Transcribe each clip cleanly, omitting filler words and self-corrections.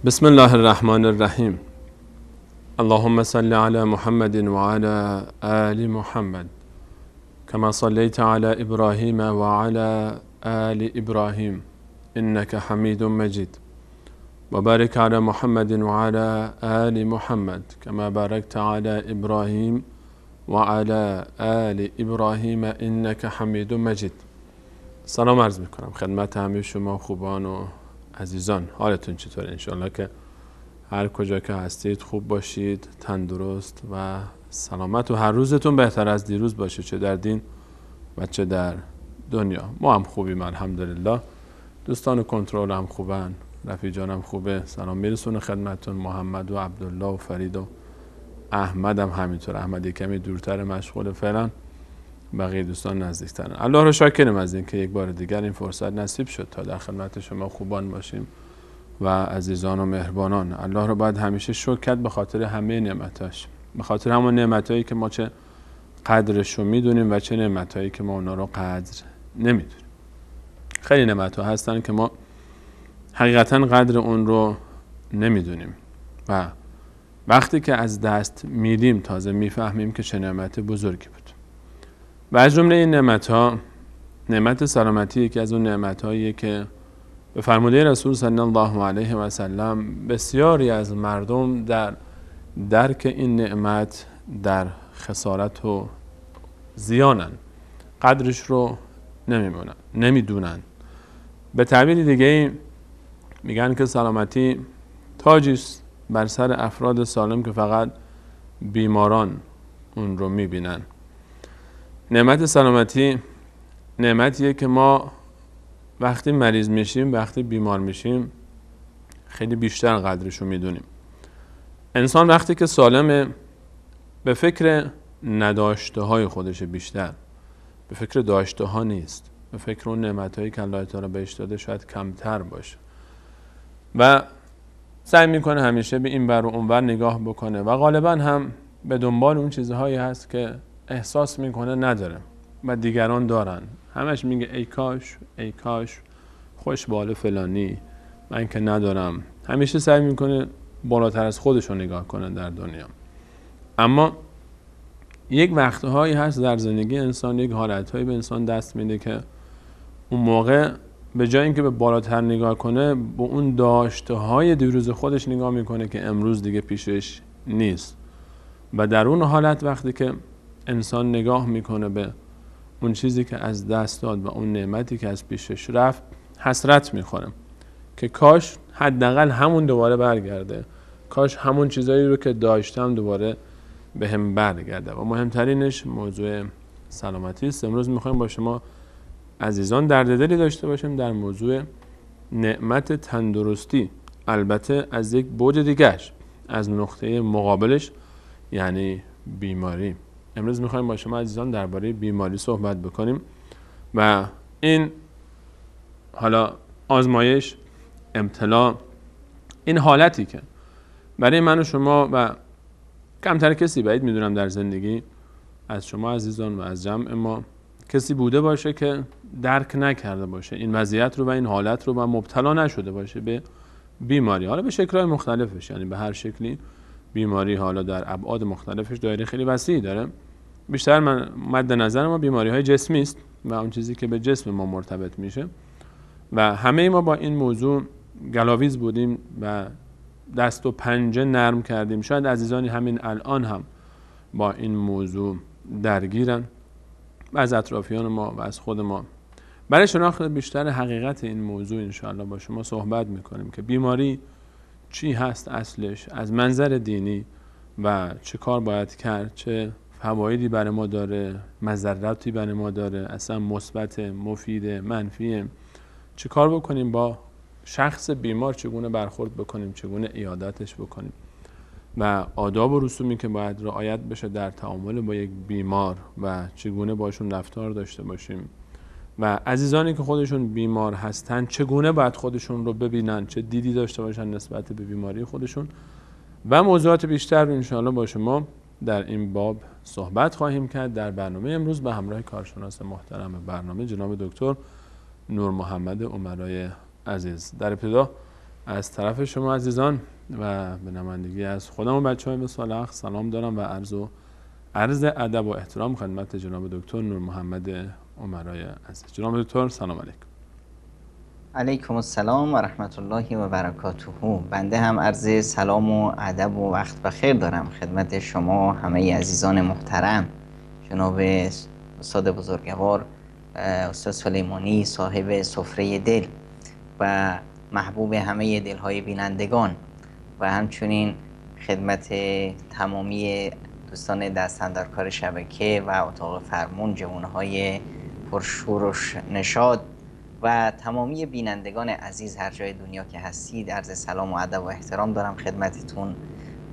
بسم الله الرحمن الرحیم. اللهم صل علی محمد وعلى آل محمد كما صليت على ابراهیم وعلى آل ابراهیم انك حمید مجید و بارک علی محمد وعلى آل محمد كما باركت على ابراهیم وعلى آل ابراهیم انك حمید مجید. سلام عرض میکنم خدمت همه شما خوبان و عزیزان. حالتون چطوره؟ انشاءالله که هر کجا که هستید خوب باشید، تندرست و سلامت و هر روزتون بهتر از دیروز باشه، چه در دین و چه در دنیا. ما هم خوبیم الحمدلله. دوستان کنترل هم خوبن، رفیق جانم خوبه. سلام میرسونه خدمتتون. محمد و عبدالله و فرید و احمد هم همینطور. احمد کمی دورتر مشغول فعلا، بقیه دوستان نزدیکترن. الله رو شاکریم از اینکه یک بار دیگر این فرصت نصیب شد تا در خدمت شما خوبان باشیم و عزیزان و مهربانان. الله رو باید همیشه شکر کرد به خاطر همه نعمتاش، به خاطر همون نعمتایی که ما چه قدرش رو میدونیم و چه نعمتایی که ما اونا رو قدر نمیدونیم. خیلی نعمت‌ها هستن که ما حقیقتا قدر اون رو نمیدونیم و وقتی که از دست میدیم تازه میفهمیم که چه نعمت بزرگی بود. و از جمله این نعمت‌ها نعمت سلامتی یکی از اون نعمت‌هاییه که به فرموده رسول صلی الله علیه و سلم بسیاری از مردم در درک این نعمت در خسارت و زیانن، قدرش رو نمیدونن. به تعبیر دیگه میگن که سلامتی تاجی است بر سر افراد سالم که فقط بیماران اون رو میبینن. نعمت سلامتی نعمتیه که ما وقتی مریض میشیم، وقتی بیمار میشیم خیلی بیشتر قدرش رو میدونیم. انسان وقتی که سالمه به فکر نداشته های خودش بیشتر، به فکر داشته ها نیست، به فکر اون نعمت هایی که الله تعالی بهش داده شاید کمتر باشه و سعی میکنه همیشه به این ور و اون ور نگاه بکنه و غالبا هم به دنبال اون چیزهایی هست که احساس میکنه نداره و دیگران دارن. همش میگه ای کاش، ای کاش، خوش بال فلانی، من که ندارم. همیشه سعی میکنه بالاتر از خودش رو نگاه کنه در دنیا. اما یک وقتهایی هست در زندگی انسان، یک حالتهایی به انسان دست میده که اون موقع به جای اینکه به بالاتر نگاه کنه به اون داشته های دیروز خودش نگاه میکنه که امروز دیگه پیشش نیست و در اون حالت وقتی که انسان نگاه میکنه به اون چیزی که از دست داد و اون نعمتی که از پیشش رفت حسرت میخوره که کاش حداقل همون دوباره برگرده، کاش همون چیزایی رو که داشتم دوباره به هم برگرده. و مهمترینش موضوع سلامتی است. امروز میخوایم با شما عزیزان درددلی داشته باشیم در موضوع نعمت تندرستی، البته از یک بعد دیگه‌اش، از نقطه مقابلش یعنی بیماری. امروز میخوایم با شما عزیزان درباره بیماری صحبت بکنیم و این حالا آزمایش، ابتلا، این حالتی که برای من و شما و کمتر کسی بعید میدونم در زندگی از شما عزیزان و از جمع ما کسی بوده باشه که درک نکرده باشه این وضعیت رو و این حالت رو و مبتلا نشده باشه به بیماری، حالا به شکل‌های مختلفش، یعنی به هر شکلی بیماری حالا در ابعاد مختلفش دایره خیلی وسیعی داره. بیشتر مد نظر ما بیماری‌های جسمی است و اون چیزی که به جسم ما مرتبط میشه و همه ما با این موضوع گلاویز بودیم و دست و پنجه نرم کردیم. شاید عزیزانی همین الان هم با این موضوع درگیرن و از اطرافیان ما و از خود ما. برای شناخت بیشتر حقیقت این موضوع انشاءالله با شما صحبت میکنیم که بیماری چی هست اصلش از منظر دینی و چه کار باید کرد، چه فوایدی برای ما داره، مضراتی برای ما داره، اصلا مثبت، مفید، منفی، چه کار بکنیم با شخص بیمار، چگونه برخورد بکنیم، چگونه عیادتش بکنیم و آداب و رسومی که باید رعایت بشه در تعامل با یک بیمار و چگونه باشون رفتار داشته باشیم و عزیزانی که خودشون بیمار هستن چگونه باید خودشون رو ببینن، چه دیدی داشته باشن نسبت به بیماری خودشون و موضوعات بیشتر رو انشاءالله با شما در این باب صحبت خواهیم کرد در برنامه امروز به همراه کارشناس محترم برنامه جناب دکتر نور محمد امرای عزیز. در ابتدا از طرف شما عزیزان و به نمایندگی از خودم و بچه‌های مسلح سلام دارم و عرض ادب و احترام خدمت جناب دکتر نور محمد عمرای عزیز. جناب دکتر سلام علیکم. علیکم السلام و رحمت الله و برکاته. بنده هم عرض سلام و ادب و وقت بخیر دارم خدمت شما همه عزیزان محترم، جناب استاد بزرگوار استاد سلیمانی صاحب سفره دل و محبوب همه دلهای بینندگان و همچنین خدمت تمامی دوستان دستاندرکار شبکه و اتاق فرمون، جوانهای پرشور و نشاط و تمامی بینندگان عزیز هر جای دنیا که هستید، عرض سلام و ادب و احترام دارم خدمتتون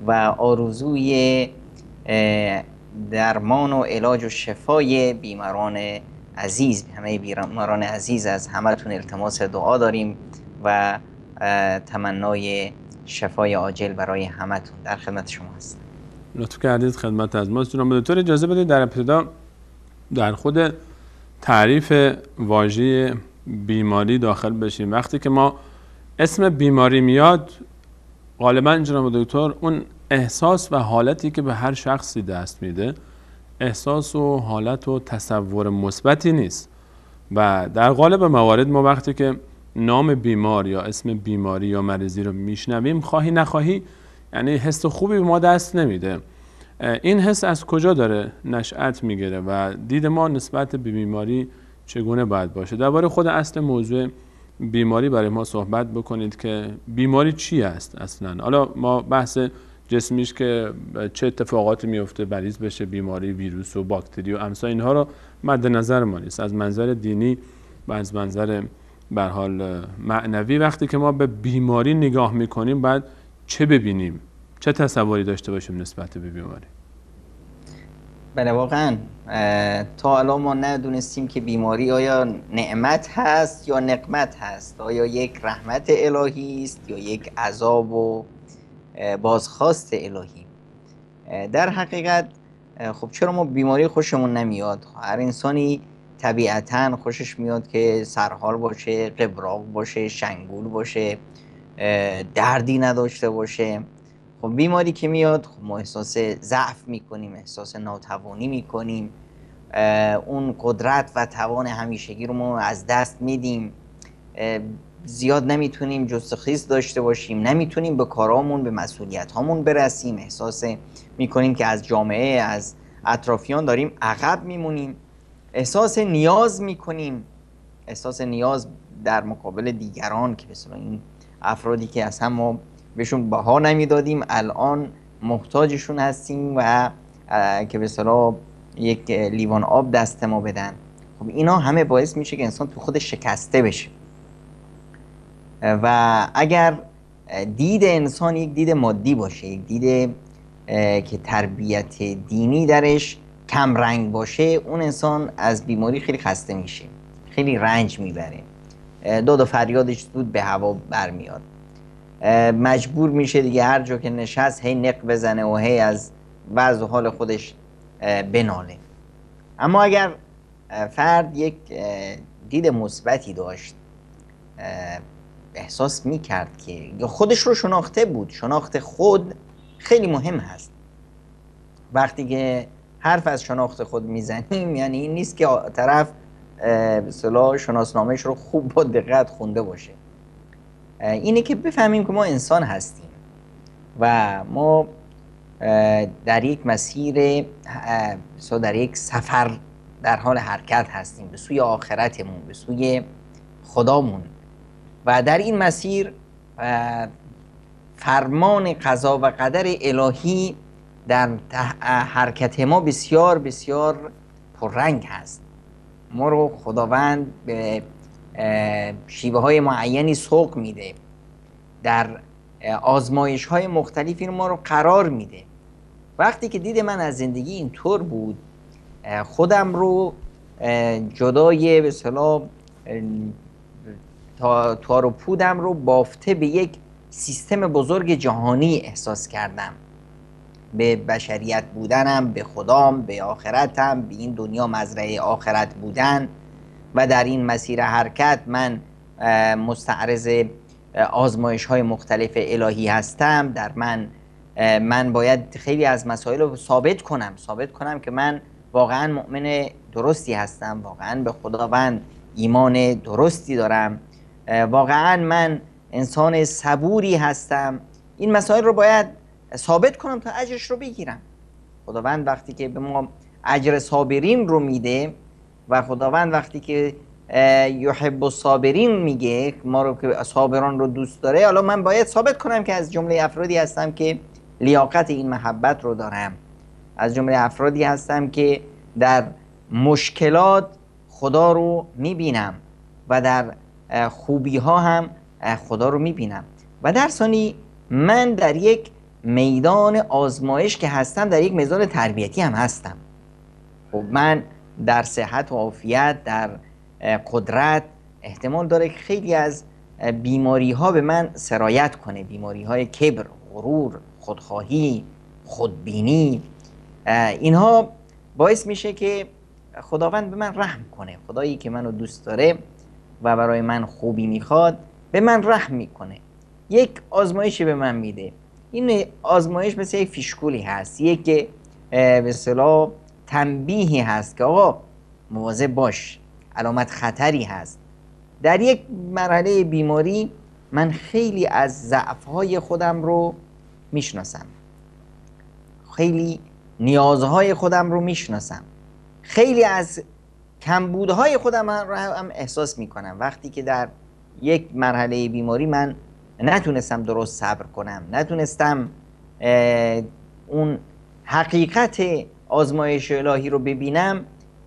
و آرزوی درمان و علاج و شفای بیماران عزیز، همه بیماران عزیز از همتون التماس دعا داریم و تمنای شفای عاجل برای همتون. در خدمت شما هستم. لطف کردید خدمت از ماست. جناب دکتر اجازه بدید در ابتدا در خود تعریف واژه بیماری داخل بشیم. وقتی که ما اسم بیماری میاد غالبا جناب دکتر اون احساس و حالتی که به هر شخصی دست میده احساس و حالت و تصور مثبتی نیست و در غالب موارد ما وقتی که نام بیمار یا اسم بیماری یا مریضی رو میشنویم خواهی نخواهی یعنی حس خوبی به ما دست نمیده. این حس از کجا داره نشأت میگیره و دید ما نسبت به بیماری چگونه باید باشه؟ درباره خود اصل موضوع بیماری برای ما صحبت بکنید که بیماری چی است اصلا؟ حالا ما بحث جسمیش که چه اتفاقاتی میفته مریض بشه، بیماری ویروس و باکتری و امثال اینها رو مد نظر ما نیست. از منظر دینی و از منظر به هر حال معنوی وقتی که ما به بیماری نگاه میکنیم باید چه ببینیم؟ چه تصوری داشته باشیم نسبت به بیماری؟ بله واقعا تا الان ما ندونستیم که بیماری آیا نعمت هست یا نقمت هست، آیا یک رحمت الهی است یا یک عذاب و بازخواست الهی. در حقیقت خب چرا ما بیماری خوشمون نمیاد؟ هر انسانی طبیعتاً خوشش میاد که سرحال باشه، قبراق باشه، شنگول باشه، دردی نداشته باشه. خب بیماری که میاد خب ما احساس ضعف میکنیم، احساس ناتوانی میکنیم، اون قدرت و توان همیشگی رو ما از دست میدیم، زیاد نمیتونیم جست و خیز داشته باشیم، نمیتونیم به کارامون به مسئولیت هامون برسیم، احساس میکنیم که از جامعه از اطرافیان داریم عقب میمونیم، احساس نیاز میکنیم، احساس نیاز در مقابل دیگران که مثلا این افرادی که اصلا ما بهشون بها نمیدادیم الان محتاجشون هستیم و که به اصطلاح یک لیوان آب دست ما بدن. خب اینا همه باعث میشه که انسان تو خودش شکسته بشه و اگر دید انسان یک دید مادی باشه، یک دید که تربیت دینی درش کم رنگ باشه، اون انسان از بیماری خیلی خسته میشه، خیلی رنج میبره، داد و فریادش زود به هوا برمیاد، مجبور میشه دیگه هر جا که نشست هی نق بزنه و هی از وضع حال خودش بناله. اما اگر فرد یک دید مثبتی داشت، احساس میکرد که خودش رو شناخته بود، شناخت خود خیلی مهم هست. وقتی که حرف از شناخت خود میزنیم یعنی این نیست که طرف به اصطلاح شناسنامه‌اش رو خوب با دقت خونده باشه، اینه که بفهمیم که ما انسان هستیم و ما در یک مسیر، در یک سفر در حال حرکت هستیم به سوی آخرتمون، به سوی خدامون و در این مسیر فرمان قضا و قدر الهی در حرکت ما بسیار بسیار پررنگ هست. ما رو خداوند به شیوه های معینی سوق میده، در آزمایش های مختلفی ما رو قرار میده. وقتی که دید من از زندگی اینطور بود، خودم رو جدای به اصطلاح تار و پودم رو بافته به یک سیستم بزرگ جهانی احساس کردم، به بشریت بودنم، به خدام، به آخرتم، به این دنیا مزرعه آخرت بودن و در این مسیر حرکت من مستعرض آزمایش های مختلف الهی هستم، در من باید خیلی از مسائل رو ثابت کنم که من واقعا مؤمن درستی هستم، واقعا به خداوند ایمان درستی دارم، واقعا من انسان صبوری هستم. این مسائل رو باید ثابت کنم تا اجرش رو بگیرم. خداوند وقتی که به ما اجر صابرین رو میده و خداوند وقتی که یحب الصابرین میگه ما رو که صابران رو دوست داره، حالا من باید ثابت کنم که از جمله افرادی هستم که لیاقت این محبت رو دارم، از جمله افرادی هستم که در مشکلات خدا رو میبینم و در خوبی ها هم خدا رو میبینم. و در ثانی من در یک میدان آزمایش که هستم، در یک میدان تربیتی هم هستم. خب من در صحت و عافیت، در قدرت، احتمال داره که خیلی از بیماری ها به من سرایت کنه، بیماری های کبر، غرور، خودخواهی، خودبینی. اینها باعث میشه که خداوند به من رحم کنه. خدایی که منو دوست داره و برای من خوبی میخواد به من رحم میکنه، یک آزمایشی به من میده. این آزمایش مثل یک فیشکولی هست، یک به اصطلاح تنبیهی هست که آقا مواظب باش، علامت خطری هست. در یک مرحله بیماری من خیلی از ضعف‌های خودم رو میشناسم، خیلی نیازهای خودم رو میشناسم، خیلی از کمبودهای خودم رو هم احساس میکنم. وقتی که در یک مرحله بیماری من نتونستم درست صبر کنم، نتونستم اون حقیقت آزمایش الهی رو ببینم،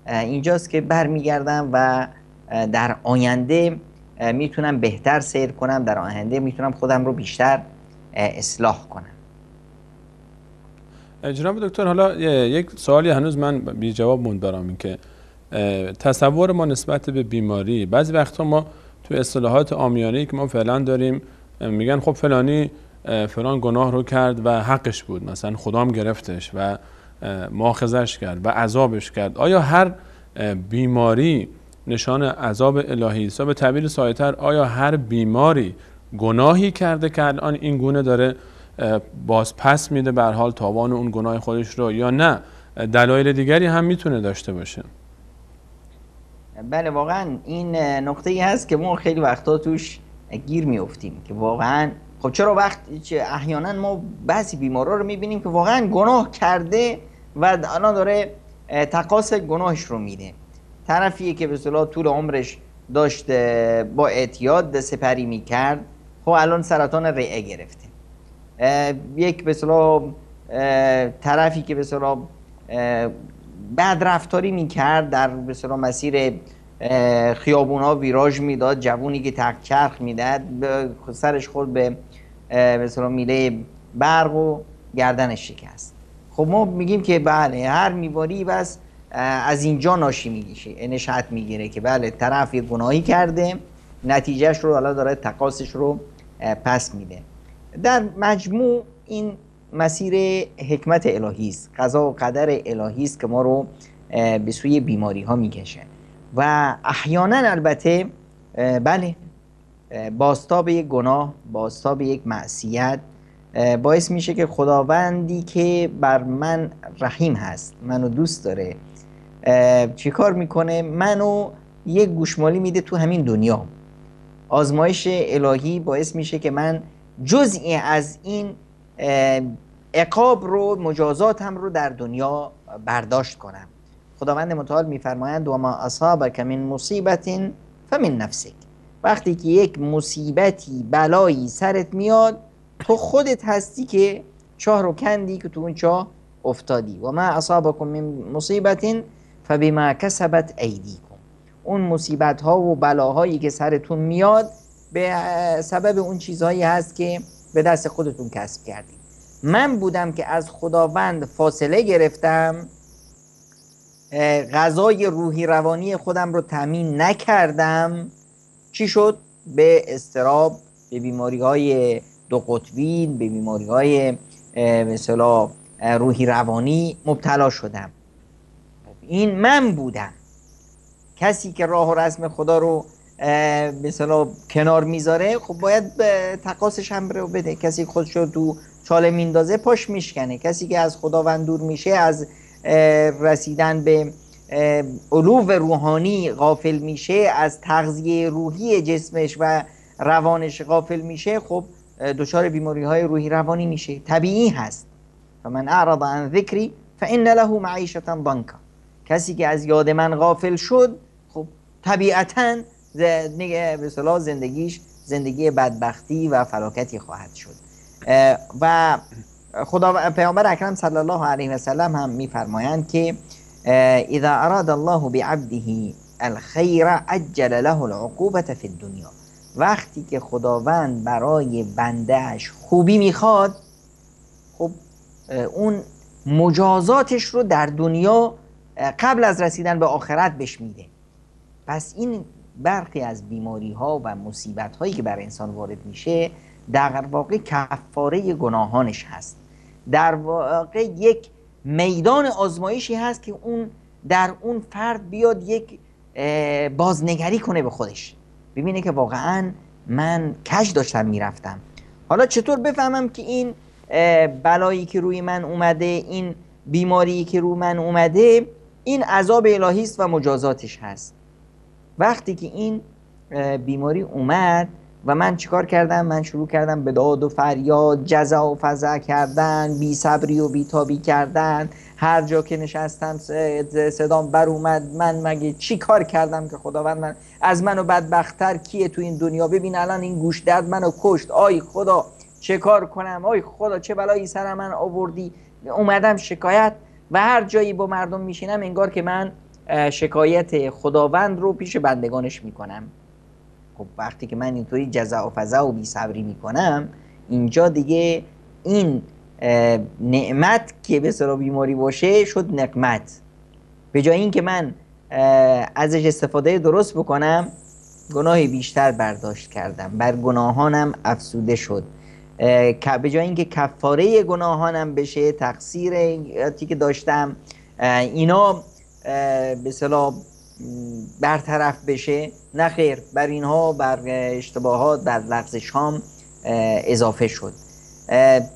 اینجاست که برمیگردم و در آینده میتونم بهتر سیر کنم، در آینده میتونم خودم رو بیشتر اصلاح کنم. جناب دکتر، حالا یک سوالی هنوز من بی جواب موند برام، این که تصور ما نسبت به بیماری، بعضی وقتا ما تو اصطلاحات عامیانه‌ای که ما فعلا داریم میگن خب فلانی فلان گناه رو کرد و حقش بود، مثلا خدام گرفتش و مؤاخذش کرد و عذابش کرد. آیا هر بیماری نشان عذاب الهی است؟ به تعبیر سایه‌تر، آیا هر بیماری گناهی کرده که الان این گونه داره باز پس میده به هر حال تاوان اون گناه خودش رو، یا نه دلایل دیگری هم میتونه داشته باشه؟ بله، واقعا این نقطه ای هست که ما خیلی وقتا توش گیر میافتیم که واقعا خب چرا احیانا ما بعضی بیمارا رو میبینیم که واقعا گناه کرده و الان داره تقاص گناهش رو میده. طرفیه که به اصطلاح طول عمرش داشت با اعتیاد سپری میکرد، خب الان سرطان ریه گرفته. یک به اصطلاح طرفی که به اصطلاح بد رفتاری میکرد، در به اصطلاح مسیر خیابونا ویراژ میداد، جوونی که تک چرخ میداد، سرش خورد به اصطلاح میله برق و گردنش شکست. خب ما میگیم که بله، هر بیماری بس از اینجا ناشی میگیشه، نشأت میگیره که بله طرف یه گناهی کرده، نتیجهش رو حالا داره تقاصش رو پس میده. در مجموع این مسیر حکمت الهی است، قضا و قدر الهی است که ما رو به سوی بیماری ها میکشه و احیانا البته بله بازتاب یک گناه، بازتاب یک معصیت باعث میشه که خداوندی که بر من رحیم هست، منو دوست داره، چی کار میکنه؟ منو یک گوشمالی میده تو همین دنیا. آزمایش الهی باعث میشه که من جزئی از این عقاب رو، مجازاتم رو در دنیا برداشت کنم. خداوند متعال میفرمایند و ما اصابک من مصیبت فمن نفسک. وقتی که یک مصیبتی، بلایی سرت میاد، تو خودت هستی که چاه رو کندی، که تو اون چاه افتادی. و ما اصابکم من مصیبت فبما کسبت ایدیکم. اون مصیبت ها و بلاهایی که سرتون میاد به سبب اون چیزهایی هست که به دست خودتون کسب کردید. من بودم که از خداوند فاصله گرفتم، غذای روحی روانی خودم رو تامین نکردم. چی شد؟ به اضطراب، به بیماری های دو قطبی، به بیماری های مثلا روحی روانی مبتلا شدم. این من بودم، کسی که راه و رسم خدا رو مثلا کنار میذاره، خب باید به تقاصش هم رو بده. کسی خودش رو تو چاله میندازه پاش میشکنه. کسی که از خداوند دور میشه، از رسیدن به علو روحانی غافل میشه، از تغذیه روحی جسمش و روانش غافل میشه، خب دچار بیماری های روحی روانی میشه. طبیعی هست. فمن اعرض عن ذکری فان له معیشة ضنکا. کسی که از یاد من غافل شد، خب طبیعتاً به اصطلاح زندگیش زندگی بدبختی و فلاکتی خواهد شد. و خدا پیامبر اکرم صلی الله علیه و سلم هم میفرمایند که اذا اراد الله بعبده الخیر عجل له العقوبة فی الدنیا. وقتی که خداوند برای بندهش خوبی میخواد، خب اون مجازاتش رو در دنیا قبل از رسیدن به آخرت بهش میده. پس این برخی از بیماری ها و مصیبت هایی که بر انسان وارد میشه در واقع کفاره گناهانش هست. در واقع یک میدان آزمایشی هست که اون در اون فرد بیاد یک بازنگری کنه به خودش، ببینه که واقعا من کج داشتم میرفتم. حالا چطور بفهمم که این بلایی که روی من اومده، این بیماری که روی من اومده، این عذاب الهی است و مجازاتش هست؟ وقتی که این بیماری اومد و من چیکار کردم؟ من شروع کردم به داد و فریاد، جزع و فزع کردن، بی صبری و بی تابی کردن. هر جا که نشستم صدام بر اومد، من مگه چی کار کردم که خداوند من از منو بدبختتر کیه تو این دنیا؟ ببین الان این گوش درد منو کشت، آی خدا چه کار کنم؟ آی خدا چه بلایی سر من آوردی؟ اومدم شکایت و هر جایی با مردم میشینم انگار که من شکایت خداوند رو پیش بندگانش میکنم. خب وقتی که من اینطوری جزع و فزع و بی صبری میکنم، اینجا دیگه این نعمت که به سر بیماری باشه شد نقمت. به جای این که من ازش استفاده درست بکنم، گناه بیشتر برداشت کردم، بر گناهانم افسوده شد. به جای اینکه کفاره گناهانم بشه، تقصیراتی که داشتم اینا به اصطلاح برطرف بشه، نه خیر، بر اینها، بر اشتباهات، بر لغزش‌هام اضافه شد.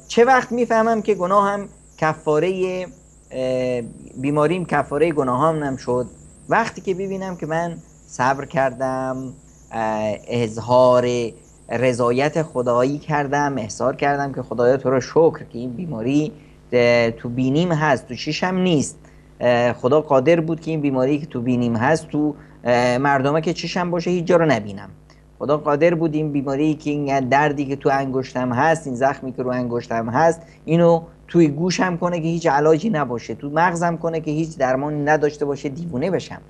چه وقت میفهمم که گناهم کفاره بیماریم کفاره گناهام نم شد؟ وقتی که ببینم که من صبر کردم، اظهار رضایت خدایی کردم، احسار کردم که خدایا تو رو شکر که این بیماری تو بینیم هست، تو چشم نیست. خدا قادر بود که این بیماری که تو بینیم هست تو مردمه که چشم باشه هیچ جا رو نبینم. خدا قادر بود این بیماری که این دردی که تو انگشتم هست، این زخمی که رو انگشتم هست، اینو توی گوشم کنه که هیچ علاجی نباشه، تو مغزم کنه که هیچ درمانی نداشته باشه، دیوونه بشم.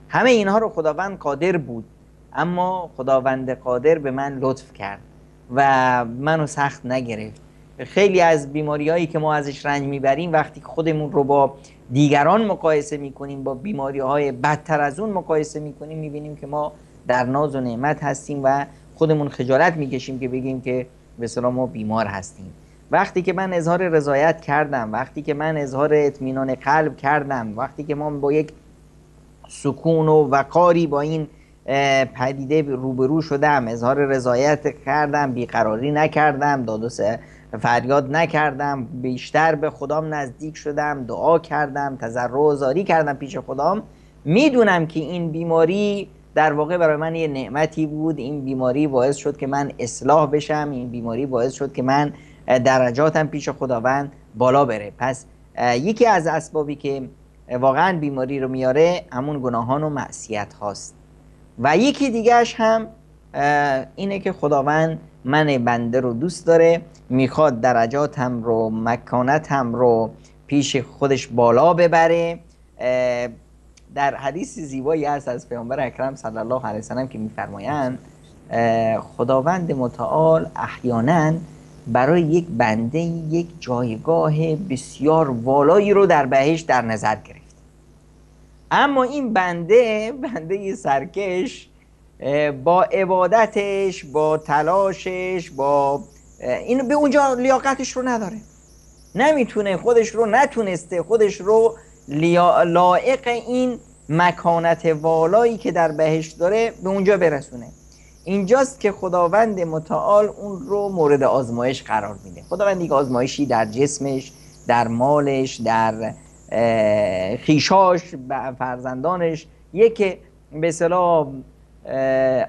همه اینها رو خداوند قادر بود، اما خداوند قادر به من لطف کرد و منو سخت نگرفت. خیلی از بیماری هایی که ما ازش رنج میبریم، وقتی خودمون رو با دیگران مقایسه میکنیم، با بیماری های بدتر از اون مقایسه میکنیم، میبینیم که ما در ناز و نعمت هستیم و خودمون خجالت میکشیم که بگیم که به اصطلاح ما بیمار هستیم. وقتی که من اظهار رضایت کردم، وقتی که من اظهار اطمینان قلب کردم، وقتی که ما با یک سکون و وقاری با این پدیده روبرو شدم، اظهار رضایت کردم، بیقراری نکردم، داد و فریاد نکردم، بیشتر به خدام نزدیک شدم، دعا کردم، تضرع و زاری کردم پیش خدام، میدونم که این بیماری در واقع برای من یه نعمتی بود. این بیماری باعث شد که من اصلاح بشم، این بیماری باعث شد که من درجاتم پیش خداوند بالا بره. پس یکی از اسبابی که واقعا بیماری رو میاره همون گناهان و معصیت هاست. و یکی دیگهش هم اینه که خداوند من بنده رو دوست داره، میخواد درجاتم رو، مکانتم رو پیش خودش بالا ببره. در حدیث زیبایی هست از پیامبر اکرم صلی الله علیه وسلم که میفرمایند خداوند متعال احیانا برای یک بنده یک جایگاه بسیار والایی رو در بهشت در نظر گرفت، اما این بنده سرکش با عبادتش، با تلاشش، با این به اونجا لیاقتش رو نداره، نمیتونه خودش رو، نتونسته خودش رو لایق این مکانت والایی که در بهشت داره به اونجا برسونه. اینجاست که خداوند متعال اون رو مورد آزمایش قرار میده. خداوند یک آزمایشی در جسمش، در مالش، در خیشاش، فرزندانش، یک به اصطلاح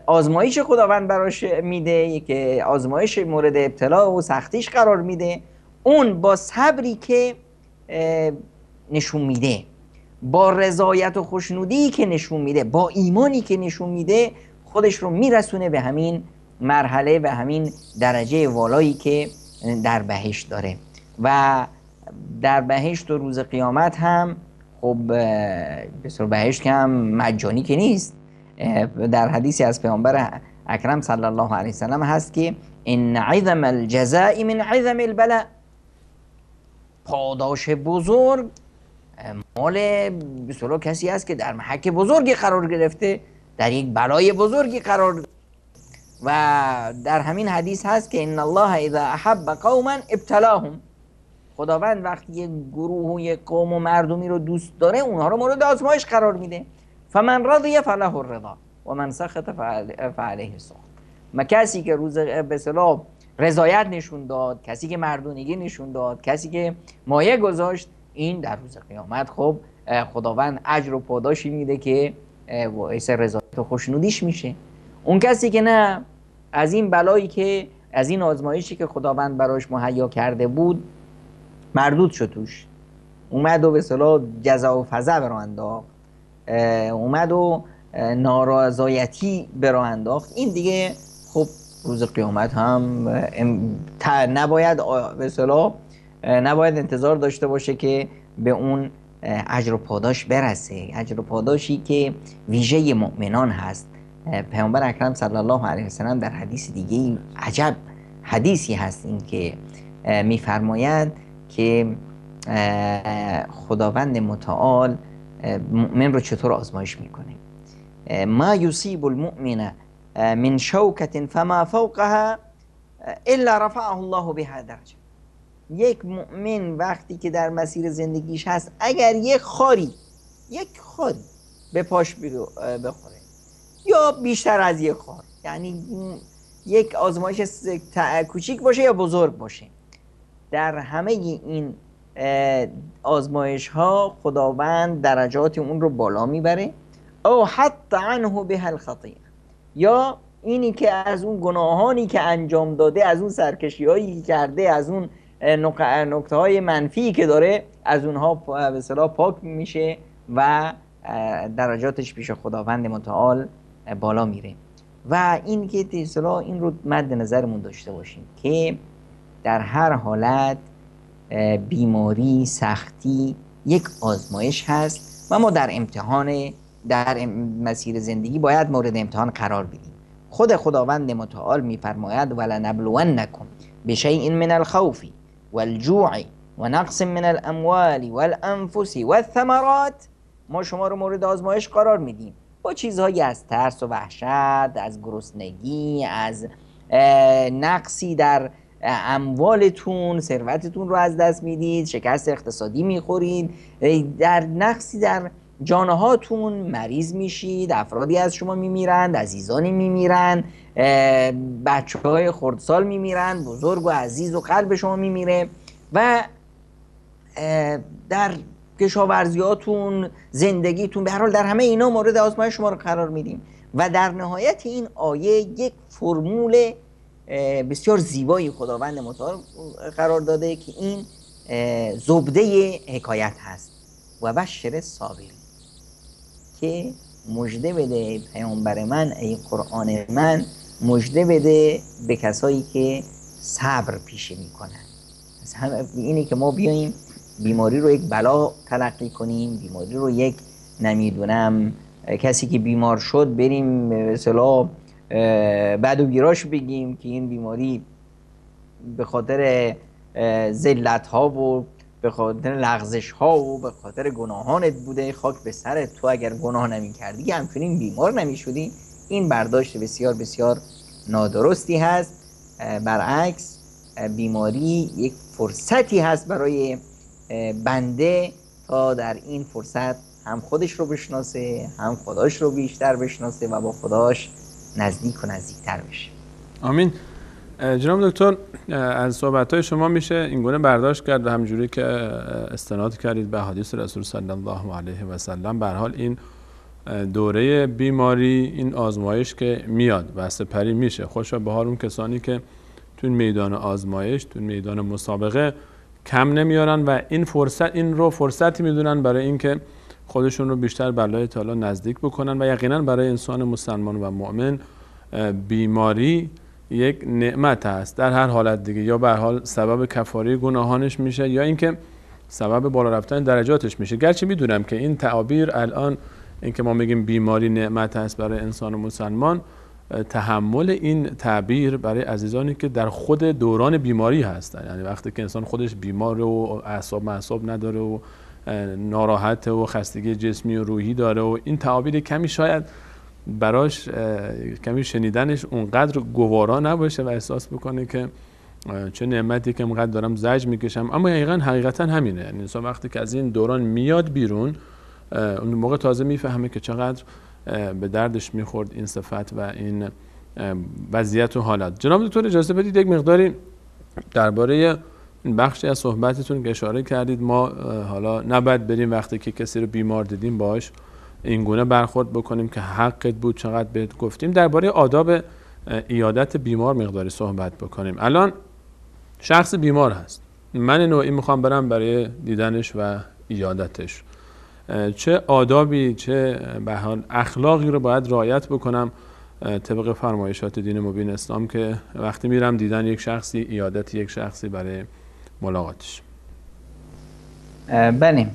آزمایش خداوند براش میده، یک آزمایش مورد ابتلا و سختیش قرار میده. اون با صبری که نشون میده، با رضایت و خوشنودی که نشون میده، با ایمانی که نشون میده، خودش رو میرسونه به همین مرحله، به همین درجه والایی که در بهشت داره. و در بهشت و روز قیامت هم خب بسیار بهشت که هم مجانی که نیست. در حدیثی از پیامبر اکرم صلی الله علیه وسلم هست که ان عظم الجزاء من عظم البلاء، پاداش بزرگ مال بسیار کسی است که در محک بزرگی قرار گرفته، در یک بلای بزرگی قرار. و در همین حدیث هست که ان الله اذا احب قوما ابتلاهم، خداوند وقتی یک گروه و یک قوم و مردمی رو دوست داره اونها رو مورد آزمایش قرار میده. فمن رضی فله الرضا و من سخط فعلیه السخط. کسی که روز به اصطلاح رضایت نشون داد، کسی که مردونگی نشون داد، کسی که مایه گذاشت، این در روز قیامت خب خداوند اجر و پاداشی میده که باعث رضایت و خوشنودیش میشه. اون کسی که نه، از این بلایی که از این آزمایشی که خداوند براش مهیا کرده بود مردود شد توش، اومد و به اصطلاح جزا و فضا به راه انداخت، اومد و نارضایتی به راه انداخت، این دیگه خب روز قیامت هم نباید به اصطلاح نباید انتظار داشته باشه که به اون اجر و پاداش برسه، اجر و پاداشی که ویژه مؤمنان هست. پیامبر اکرم صلی الله علیه وسلم در حدیث دیگه، عجب حدیثی هست، این که میفرماید که خداوند متعال مؤمن رو چطور آزمایش میکنه. ما یصیب المؤمن من شوکة فما فوقها الا رفعه الله بها درجه. یک مؤمن وقتی که در مسیر زندگیش هست، اگر یک خاری به پاش بخوره یا بیشتر از یک خار، یعنی یک آزمایش کوچیک باشه یا بزرگ باشه، در همه این آزمایش ها خداوند درجات اون رو بالا میبره. او حتی عنه به الخطیئه، یا اینی که از اون گناهانی که انجام داده، از اون سرکشی هایی که کرده، از اون نکته های منفی که داره، از اونها به اصطلاح پاک میشه و درجاتش پیش خداوند متعال بالا میره. و این که به اصطلاح این رو مد نظرمون داشته باشیم که در هر حالت بیماری، سختی یک آزمایش هست و ما در امتحان، در مسیر زندگی باید مورد امتحان قرار بدیم. خود خداوند متعال میفرماید ولنبلونکم بشیء من الخوف والجوع و نقص من الاموال والانفس والثمرات، ما شما رو مورد آزمایش قرار میدیم با چیزهایی از ترس و وحشت، از گرسنگی، از نقصی در اموالتون، ثروتتون رو از دست میدید، شکست اقتصادی میخورید، در نقصی در جانهاتون مریض میشید، افرادی از شما میمیرند، عزیزانی میمیرند، بچه‌های خردسال میمیرند، بزرگ و عزیز و قلب شما میمیره، و در کشاورزیاتون، زندگیتون، به هر حال در همه اینا مورد آزمایش شما رو قرار میدیم. و در نهایت این آیه یک فرمول بسیار زیبایی خداوند متعال قرار داده که این زبده حکایت هست. و بشر الصابرین، که مژده بده پیامبر من، ای قرآن من، مژده بده به کسایی که صبر پیشه میکنن. اینی که ما بیاییم بیماری رو یک بلا تلقی کنیم، بیماری رو یک نمیدونم کسی که بیمار شد بریم به اصطلاح بعد و گیراش بگیم که این بیماری به خاطر ذلت ها و به خاطر لغزش ها و به خاطر گناهانت بوده، خاک به سرت، تو اگر گناه نمی کردی همچنین بیمار نمی شدی. این برداشت بسیار بسیار نادرستی هست. برعکس بیماری یک فرصتی هست برای بنده تا در این فرصت هم خودش رو بشناسه، هم خداش رو بیشتر بشناسه و با خداش نزدیک و نزدیکتر بشه. آمین. جناب دکتر، از صحبت‌های شما میشه اینگونه برداشت کرد و همجوری که استناد کردید به حدیث رسول صلی الله علیه و سلم، به هر حال این دوره بیماری، این آزمایش که میاد و سپری میشه، خوشا به حال اون کسانی که تو میدان آزمایش، تو میدان مسابقه کم نمیارن و این رو فرصتی میدونن برای اینکه خودشون رو بیشتر به الله تعالی نزدیک بکنن. و یقینا برای انسان مسلمان و مؤمن بیماری یک نعمت است در هر حالت دیگه، یا به هر حال سبب کفاره گناهانش میشه یا اینکه سبب بالا رفتن درجاتش میشه. گرچه میدونم که این تعابیر الان، اینکه ما میگیم بیماری نعمت است برای انسان مسلمان، تحمل این تعبیر برای عزیزانی که در خود دوران بیماری هستن، یعنی وقتی که انسان خودش بیماره و اعصاب نداره و ناراحت و خستگی جسمی و روحی داره و این تعابیر کمی شاید براش کمی شنیدنش اونقدر گوارا نباشه و احساس بکنه که چه نعمتی که اینقدر دارم زجر میکشم. اما حقیقتا همینه، یعنی انسان وقتی که از این دوران میاد بیرون، اون موقع تازه میفهمه که چقدر به دردش میخورد این صفت و این وضعیت و حالت. جناب دکتر اجازه بدید یک مقداری درباره این بخشی از صحبتتون که اشاره کردید، ما حالا نباید بریم وقتی که کسی رو بیمار دیدیم باهاش این گونه برخورد بکنیم که حقت بود چقدر بهت گفتیم. درباره آداب عیادت بیمار مقداری صحبت بکنیم. الان شخص بیمار هست، من نوعی میخوام برم برای دیدنش و عیادتش، چه آدابی، چه به حال اخلاقی رو باید رعایت بکنم طبق فرمایشات دین مبین اسلام که وقتی میرم دیدن یک شخصی، عیادت یک شخصی برای ملاقاتش؟ بله،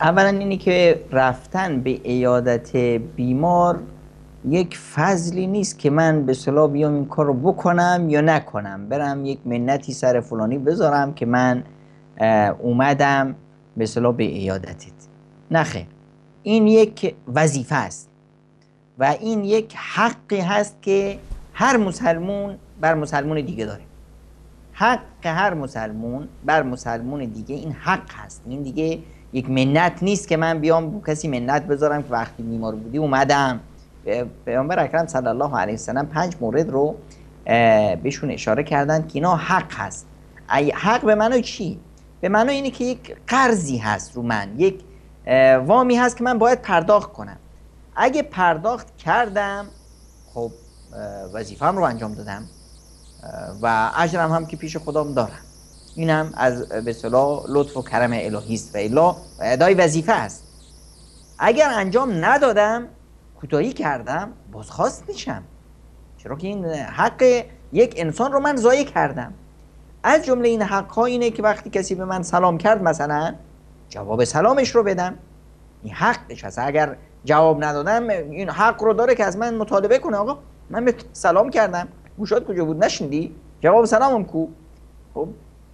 اولا اینی که رفتن به عیادت بیمار یک فضلی نیست که من به اصطلاح بیام این کار رو بکنم یا نکنم، برم یک منتی سر فلانی بذارم که من اومدم به اصطلاح به عیادتت. نه خیر، این یک وظیفه است و این یک حقی هست که هر مسلمون بر مسلمون دیگه داره. حق هر مسلمون بر مسلمون دیگه این حق هست. این دیگه یک منت نیست که من بیام با کسی منت بذارم که وقتی بیمار بودی اومدم. پیامبر اکرم صلی الله علیه وسلم 5 مورد رو بهشون اشاره کردن که اینا حق هست. حق به معنی چی؟ به معنی اینه که یک قرضی هست رو من، یک وامی هست که من باید پرداخت کنم. اگه پرداخت کردم، خب وظیفه‌ام رو انجام دادم و اجرم هم که پیش خدام دارم. اینم از به اصطلاح لطف و کرم الهی است و الا ادای وظیفه است. اگر انجام ندادم، کوتاهی کردم، بازخواست میشم، چرا که این حق یک انسان رو من ضایع کردم. از جمله این حق‌ها اینه که وقتی کسی به من سلام کرد مثلا جواب سلامش رو بدم، این حقش هست. اگر جواب ندادم این حق رو داره که از من مطالبه کنه، آقا من به سلام کردم، گوشات کجا بود نشنیدی؟ جواب سلامم کو؟ خب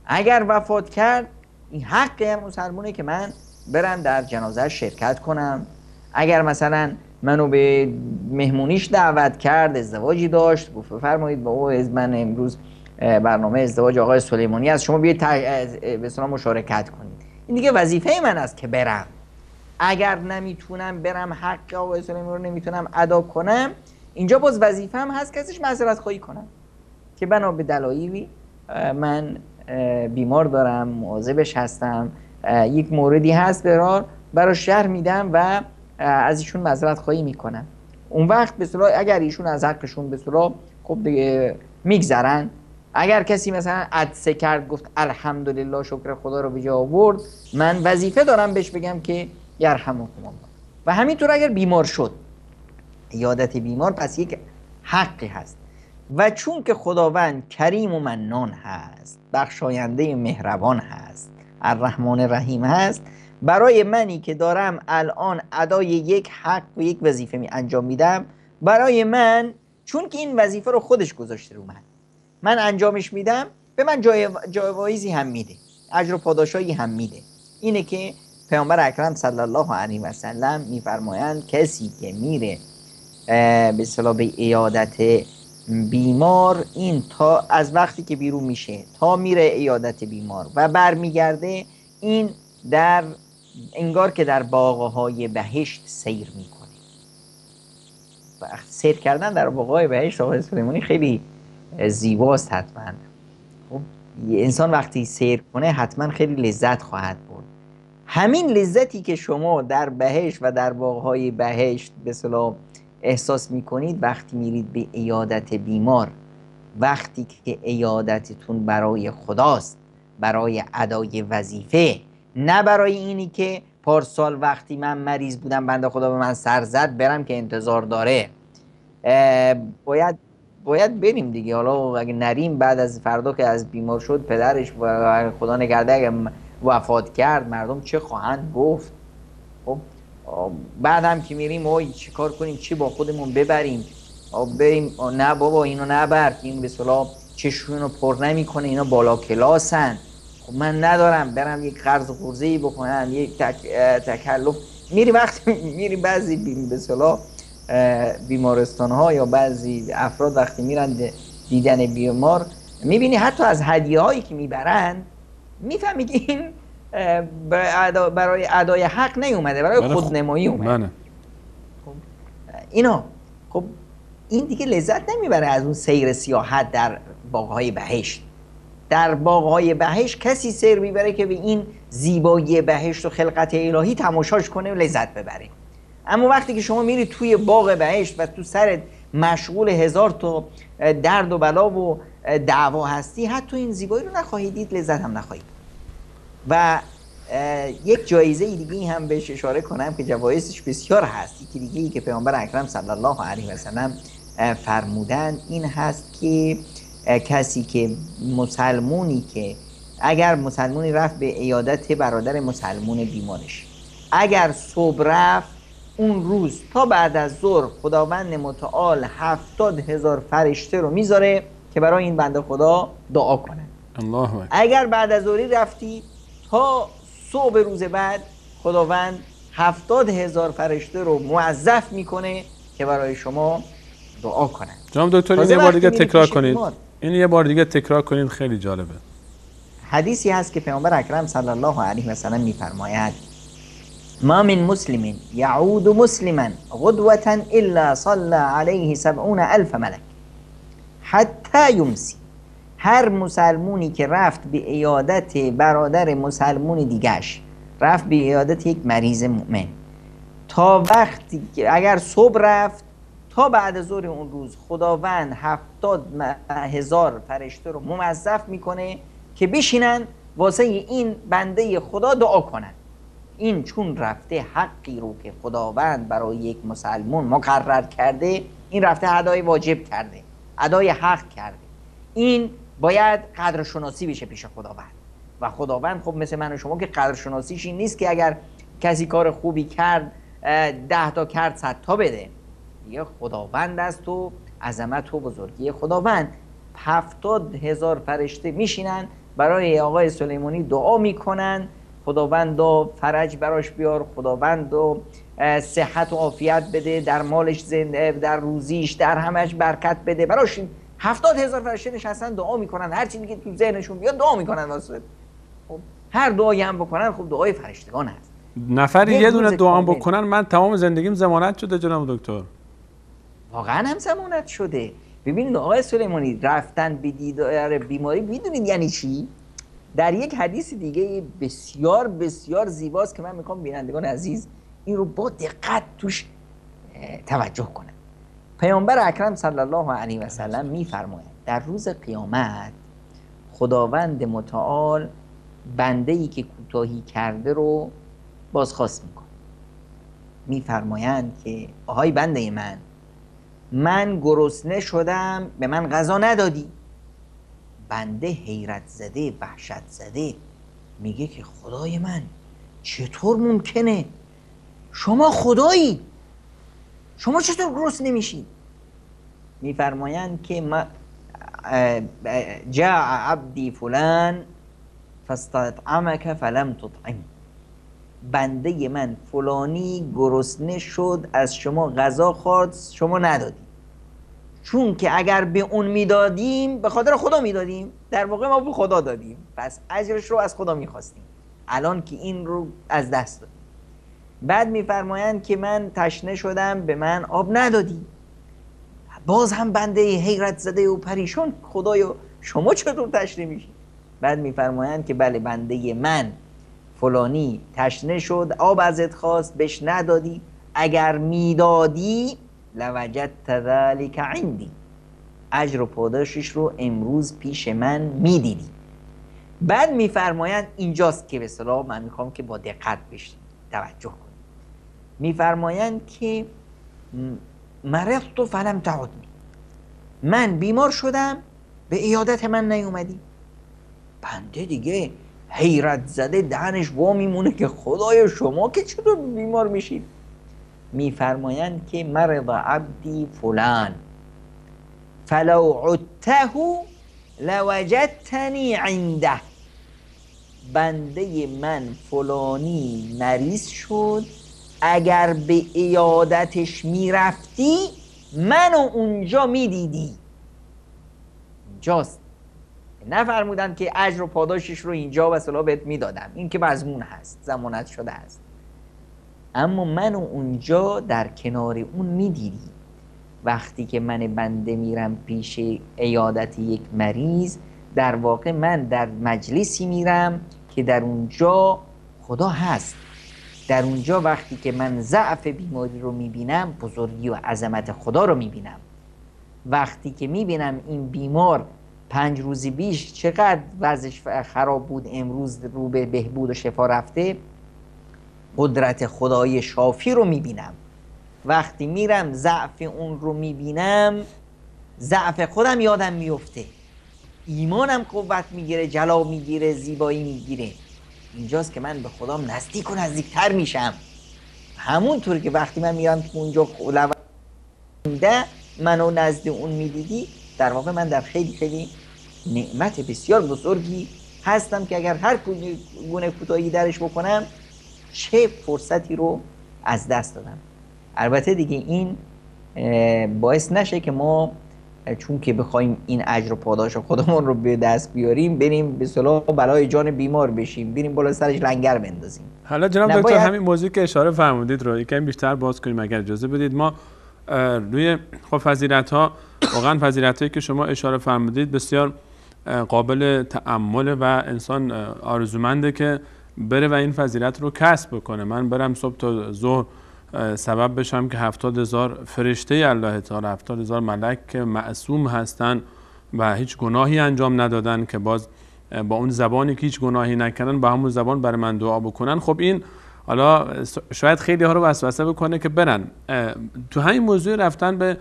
اگر وفات کرد این حق مسلمونه که من برم در جنازه شرکت کنم. اگر مثلا منو به مهمونیش دعوت کرد، ازدواجی داشت، گفت بفرمایید با من امروز برنامه ازدواج آقای سلیمانی است، شما بیاید به اصطلاح مشارکت کنید، این دیگه وظیفه من است که برم. اگر نمیتونم برم، حق آقای سلیمانی رو نمیتونم ادا کنم، اینجا باز وظیفه‌ام هست که ازش معذرت خواهی کنم که بنا به دلایلی من بیمار دارم، مواظبش هستم، یک موردی هست براش شرح میدم و از ایشون معذرت خواهی میکنم. اون وقت به اصطلاح اگر ایشون از حقشون به اصطلاح خب دیگه میگذرن. اگر کسی مثلا عطسه کرد، گفت الحمدلله شکر خدا رو به جا آورد، من وظیفه دارم بهش بگم که یرحمکم الله. و همینطور اگر بیمار شد، عیادت بیمار پس یک حقی هست و چون که خداوند کریم و منان هست، بخشاینده مهربان هست، الرحمن الرحیم هست، برای منی که دارم الان ادای یک حق و یک وظیفه انجام میدم، برای من چون که این وظیفه رو خودش گذاشته رو من انجامش میدم، به من جایزی هم میده، اجر و پاداشایی هم میده. اینه که پیامبر اکرم صلی الله علیه و سلم میفرمایند کسی که میره به اصطلاح به عیادت بیمار، این تا از وقتی که بیرون میشه تا میره عیادت بیمار و برمیگرده، این در انگار که در باغ‌های بهشت سیر میکنه. و سیر کردن در باغ‌های بهشت آقای سلیمانی خیلی زیباست. حتما خب انسان وقتی سیر کنه حتما خیلی لذت خواهد برد. همین لذتی که شما در بهشت و در باغ‌های بهشت به اصطلاح احساس میکنید وقتی میرید به عیادت بیمار، وقتی که عیادتتون برای خداست، برای ادای وظیفه، نه برای اینی که پارسال وقتی من مریض بودم بنده خدا به من سر زد برم که انتظار داره. باید بریم دیگه. حالا اگه نریم بعد از فردا که از بیمار شد پدرش و خدا نگرده اگه وفات کرد مردم چه خواهند گفت؟ خب بعد هم که میریم اوی چی کار کنیم، چی با خودمون ببریم؟ بریم نه بابا اینو نبر، این به اصطلاح چشمونو پر نمیکنه، اینا بالا کلاسن. خب من ندارم برم یک قرض قرضه‌ای بکنم، یک تکلف. میری وقتی میری بعضی به اصطلاح بیمارستان ها یا بعضی افراد وقتی میرن دیدن بیمار میبینی حتی از هدیه هایی که میبرن میفهمی که این برای ادای حق نیومده، برای خودنمایی اومده. خب اینا خب این دیگه لذت نمیبره از اون سیر سیاحت در باغ‌های بهشت. در باغ‌های بهشت کسی سیر میبره که به این زیبایی بهشت و خلقت الهی تماشاش کنه و لذت ببره. اما وقتی که شما میری توی باغ بهشت و تو سرت مشغول هزار تا درد و بلا و دعوا هستی، حتی این زیبایی رو نخواهید دید، لذت هم نخواهید. و یک جایزه دیگه هم بهش اشاره کنم که جوایزش بسیار هست. یکی دیگه ای که پیامبر اکرم صلی الله علیه و سلم فرمودن این هست که کسی که مسلمونی که اگر مسلمونی رفت به عیادت برادر مسلمون بیمارش، اگر صبح رفت اون روز تا بعد از ظهر خداوند متعال 70,000 فرشته رو میذاره که برای این بنده خدا دعا کنه. الله اکبر. اگر بعد از ظهری رفتی تا صبح روز بعد خداوند 70,000 فرشته رو موظف میکنه که برای شما دعا کنن. جناب دکتر این یه بار دیگه تکرار کنید. این یه بار دیگه تکرار کنید، خیلی جالبه. حدیثی هست که پیامبر اکرم صلی الله علیه و سلم میفرماید ما من مسلم یعود مسلما غدوة الا صلى علیه 70,000 ملک حتی یمسی. هر مسلمونی که رفت به عیادت برادر مسلمون دیگهش، رفت به عیادت یک مریض مؤمن، تا وقتی که اگر صبح رفت تا بعد ظهر اون روز خداوند 70,000 فرشته رو موظف میکنه که بشینن واسه این بنده خدا دعا کنن. این چون رفته حقی رو که خداوند برای یک مسلمان مقرر کرده، این رفته ادای واجب کرده، ادای حق کرده. این باید قدرشناسی بشه پیش خداوند. و خداوند خب مثل من و شما که قدرشناسیش این نیست که اگر کسی کار خوبی کرد 10 تا کرد 100 تا بده. دیگه خداوند است و عظمت و بزرگی خداوند. 70,000 فرشته میشینن برای آقای سلیمانی دعا میکنن خداوند و فرج براش بیار، خداوند و صحت و عافیت بده، در مالش زنده، در روزیش، در همش برکت بده براش. 70,000 فرشته نشستن دعا میکنن، هر چیزی که تو ذهنشون بیاد دعا میکنن واسه. خب هر دعایی هم بکنن خب دعای فرشتگان هست. نفری یه دونه دعا بکنن من تمام زندگیم ضمانت شده جناب دکتر. واقعا هم ضمانت شده. ببینید آقای سلیمانی رفتن به دیدار بیماری میدونید یعنی چی؟ در یک حدیث دیگه بسیار بسیار زیباست که من میخوام بینندگان عزیز این رو با دقت توش توجه کنن. پیامبر اکرم صلی الله علیه و سلم میفرماید در روز قیامت خداوند متعال بنده‌ای که کوتاهی کرده رو بازخواست میکنه. میفرمایند که آهای بنده من گرسنه شدم به من غذا ندادی. بنده حیرت زده وحشت زده میگه که خدای من چطور ممکنه؟ شما خدایی، شما چطور گرسنه نمیشید؟ میفرمایند که جاء عبدی فلان فاستطعمک فلم تطعم. بنده من فلانی گرسنه شد از شما غذا خورد شما ندادی. چون که اگر به اون میدادیم به خاطر خدا میدادیم، در واقع ما به خدا دادیم، پس اجرش رو از خدا میخواستیم. الان که این رو از دست داد. بعد میفرمایند که من تشنه شدم به من آب ندادی. باز هم بنده حیرت زده و پریشان، خدایا شما چطور تشنه میشی؟ بعد میفرمایند که بله بنده من فلانی تشنه شد، آب ازت خواست بهش ندادی، اگر میدادی لوجدت ذلک عندی، اجر و پاداشش رو امروز پیش من میدیدی. بعد میفرمایند اینجاست که به اصطلاح من میخوام که با دقت بشید توجه کنید. میفرمایند که مرضت فلم تعدنی، من بیمار شدم به عیادت من نیومدی. بنده دیگه حیرت زده دهنش وا میمونه که خدایا شما که چطور بیمار میشید؟ میفرمایند که مرض عبدی فلان فلو عدته لوجدتنی عنده، بنده من فلانی مریض شد، اگر به عیادتش میرفتی منو اونجا میدیدی. اینجاست نفرمودن که اجر و پاداشش رو اینجا و صلاح بهت میدادم، این که مضمون هست، ضمانت شده است، اما منو اونجا در کنار اون میدیدی. وقتی که من بنده میرم پیش عیادت یک مریض، در واقع من در مجلسی میرم که در اونجا خدا هست. در اونجا وقتی که من ضعف بیماری رو میبینم، بزرگی و عظمت خدا رو میبینم. وقتی که میبینم این بیمار 5 روزی بیش چقدر وضعش خراب بود، امروز رو به بهبود و شفا رفته، قدرت خدای شافی رو میبینم. وقتی میرم ضعف اون رو میبینم، ضعف خودم یادم میفته، ایمانم قوت میگیره، جلا میگیره، زیبایی میگیره. اینجاست که من به خدام نزدیک و نزدیکتر میشم. همونطور که وقتی من میرم که اونجا لونده منو نزد اون میدیدی، در واقع من در خیلی خیلی نعمت بسیار بزرگی هستم که اگر هر گونه کوتاهی درش بکنم چه فرصتی رو از دست دادم. البته دیگه این باعث نشه که ما چون که بخوایم این اجر و پاداش خودمون رو به دست بیاریم بریم به صلاح بلای جان بیمار بشیم، بریم بالا سرش لنگر بندازیم. حالا جناب دکتر همین موضوعی که اشاره فرمودید رو یکم بیشتر باز کنیم اگر اجازه بدید. ما روی خب فضیلت‌ها، واقعا فضیلت‌هایی که شما اشاره فرمودید بسیار قابل تأمل و انسان آرزومنده که بره و این فضیلت رو کسب بکنه. من برم صبح تا ظهر سبب بشم که 70,000 فرشته الله تعالی، 70,000 ملک که معصوم هستن و هیچ گناهی انجام ندادن، که باز با اون زبانی که هیچ گناهی نکردن با همون زبان برای من دعا بکنن. خب این حالا شاید خیلی ها رو وسوسه بکنه که برن تو همین موضوع رفتن به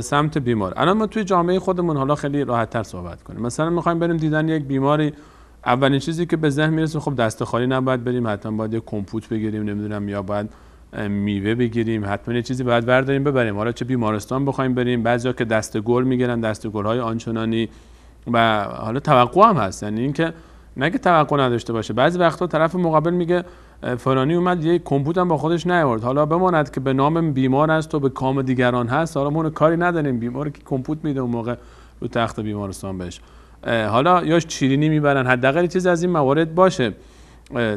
سمت بیمار. الان ما توی جامعه خودمون حالا خیلی راحت تر صحبت کنیم. مثلا میخوایم بریم دیدن یک بیماری، اولین چیزی که به ذهن میرسه خب دست خالی نباید بریم، حتما باید یک کمپوت بگیریم، نمیدونم یا باید میوه بگیریم، حتما یه چیزی باید برداریم ببریم. حالا چه بیمارستان بخوایم بریم، بعضیا که دست گل میگیرن، دست گل‌های آنچنانی، و حالا توقع هم هست، یعنی اینکه نگه توقع نداشته باشه. بعضی وقتا طرف مقابل میگه فلانی اومد یه کمپوت هم با خودش نیاورد، حالا بماند که به نام بیمار است و به کام دیگران هست، حالا ما کاری نداریم، بیمار که کمپوت میده اون موقع رو تخت بیمارستان بهش، حالا یا شیرینی میبرن، حداقل چیز از این موارد باشه.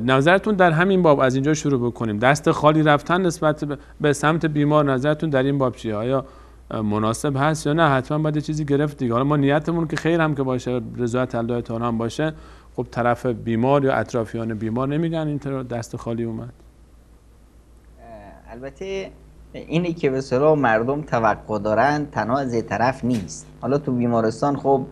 نظرتون در همین باب از اینجا شروع بکنیم، دست خالی رفتن نسبت به سمت بیمار، نظرتون در این باب چیه؟ آیا مناسب هست یا نه حتما باید چیزی گرفت دیگه؟ حالا ما نیتمون که خیر هم که باشه، رضایت الله تعالی هم باشه، خب طرف بیمار یا اطرافیان بیمار نمیگن این دست خالی اومد. البته اینی که به اصطلاح مردم توقع دارن تنها از طرف نیست. حالا تو بیمارستان خب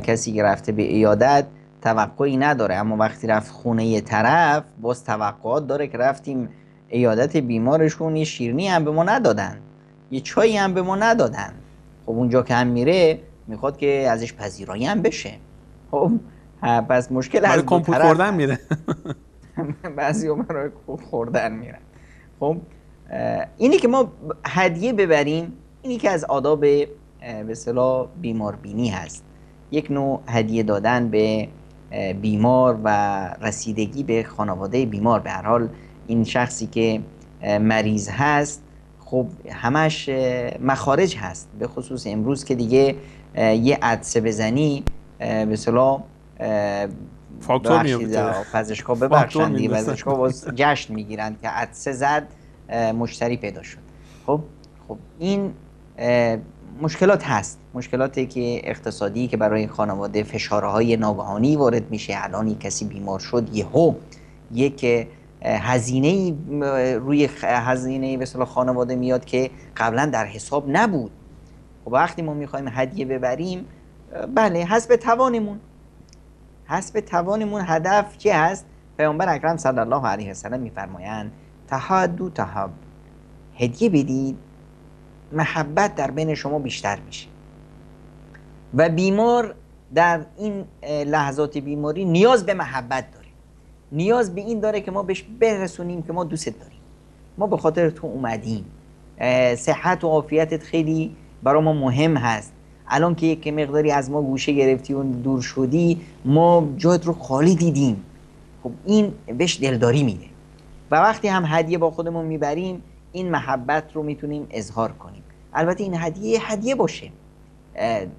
کسی که رفته به عیادت توقعی نداره، اما وقتی رفت خونه طرف باز توقعات داره که رفتیم عیادت بیمارشون، یه شیرینی هم به ما ندادن، یه چایی هم به ما ندادن. خب اونجا که هم میره میخواد که ازش پذیرایی هم بشه. خب پس مشکل از دو کمپوت طرف خوردن میره. بعضی برای خوردن میرن. خب اینی که ما هدیه ببریم، اینی که از آداب به اصطلاح بیماربینی هست، یک نوع هدیه دادن به بیمار و رسیدگی به خانواده بیمار. به هر حال این شخصی که مریض هست خب همش مخارج هست، به خصوص امروز که دیگه یه عدسه بزنی به اصطلاح فاکتور ببخشید پزشکا ببخشند دیگه، پزشکا باز جشن میگیرند که عطسه زد مشتری پیدا شد. خب این مشکلات هست، مشکلاتی که اقتصادی که برای خانواده، فشارهای ناگهانی وارد میشه. الان کسی بیمار شد، یهو یک هزینه روی هزینه به اصطلاح خانواده میاد که قبلا در حساب نبود. خب وقتی ما میخوایم هدیه ببریم، بله حسب توانمون هدف چی هست؟ پیامبر اکرم صلی الله علیه و سلم میفرمایند تحادوا تحاب، هدیه بدید محبت در بین شما بیشتر میشه. و بیمار در این لحظات بیماری نیاز به محبت داره، نیاز به این داره که ما بهش برسونیم که ما دوست داریم، ما به خاطر تو اومدیم، صحت و عافیتت خیلی برای ما مهم هست. الان که یک مقداری از ما گوشه گرفتی و دور شدی، ما جایت رو خالی دیدیم. خب این بهش دلداری میده. و وقتی هم هدیه با خودمون میبریم، این محبت رو میتونیم اظهار کنیم. البته این هدیه باشه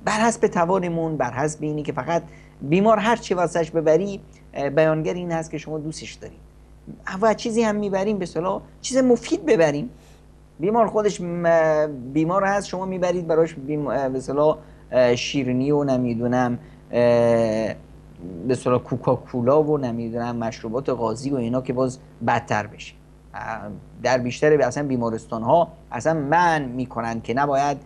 بر حسب توانمون، بر حسب اینی که فقط بیمار هر چی واسش ببری بیانگر این هست که شما دوستش دارید. و چیزی هم میبریم به اصطلاح چیز مفید ببریم. بیمار خودش بیمار هست، شما میبرید براش به اصطلاح شیرینی و نمیدونم به اصطلاح کوکاکولا و نمیدونم مشروبات غازی و اینا که باز بدتر بشه. در بیشتر اصلا بیمارستان ها اصلا منع میکنن که نباید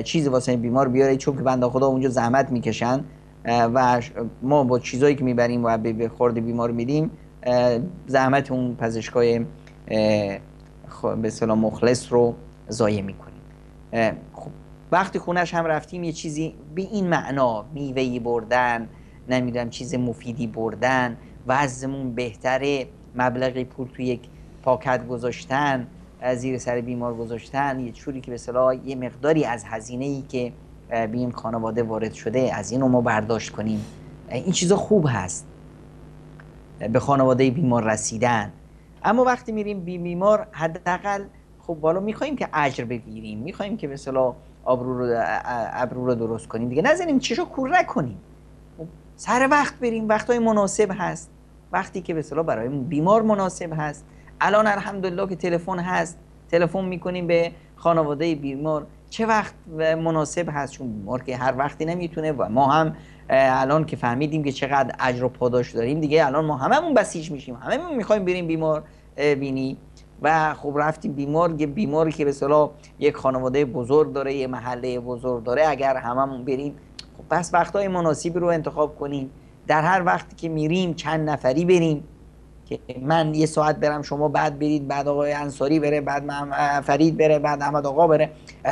چیزی واسه بیمار بیاره، چون که بنده خدا اونجا زحمت میکشن و ما با چیزایی که میبریم و به خورد بیمار میدیم زحمت اون پزشکای به اصطلاح مخلص رو ضایع میکنیم. خب وقتی خونش هم رفتیم یه چیزی به این معنا، میوهی بردن، نمیدونم چیز مفیدی بردن، وضعمون بهتره، مبلغی پول توی یک پاکت گذاشتن، زیر سر بیمار گذاشتن، یه چوری که به اصطلاح یه مقداری از هزینه‌ای که به این خانواده وارد شده از اینو ما برداشت کنیم. این چیزا خوب هست، به خانواده بیمار رسیدن. اما وقتی میریم بیمار، حداقل خب بالا میخوایم که اجر بگیریم، میخوایم که به اصطلاح ابرو رو درست کنیم دیگه، نزنیم چشو کور نکنیم. سر وقت بریم، وقتای مناسب هست، وقتی که به اصطلاح برای بیمار مناسب هست. الان الحمدلله که تلفن هست، تلفن میکنیم به خانواده بیمار چه وقت مناسب هست، چون بیمار که هر وقتی نمیتونه و ما هم الان که فهمیدیم که چقدر اجر و پاداش داریم دیگه، الان ما هممون بسیج میشیم، هممون میخوایم بریم بیمار بینی. و خب رفتیم بیماری که به اصطلاح یک خانواده بزرگ داره، یه محله بزرگ داره، اگر هممون بریم خب پس وقتای مناسبی رو انتخاب کنیم. در هر وقتی که میریم چند نفری بریم، که من یه ساعت برم، شما بعد برید، بعد آقای انصاری بره، بعد من فرید بره، بعد احمد آقا بره.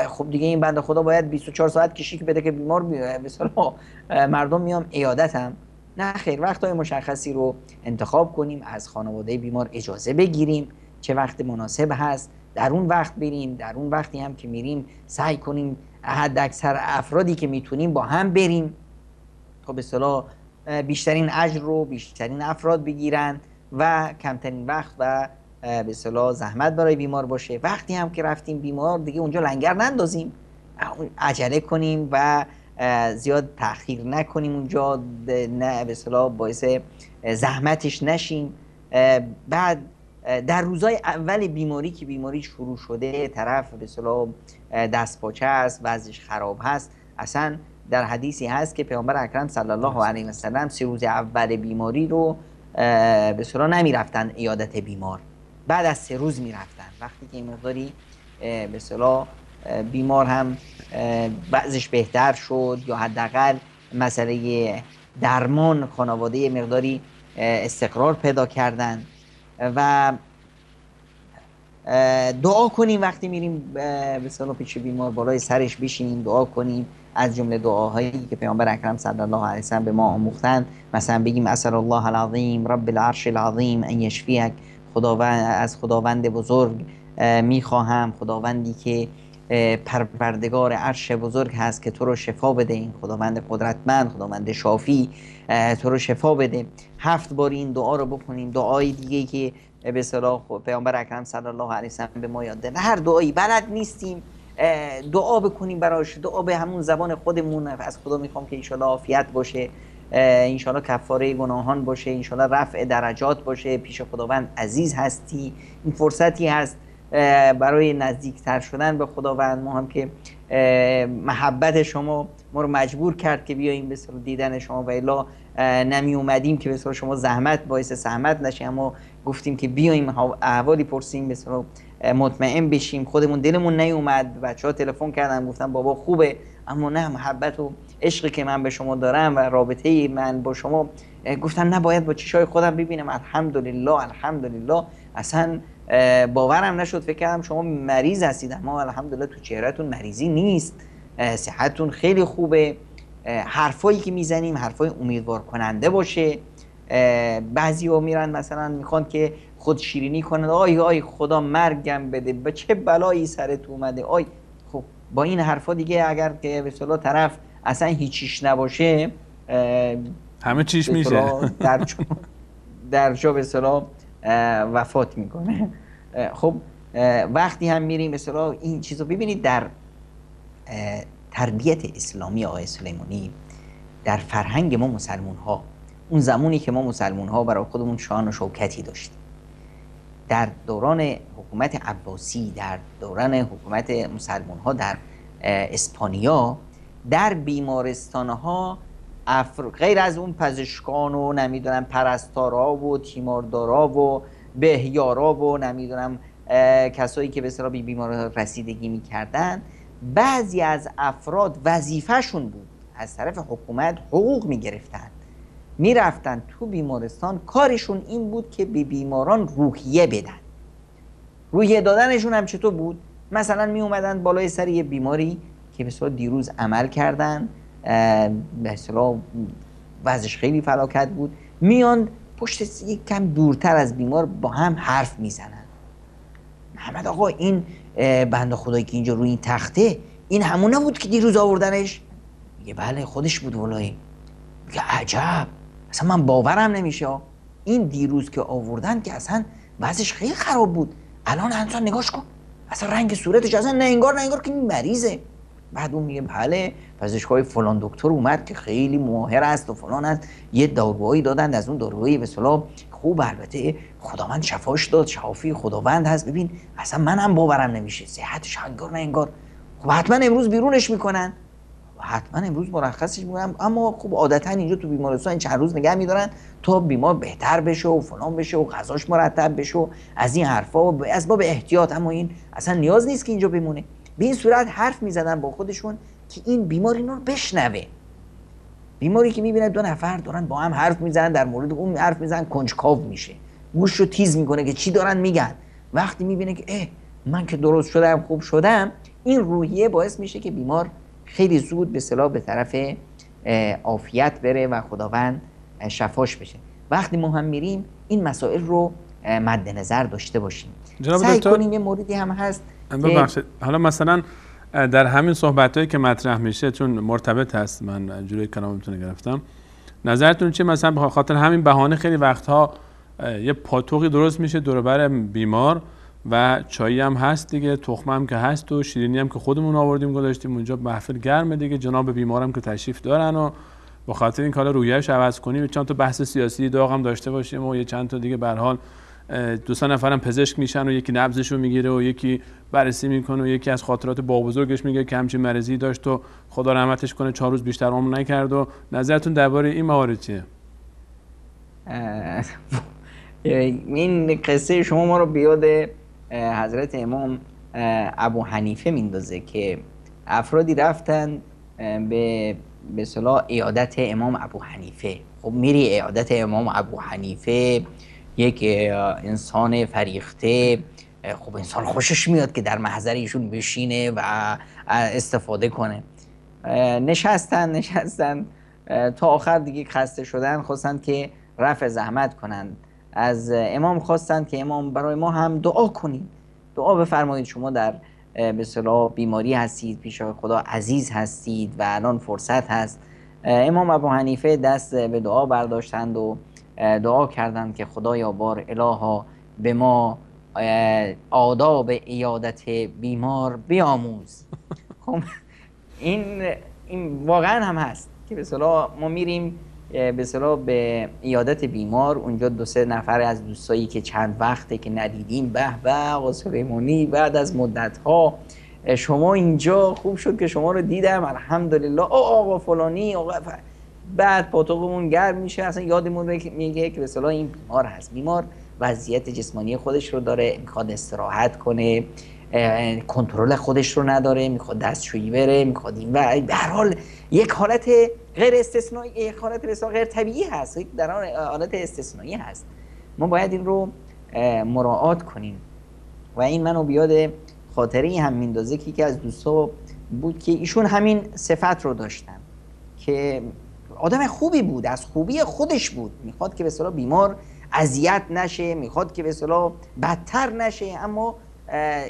خب دیگه این بنده خدا باید 24 ساعت کشیک بده که بیمار به اصطلاح مردم میام عیادت هم. نه خیر، وقتای مشخصی رو انتخاب کنیم، از خانواده بیمار اجازه بگیریم چه وقت مناسب هست، در اون وقت بریم. در اون وقتی هم که میریم سعی کنیم حد اکثر افرادی که میتونیم با هم بریم تا به اصطلاح بیشترین اجر رو بیشترین افراد بگیرن و کمترین وقت و به اصطلاح زحمت برای بیمار باشه. وقتی هم که رفتیم بیمار دیگه اونجا لنگر نندازیم، عجله کنیم و زیاد تأخیر نکنیم اونجا، نه به اصطلاح باعث زحمتش نشیم. بعد در روزای اول بیماری که بیماری شروع شده، طرف به اصطلاح دست پاچه است، وضعش خراب هست، اصلا در حدیثی هست که پیامبر اکرم صلی الله علیه و سلم 3 روز اول بیماری رو به اصطلاح نمی رفتن عیادت بیمار، بعد از 3 روز می رفتن. وقتی که این مقداری به اصطلاح بیمار هم وضعش بهتر شد یا حداقل مسئله درمان خانواده مقداری استقرار پیدا کردن. و دعا کنیم وقتی میریم به اصطلاح پیش بیمار، بالای سرش بشینیم دعا کنیم. از جمله دعاهایی که پیامبر اکرم صلی الله علیه و سلم به ما آموختن، مثلا بگیم اسأل الله العظیم رب العرش العظیم ان یشفیک، از خداوند بزرگ میخواهم، خداوندی که پروردگار عرش بزرگ هست که تو رو شفا بده، این خداوند قدرتمند، خداوند شافی، تو رو شفا بده. 7 بار این دعا رو بکنیم. دعای دیگه که به اصطلاح پیامبر اکرم صلی الله علیه و سلم به ما یاد دادن، هر دعایی بلد نیستیم دعا بکنیم براش، دعا به همون زبان خودمون. از خدا میخوام که ان شاء الله عافیت باشه، انشالله کفاره گناهان باشه، انشالله رفع درجات باشه، پیش خداوند عزیز هستی. این فرصتی هست برای نزدیکتر شدن به خداوند. ما هم که محبت شما ما رو مجبور کرد که بیاییم به سر دیدن شما، و الا نمی اومدیم که به سر شما زحمت باعث زحمت نشه، اما گفتیم که بیاییم احوالی پرسیم، به سر مطمئن بشیم. خودمون دلمون نیومد، بچه‌ها تلفن کردن گفتن بابا خوبه، اما نه، محبت و عشقی که من به شما دارم و رابطه من با شما، گفتم نباید با چشای خودم ببینم. الحمدلله الحمدلله. اصلا باورم نشد، فکر کردم شما مریض هستید، اما الحمدلله تو چهرهتون مریضی نیست، صحتتون خیلی خوبه. حرفایی که میزنیم حرفای امیدوار کننده باشه. بعضی‌ها میرن مثلا میخوان که خود شیرینی کنن، آی آی خدا مرگم بده، به چه بلایی سرت اومده، آی. خب با این حرفا دیگه اگر که به اصطلاح طرف اصلا هیچیش نباشه، همه چیش میشه، در جا به اصطلاح وفات میکنه. خب وقتی هم میریم به اصطلاح این چیزو ببینید در تربیت اسلامی آقای سلیمانی، در فرهنگ ما مسلمون ها، اون زمانی که ما مسلمون ها برای خودمون شان و شوکتی داشتیم، در دوران حکومت عباسی، در دوران حکومت مسلمون ها در اسپانیا، در بیمارستان ها غیر از اون پزشکان و نمیدونم پرستارا و تیماردارا و بهیارا و نمیدونم کسایی که به اصطلاح بیمار رسیدگی میکردن، بعضی از افراد وظیفه‌شون بود از طرف حکومت حقوق میگرفتن، میرفتن تو بیمارستان، کارشون این بود که به بیماران روحیه بدن. روحیه دادنشون هم چطور بود؟ مثلا می اومدن بالای سر یه بیماری که به اصطلاح دیروز عمل کردن، به اصطلاح وضعش خیلی فلاکت بود، میان پشت یک کم دورتر از بیمار با هم حرف میزنن. محمد آقا این بنده خدایی که اینجا روی این تخته، این همونه بود که دیروز آوردنش؟ میگه بله خودش بود والایی. میگه عجب، اصلا من باورم نمیشه، این دیروز که آوردن که اصلا وضعش خیلی خراب بود، الان انسان نگاش کن، اصلا رنگ صورتش اصلا نه انگار که این مریضه. بعد اون میگه بله پزشکای فلان دکتر اومد که خیلی ماهر است و فلان است، یه داروهایی دادند، از اون داروهایی به اصطلاح خوب، البته خداوند شفاش داد، شافی خداوند هست. ببین اصلا منم باورم نمیشه، صحتش انگار نه انگار. خب حتما امروز بیرونش میکنن، حتما امروز مرخصش میکنن، اما خب عادتا اینجا تو بیمارستان این چند روز نگه میدارن تا بیمار بهتر بشه و فلان بشه و غذاش مرتب بشه و از این حرفا و از باب احتیاط. اما این اصلا نیاز نیست که اینجا بمونه. به این صورت حرف میزدن با خودشون که این بیمار اینو رو بشنوه. بیماری که میبینه دو نفر دارن با هم حرف میزنن، در مورد اون حرف میزنن، کنجکاو میشه، گوشو تیز میکنه که چی دارن میگن. وقتی میبینه که من که درست شدم، خوب شدم، این روحیه باعث میشه که بیمار خیلی زود به اصطلاح به طرف عافیت بره و خداوند شفاش بشه. وقتی ما هم میریم این مسائل رو مد نظر داشته باشیم. سعی کنیم. یه موردی هم هست ببخشید، حالا مثلا در همین صحبتایی که مطرح میشه، چون مرتبط هست، من جلوی کلامتون گرفتم، نظرتون چیه؟ مثلا به خاطر همین بهانه خیلی وقتها یه پاتوقی درست میشه دور بر بیمار و چایی هم هست دیگه، تخمه هم که هست و شیرینی هم که خودمون آوردیم گذاشتیم اونجا، محفل گرمه دیگه، جناب بیمارم که تشریف دارن و به خاطر این کالا رویه‌اش عوض کنیم، چند تا بحث سیاسی داغ هم داشته باشیم و یه چند تا دیگه به هر حال دو سه نفرم پزشک میشن و یکی نبضشو میگیره و یکی بررسی میکنه و یکی از خاطرات با بزرگش میگه که همچین مریضی داشت و خدا رحمتش کنه 4 روز بیشتر عمر نکرد. و نظرتون درباره این موارد چیه؟ این قصه شما ما رو بیاد حضرت امام ابو حنیفه میندازه که افرادی رفتن به اصطلاح عیادت امام ابو حنیفه. خب میری عیادت امام ابو حنیفه، یک انسان فریخته، خب انسان خوشش میاد که در محضر ایشون بشینه و استفاده کنه. نشستن تا آخر دیگه خسته شدن، خواستن که رفع زحمت کنن. از امام خواستن که امام برای ما هم دعا کنید، دعا بفرمایید، شما در به اصطلاح بیماری هستید، پیش خدا عزیز هستید و الان فرصت هست. امام ابو حنیفه دست به دعا برداشتند و دعا کردند که خدایا بار الها به ما آداب عیادت بیمار بیاموز. خب این واقعا هم هست که به اصطلاح ما میریم به اصطلاح به عیادت بیمار. اونجا 2-3 نفر از دوستایی که چند وقته که ندیدیم، به به آقا سلیمانی بعد از مدت ها شما اینجا، خوب شد که شما رو دیدم الحمدلله، آقا فلانی بعد پاتوقمون گرم میشه، اصلا یادمون میگه که به اصطلاح این بیمار هست. بیمار وضعیت جسمانی خودش رو داره، میخواد استراحت کنه، کنترل خودش رو نداره، میخواد دستشویی بره، میخواد این و به هر حال یک حالت غیر استثنایی، یک حالت بسیار غیر طبیعی هست، در آن حالت استثنایی هست. ما باید این رو مراعات کنیم. و این منو بیاد خاطره هم میندازه که یکی از دوستا بود که ایشون همین صفت رو داشتن که آدم خوبی بود، از خوبی خودش بود، میخواد که به اصطلاح بیمار اذیت نشه، میخواد که به اصطلاح بدتر نشه، اما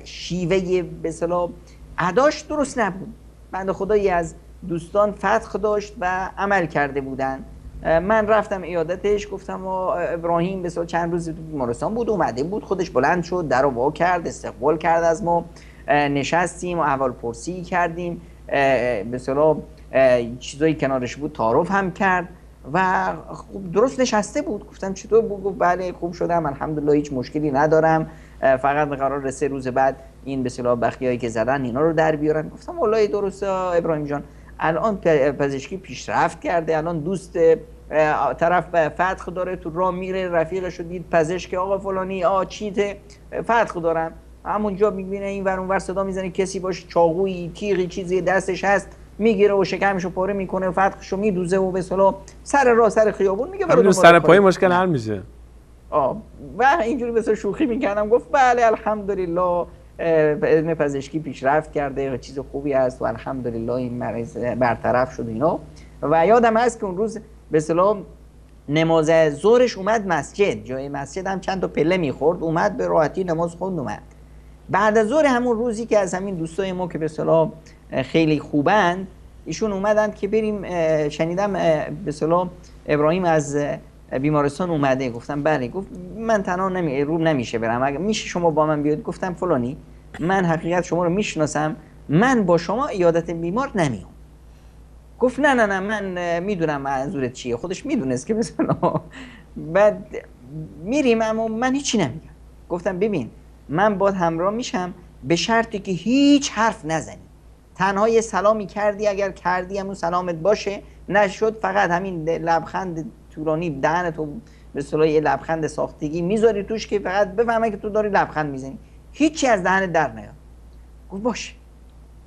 شیوه به اصطلاح اداش درست نبود. بنده خدایی از دوستان فتح داشت و عمل کرده بودن. من رفتم عیادتش، گفتم ابراهیم به اصطلاح چند روز تو بیمارستان بود، اومده بود، خودش بلند شد، در رو وا کرد، استقبال کرد از ما، نشستیم و احوال پرسی کردیم، به اصطلاح چیزایی کنارش بود تعارف هم کرد و خوب درست نشسته بود. گفتم چطور بود؟ گفت بله خوب شدم الحمدلله، هیچ مشکلی ندارم، فقط قرار 3 روز بعد این به اصطلاح بخیایی که زدن اینا رو در بیارن. گفتم والله درسته ابراهیم جان، الان پزشکی پیشرفت کرده، الان دوست طرف فتح داره، تو راه میره رفیقش رو دید پزشک، آقا فلانی چیته فتح دارم، همونجا میبینه این ور اون ور صدا میزنه، کسی باشه چاقویی تیغی چیزی دستش هست میگیره و شکمشو پاره میکنه و فتحشو میدوزه و به اصطلاح سر راه سر خیابون میگه برو سر پای مشکل حل میشه. و اینجوری مثلا شوخی میکردم. گفت بله الحمدلله علم پزشکی پیشرفت کرده، چیز خوبی است و الحمدلله این مریض برطرف شد اینا. و یادم هست که اون روز به اصطلاح نماز ظهرش اومد مسجد، جای مسجد هم چند تا پله میخورد، اومد به راحتی نماز خوند اومد. بعد از ظهر همون روزی که از همین دوستای ما که به اصطلاح خیلی خوبند ایشون اومدن که بریم، شنیدم به اصطلاح ابراهیم از بیمارستان اومده. گفتم بله. گفت من تنها نمیشه برم، اگه میشه شما با من بیاید. گفتم فلانی من حقیقت شما رو میشناسم، من با شما عیادت بیمار نمیام. گفت نه من میدونم منظورت چیه، خودش میدونست که مثلا بعد میریم اما من هیچی نمیگم. گفتم ببین من باید همراه میشم به شرطی که هیچ حرف نزنی، تنها یه سلامی کردی، اگر کردی همون سلامت باشه، نشد فقط همین لبخند طولانی دهنتو به اصطلاح یه لبخند ساختگی میذاری توش که فقط بفهمه که تو داری لبخند میزنی، هیچی از دهنت در نیاد. گفت باشه.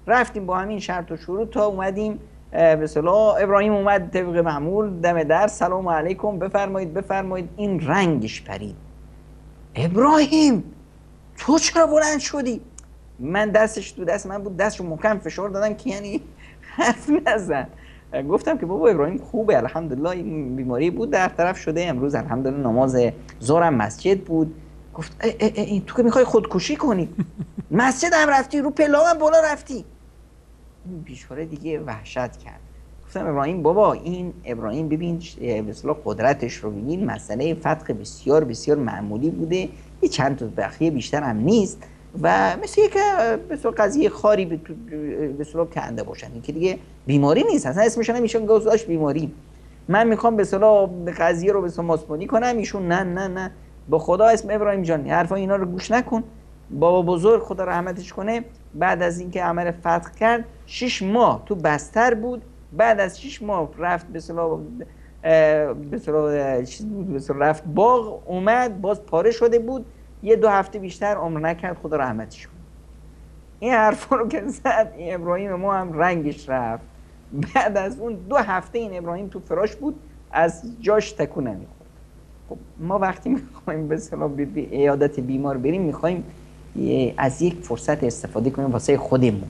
رفتیم با همین شرط و شروط تا اومدیم به اصطلاح ابراهیم اومد طبق معمول دم در، سلام علیکم بفرمایید. این رنگش پرید. ابراهیم تو چرا بلند شدی؟ من دستش تو دست من بود، دستشو محکم فشار دادم که یعنی حرف نزن. گفتم که بابا ابراهیم خوبه الحمدلله، این بیماری بود در طرف شده، امروز الحمدلله نماز ظهرم مسجد بود. گفت این تو که میخوای خودکشی کنی؟ مسجد هم رفتی، رو پله هم بالا رفتی. این بیچاره دیگه وحشت کرد. گفتم ابراهیم بابا این ابراهیم ببین به اصطلاح قدرتش رو ببین، مسئله فتق بسیار بسیار معمولی بوده، یه چند تا بخیه بیشتر هم نیست و مثل یک به اصطلاح قضیه خاری به اصطلاح کنده باشن، این که دیگه بیماری نیست، اصلا اسمش نمیشه گذاشت بیماری. من میخوام به اصطلاح قضیه رو به اصطلاح ماسمالی کنم، ایشون نه با خدا اسم ابراهیم جان حرفا اینا رو گوش نکن. بابا بزرگ خدا رحمتش کنه بعد از اینکه عمل فتح کرد 6 ماه تو بستر بود، بعد از 6 ماه رفت به اصطلاح چیز بود، به اصطلاح رفت باغ، اومد باز پاره شده بود، 1-2 هفته بیشتر عمر نکرد خدا رحمتش کنه. این حرفا رو که زد این ابراهیم ما هم رنگش رفت. بعد از اون 2 هفته این ابراهیم تو فراش بود، از جاش تکون نمیخورد. خب ما وقتی میخوایم به اصطلاح به عیادت بیمار بریم میخوایم از یک فرصت استفاده کنیم واسه خودمون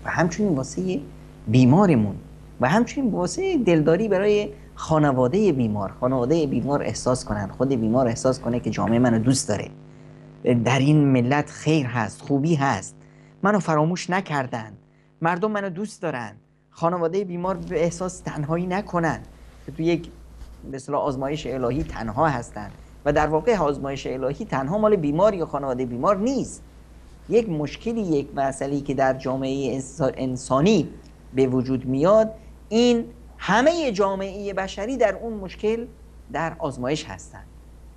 و همچنین واسه بیمارمون و همچنین واسه دلداری برای خانواده بیمار احساس کنن، خود بیمار احساس کنه که جامعه منو دوست داره، در این ملت خیر هست، خوبی هست، منو فراموش نکردن، مردم منو دوست دارن. خانواده بیمار به احساس تنهایی نکنن که تو یک به اصطلاح آزمایش الهی تنها هستن و در واقع آزمایش الهی تنها مال بیمار یا خانواده بیمار نیست. یک مشکلی، یک مسئله‌ای که در جامعه انسانی به وجود میاد، این همه جامعه بشری در اون مشکل در آزمایش هستن.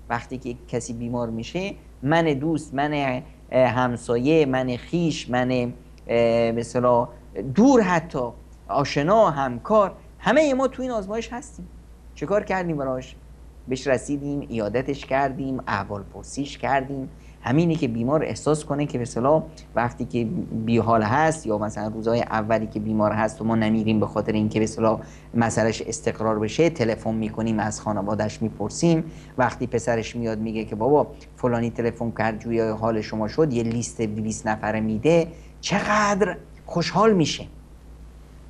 وقتی که کسی بیمار میشه، من دوست، من همسایه، من خیش، من مثلا دور، حتی آشنا، همکار، همه ما تو این آزمایش هستیم. چه کار کردیم براش؟ بهش رسیدیم، عیادتش کردیم، احوال پرسیش کردیم. همینی که بیمار احساس کنه که مثلا وقتی که بیحال هست یا مثلا روزهای اولی که بیمار هست و ما نمیریم به خاطر اینکه مثلا مسئلهش استقرار بشه، تلفن میکنیم، از خانواده‌اش میپرسیم. وقتی پسرش میاد میگه که بابا فلانی تلفن کرد جوی حال شما شد، یه لیست 200 نفره میده، چقدر خوشحال میشه،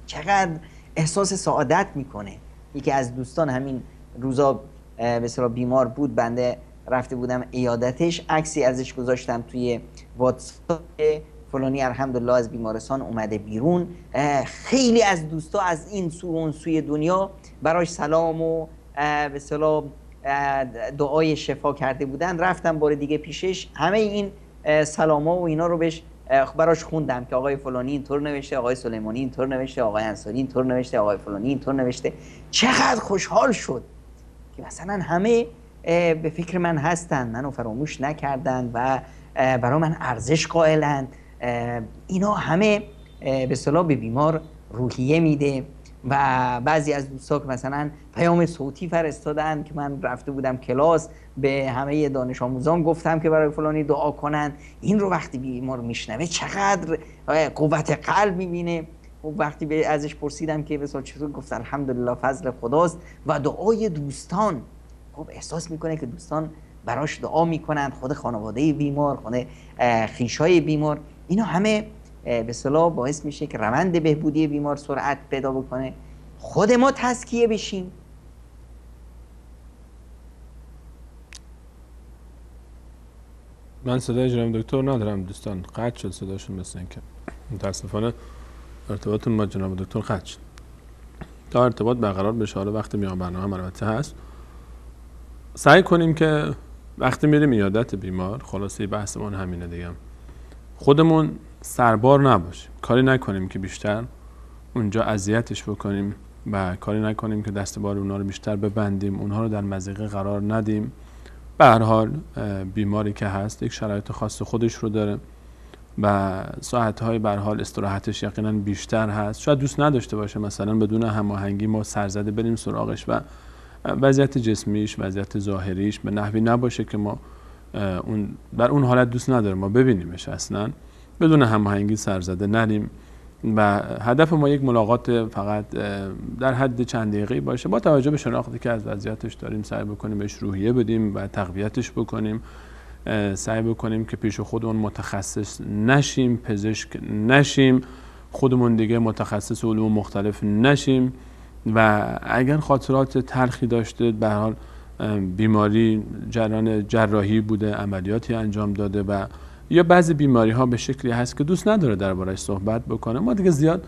چقدر احساس سعادت میکنه. یکی از دوستان همین روزا مثلا بیمار بود، بنده رفته بودم عیادتش، عکسی ازش گذاشتم توی واتساپ، فلانی الحمدلله از بیمارستان اومده بیرون. خیلی از دوستا از این سو و اون سوی دنیا براش سلام و به اصطلاح دعای شفا کرده بودن. رفتم بار دیگه پیشش، همه این سلاما و اینا رو براش خوندم که آقای فلانی اینطور نوشته، آقای سلیمانی اینطور نوشته، آقای انصاری اینطور نوشته، آقای فلانی اینطور نوشته. چقدر خوشحال شد که مثلا همه به فکر من هستن، منو فراموش نکردن و برای من ارزش قائلن. اینا همه به اصطلاح به بیمار روحیه میده. و بعضی از دوستا که مثلا پیام صوتی فرستادن که من رفته بودم کلاس، به همه دانش آموزان گفتم که برای فلانی دعا کنن. این رو وقتی بیمار میشنوه چقدر قوت قلب میبینه. وقتی ازش پرسیدم که مثلا چطور، گفت الحمدلله فضل خداست و دعای دوستان. خب احساس میکنه که دوستان براش دعا میکنن، خود خانواده بیمار، خود خیشای بیمار. اینا همه به اصطلاح باعث میشه که روند بهبودی بیمار سرعت پیدا بکنه، خود ما تزکیه بشیم. من صدای جناب دکتر ندارم دوستان، قطع شد صداشون، مثل اینکه متاسفانه ارتباطتون با جناب دکتر قطع شد. تا ارتباط برقرار بشه، حالا وقتی میام برنامه البته هست، سعی کنیم که وقتی میریم عیادت بیمار، خلاصه بحثمون همینه دیگه، خودمون سربار نباشیم، کاری نکنیم که بیشتر اونجا اذیتش بکنیم و کاری نکنیم که دست بار اونها رو بیشتر ببندیم، اونها رو در مضیقه قرار ندیم. به هر حال بیماری که هست یک شرایط خاص خودش رو داره و ساعت‌های به هر حال استراحتش یقینا بیشتر هست. شاید دوست نداشته باشه مثلا بدون هماهنگی ما سرزده بریم سراغش و وضعیت جسمیش، وضعیت ظاهریش به نحوی نباشه که ما در اون حالت دوست نداره ما ببینیمش، اصلا بدون هماهنگی سرزده نریم و هدف ما یک ملاقات فقط در حد چند دقیقه‌ای باشه. با توجه به شناختی که از وضعیتش داریم سعی بکنیم بهش روحیه بدیم و تقویتش بکنیم، سعی بکنیم که پیش خودمون متخصص نشیم، پزشک نشیم، خودمون دیگه متخصص علوم مختلف نشیم و اگر خاطرات تلخی داشته، به هر حال بیماری جریان جراحی بوده، عملیاتی انجام داده و یا بعضی بیماری ها به شکلی هست که دوست نداره دربارش صحبت بکنه، ما دیگه زیاد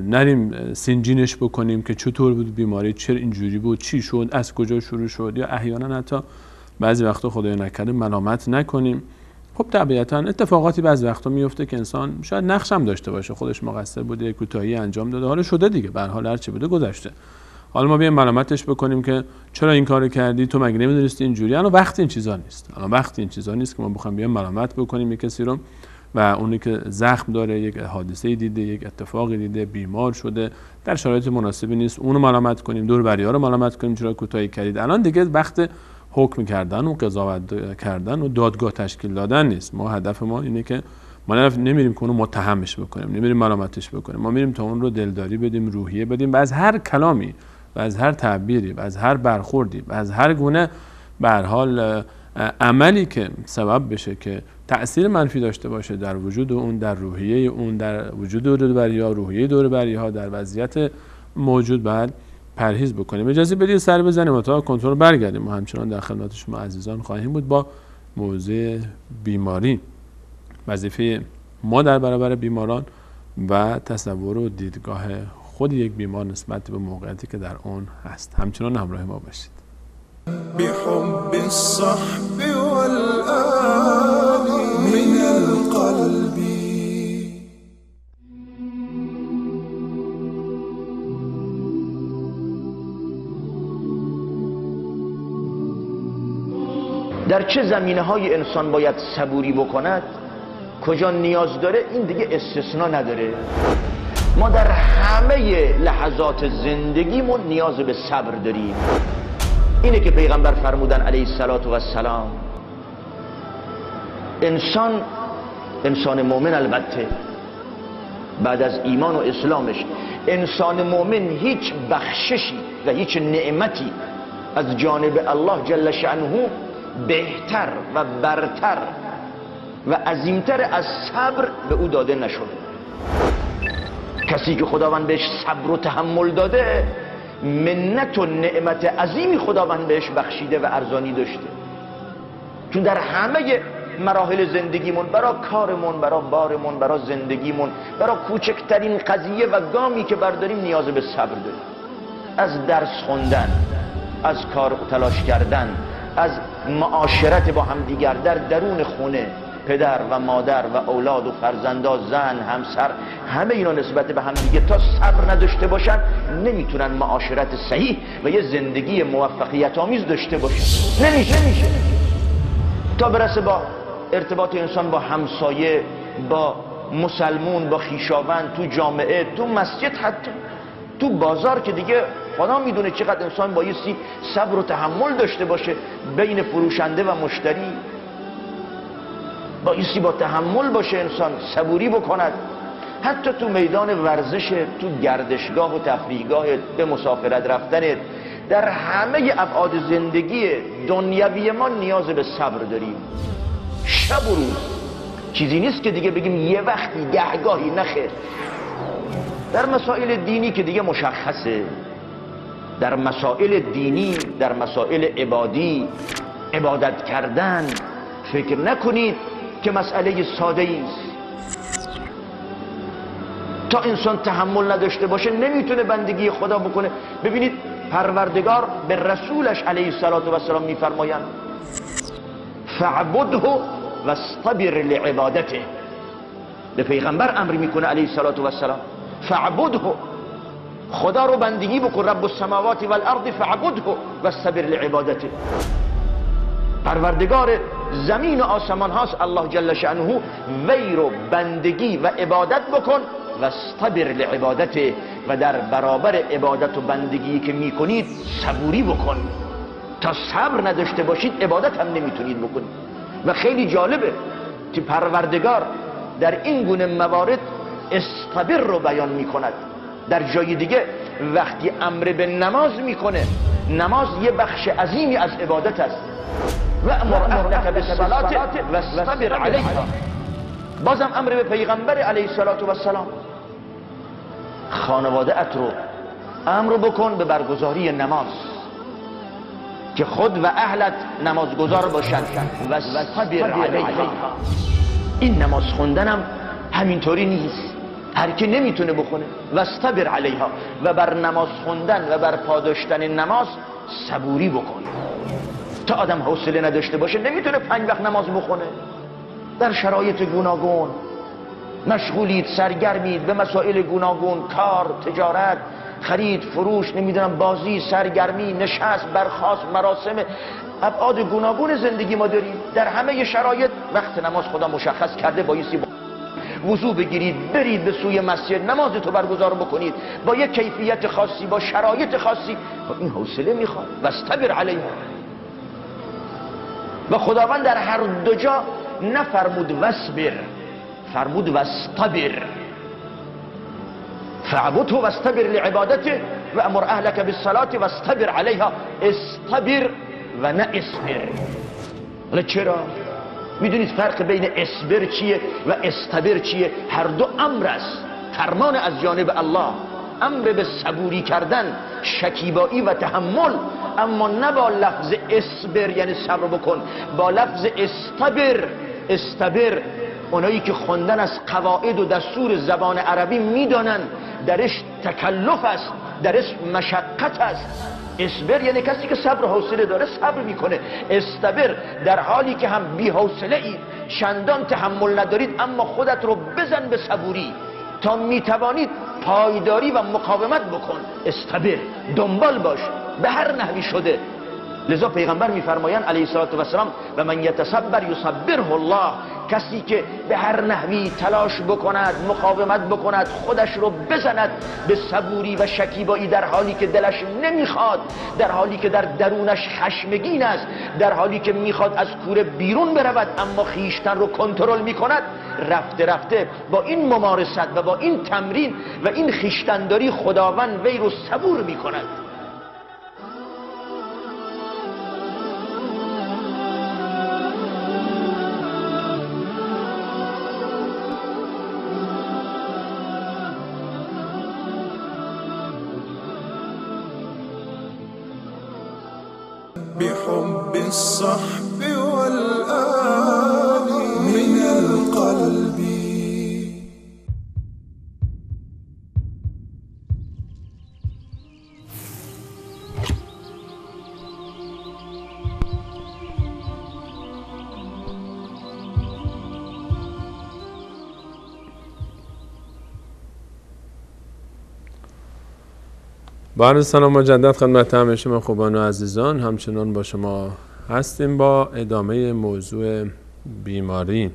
نریم سینجینش بکنیم که چطور بود بیماری، چرا اینجوری بود، چی شد، از کجا شروع شد، یا احیانا حتی بعضی وقتا خدای نکرده ملامت نکنیم. خب طبیعتا اتفاقاتی بعضی وقتا میفته که انسان شاید نقش هم داشته باشه، خودش مقصر بوده، کوتاهی انجام داده، حالا شده دیگه، به هر حال هر چی بوده گذشته. حالا ما بیایم ملامتش بکنیم که چرا این کارو کردی، تو مگه نمیدونستی اینجوری؟ الان وقت این چیزا نیست، الان وقت این چیزا نیست که ما بخوایم بیایم ملامت بکنیم یک کسی رو و اونی که زخم داره، یک حادثه دیده، یک اتفاقی دیده، بیمار شده، در شرایط مناسبی نیست اونو ملامت کنیم، دور بریا رو ملامت کنیم چرا کوتاهی کردید. الان دیگه وقت حکم کردن و قضاوت کردن و دادگاه تشکیل دادن نیست. ما هدف ما اینه که ما نمیریم که اونو متهمش بکنیم، نمیریم ملامتش بکنیم، ما میریم تا اون رو دلداری بدیم، روحیه بدیم و از هر کلامی و از هر تعبیری و از هر برخوردی و از هر گونه به هر حال عملی که سبب بشه که تأثیر منفی داشته باشه در وجود اون، در روحیه اون، در وجود دوربری‌ها، روحیه دوربری‌ها، در وضعیت موجود بعد پرهیز بکنیم. اجازه بدید سر بزنیم تا کنترل برگردیم. ما همچنان در خدمت شما عزیزان خواهیم بود با موضوع بیماری، وظیفه ما در برابر بیماران و تصور و دیدگاه خود یک بیمار نسبت به موقعیتی که در اون هست. همچنان همراه ما باشید. بحب الصحب والآل من القلب. در چه زمینه های انسان باید صبوری بکند، کجا نیاز داره، این دیگه استثناء نداره. ما در همه لحظات زندگیمون نیاز به صبر داریم. اینه که پیغمبر فرمودن علیه السلام انسان مؤمن البته بعد از ایمان و اسلامش، انسان مؤمن هیچ بخششی و هیچ نعمتی از جانب الله جل شأنه بهتر و برتر و عظیمتر از صبر به او داده نشده. کسی که خداوند بهش صبر و تحمل داده، منت و نعمت عظیمی خداوند بهش بخشیده و ارزانی داشته. چون در همه مراحل زندگیمون، برای کارمون، برای بارمون، برای زندگیمون، برای کوچکترین قضیه و گامی که برداریم نیاز به صبر داریم. از درس خوندن، از کار تلاش کردن، از معاشرت با همدیگر در درون خونه، پدر و مادر و اولاد و فرزندا، زن، همسر، همه اینا نسبت به همدیگه تا صبر نداشته باشن نمیتونن معاشرت صحیح و یه زندگی موفقیت آمیز داشته باشن. نمیشه. تا برسه با ارتباط انسان با همسایه، با مسلمون، با خویشاوند، تو جامعه، تو مسجد، حتی تو بازار که دیگه خدا میدونه چقدر انسان بایستی صبر و تحمل داشته باشه بین فروشنده و مشتری. بایستی با تحمل باشه، انسان صبوری بکند. حتی تو میدان ورزش، تو گردشگاه و تفریحگاه، به مسافرت رفتنت، در همه ابعاد زندگی دنیوی ما نیاز به صبر داریم. شب و روز چیزی نیست که دیگه بگیم یه وقتی گهگاهی، نخیر. در مسائل دینی که دیگه مشخصه، در مسائل دینی، در مسائل عبادی، عبادت کردن، فکر نکنید که مسئله ساده است. تا انسان تحمل نداشته باشه نمیتونه بندگی خدا بکنه. ببینید پروردگار به رسولش علیه السلام میفرمایند فاعبده واصطبر لعبادته. به پیغمبر امر میکنه علیه السلام فاعبده، خدا رو بندگی بکن، رب السماوات والارض فاعبده واصطبر لعبادته. پروردگار زمین و آسمان هاست الله جل شأنه، وی رو بندگی و عبادت بکن واصطبر لعبادته، و در برابر عبادت و بندگی که میکنید صبوری بکن. تا صبر نداشته باشید عبادت هم نمیتونید بکنید. و خیلی جالبه که پروردگار در این گونه موارد استبر رو بیان میکند. در جای دیگه وقتی امر به نماز میکنه، نماز یه بخش عظیمی از عبادت است. و امر اهلک بالصلاة واصطبر علیها. بازم امر به پیغمبر علیه السلام، خانواده ات رو امر بکن به برگزاری نماز، که خود و اهلت نمازگزار باشن. واصطبر علیها. این نماز خوندنم همینطوری نیست، هر کی نمیتونه بخونه. واصطبر علیها، و بر نماز خوندن و بر پاداشتن نماز صبوری بکن. تا آدم حوصله نداشته باشه نمیتونه 5 وقت نماز بخونه. در شرایط گوناگون مشغولید، سرگرمید به مسائل گوناگون، کار، تجارت، خرید، فروش، نمیدونم بازی، سرگرمی، نشست، برخاست، مراسم، ابعاد گوناگون زندگی ما داریم. در همه شرایط وقت نماز خدا مشخص کرده، بایستی وضو بگیرید، برید به سوی مسجد، نمازتو برگزار بکنید با یک کیفیت خاصی، با شرایط خاصی. این حوصله میخواد. واصطبر علیها. و خداوند در هر دو جا نفرمود واصبر، فرمود واصطبر. فاعبده واصطبر لعبادته و امر اهلک بالصلاة واصطبر علیها. استبر و نه اصبر. حالا چرا؟ میدونید فرق بین اصبر چیه و استبر چیه؟ هر دو امر است، فرمان از جانب الله، امر به صبوری کردن، شکیبایی و تحمل، اما نه با لفظ اصبر یعنی صبر بکن، با لفظ استبر. استبر اونایی که خوندن از قواعد و دستور زبان عربی میدانن درش تکلف است، درش مشقت است. اصبر یعنی کسی که صبر و حوصله داره صبر میکنه. استبر در حالی که هم بی حوصله اید، چندان تحمل ندارید، اما خودت رو بزن به صبوری تا میتوانید پایداری و مقاومت بکن. استبر، دنبال باش به هر نحوی شده. لذا پیغمبر میفرمایند علیه الصلاه و السلام و من یتصبر یصبره الله، کسی که به هر نحوی تلاش بکند، مقاومت بکند، خودش رو بزند به صبوری و شکیبایی در حالی که دلش نمیخواد، در حالی که در درونش خشمگین است، در حالی که میخواد از کوره بیرون برود اما خیشتن رو کنترل میکند، رفته رفته با این ممارست و با این تمرین و این خیشتنداری خداوند وی رو صبور میکند. بحب الصحب والآل من القلب. با عرض سلام مجدد خدمت همه شما خوبان و عزیزان، همچنان با شما هستیم با ادامه موضوع بیماری.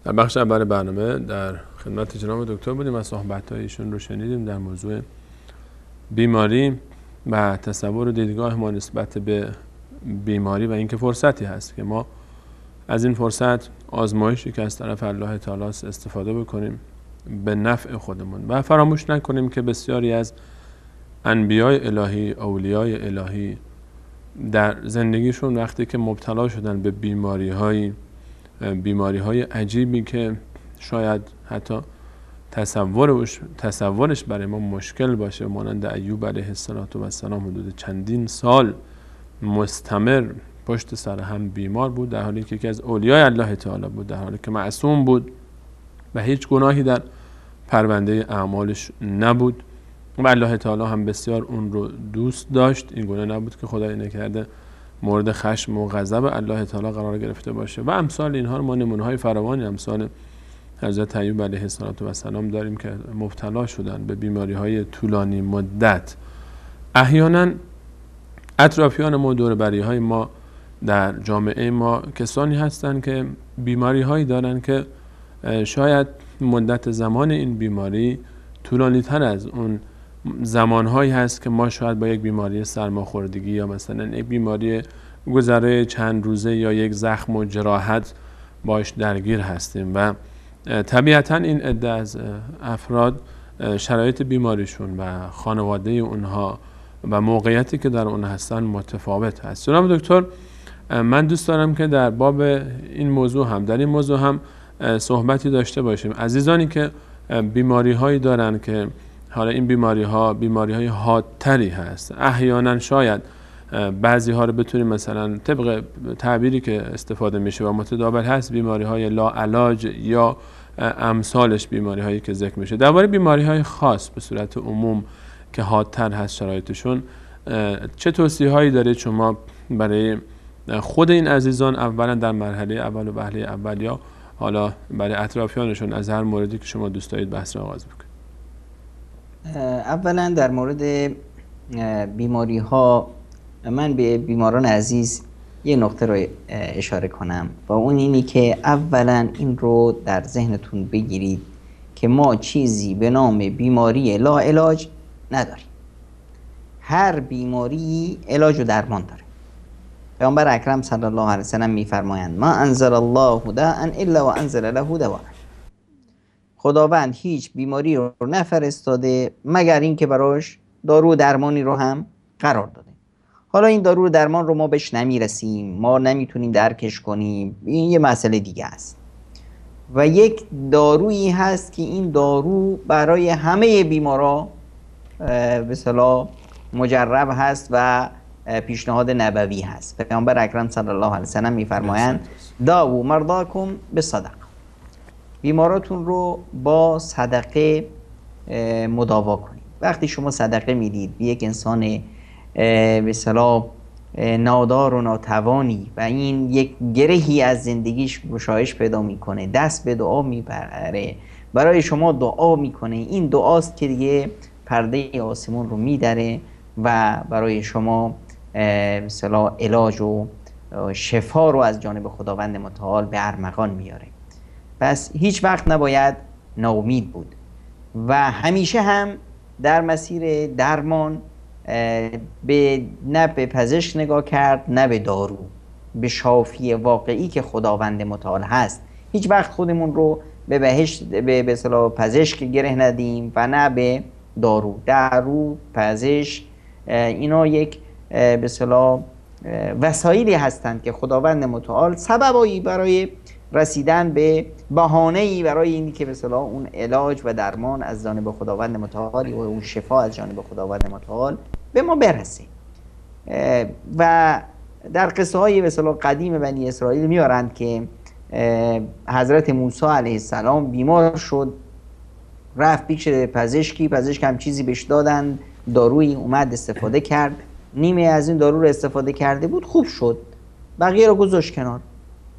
در بخش اول برنامه در خدمت جناب دکتر بودیم و صحبت‌های ایشون رو شنیدیم در موضوع بیماری و تصور و دیدگاه ما نسبت به بیماری و اینکه فرصتی هست که ما از این فرصت آزمایشی که از طرف الله تعالی استفاده بکنیم به نفع خودمون و فراموش نکنیم که بسیاری از انبیای الهی، اولیای الهی در زندگیشون وقتی که مبتلا شدن به بیماری‌های عجیبی که شاید حتی تصورش برای ما مشکل باشه، مانند ایوب علیه السلام حدود چندین سال مستمر پشت سر هم بیمار بود، در حالی که یکی از اولیای الله تعالی بود، در حالی که معصوم بود و هیچ گناهی در پرونده اعمالش نبود و الله تعالی هم بسیار اون رو دوست داشت. این گونه نبود که خدای نکرده مورد خشم و غضب الله تعالی قرار گرفته باشه و امثال اینها رو ما نمونه‌های فراوانی امثال حضرت ایوب علیه السلام داریم که مبتلا شدن به بیماری‌های طولانی مدت. احیانا اطرافیان ما، دور بری‌های ما در جامعه ما کسانی هستند که بیماری‌هایی دارن که شاید مدت زمان این بیماری طولانی تر از اون زمانهایی هست که ما شاید با یک بیماری سرماخوردگی یا مثلا یک بیماری گذره چند روزه یا یک زخم و جراحت باش درگیر هستیم و طبیعتا این عده از افراد شرایط بیماریشون و خانواده اونها و موقعیتی که در اون هستن متفاوت هست. جناب دکتر، من دوست دارم که در باب این موضوع هم صحبتی داشته باشیم. عزیزانی که بیماری هایی دارن که حالا این بیماری های حادتری هست، احیانا شاید بعضی ها رو بتونیم مثلا طبق تعبیری که استفاده میشه و متداول هست بیماری های لاعلاج یا امثالش بیماری هایی که ذکر میشه. درباره بیماری های خاص به صورت عموم که حادتر هست شرایطشون، چه توصیه هایی دارید شما برای خود این عزیزان، اولا در مرحله اول و وهله اول یا حالا برای اطرافیانشون از هر موردی که شما دوست دارید بحث رو آغاز بکنید؟ اولا در مورد بیماری ها من به بیماران عزیز یه نقطه رو اشاره کنم و اون اینی که اولا این رو در ذهنتون بگیرید که ما چیزی به نام بیماری لا علاج نداریم. هر بیماری علاج و درمان داره. پیامبر اکرم صلی الله علیه وسلم میفرمایند ما انزل الله داء الا وانزل له دواء. خداوند هیچ بیماری رو نفرستاده مگر اینکه براش دارو و درمانی رو هم قرار داده. حالا این دارو و درمان رو ما بهش نمیرسیم، ما نمیتونیم درکش کنیم، این یه مسئله دیگه است. و یک دارویی هست که این دارو برای همه بیمارا به اصطلاح مجرب هست و پیشنهاد نبوی هست. پیامبر اکرم صلی الله علیه وسلم میفرمایند داو مرضاکم بالصدقه. بیماراتون رو با صدقه مداوا کنید. وقتی شما صدقه میدید به یک انسان به اصطلاح نادار و ناتوانی و این یک گرهی از زندگیش گشایش پیدا میکنه، دست به دعا میبره، برای شما دعا میکنه، این دعاست که دیگه پرده آسمون رو میدره و برای شما مثلا علاج و شفا رو از جانب خداوند متعال به ارمغان میاره. پس هیچ وقت نباید ناامید بود و همیشه هم در مسیر درمان نه به پزشک نگاه کرد نه به دارو، به شافی واقعی که خداوند متعال هست. هیچ وقت خودمون رو به بهشت به اصطلاح پزشک گره ندیم و نه به دارو، پزشک، اینا یک به اصطلاح وسایلی هستند که خداوند متعال سببایی برای رسیدن به بهانه‌ای برای اینی که به اصطلاح اون علاج و درمان از جانب خداوند متعال و اون شفا از جانب خداوند متعال به ما برسه. و در قصه های به اصطلاح قدیم بنی اسرائیل میارند که حضرت موسی علیه السلام بیمار شد، رفت پیش پزشک هم چیزی بهش دادن، دارویی اومد استفاده کرد، نیمه از این دارو رو استفاده کرده بود، خوب شد، بقیه رو گذاشت کنار.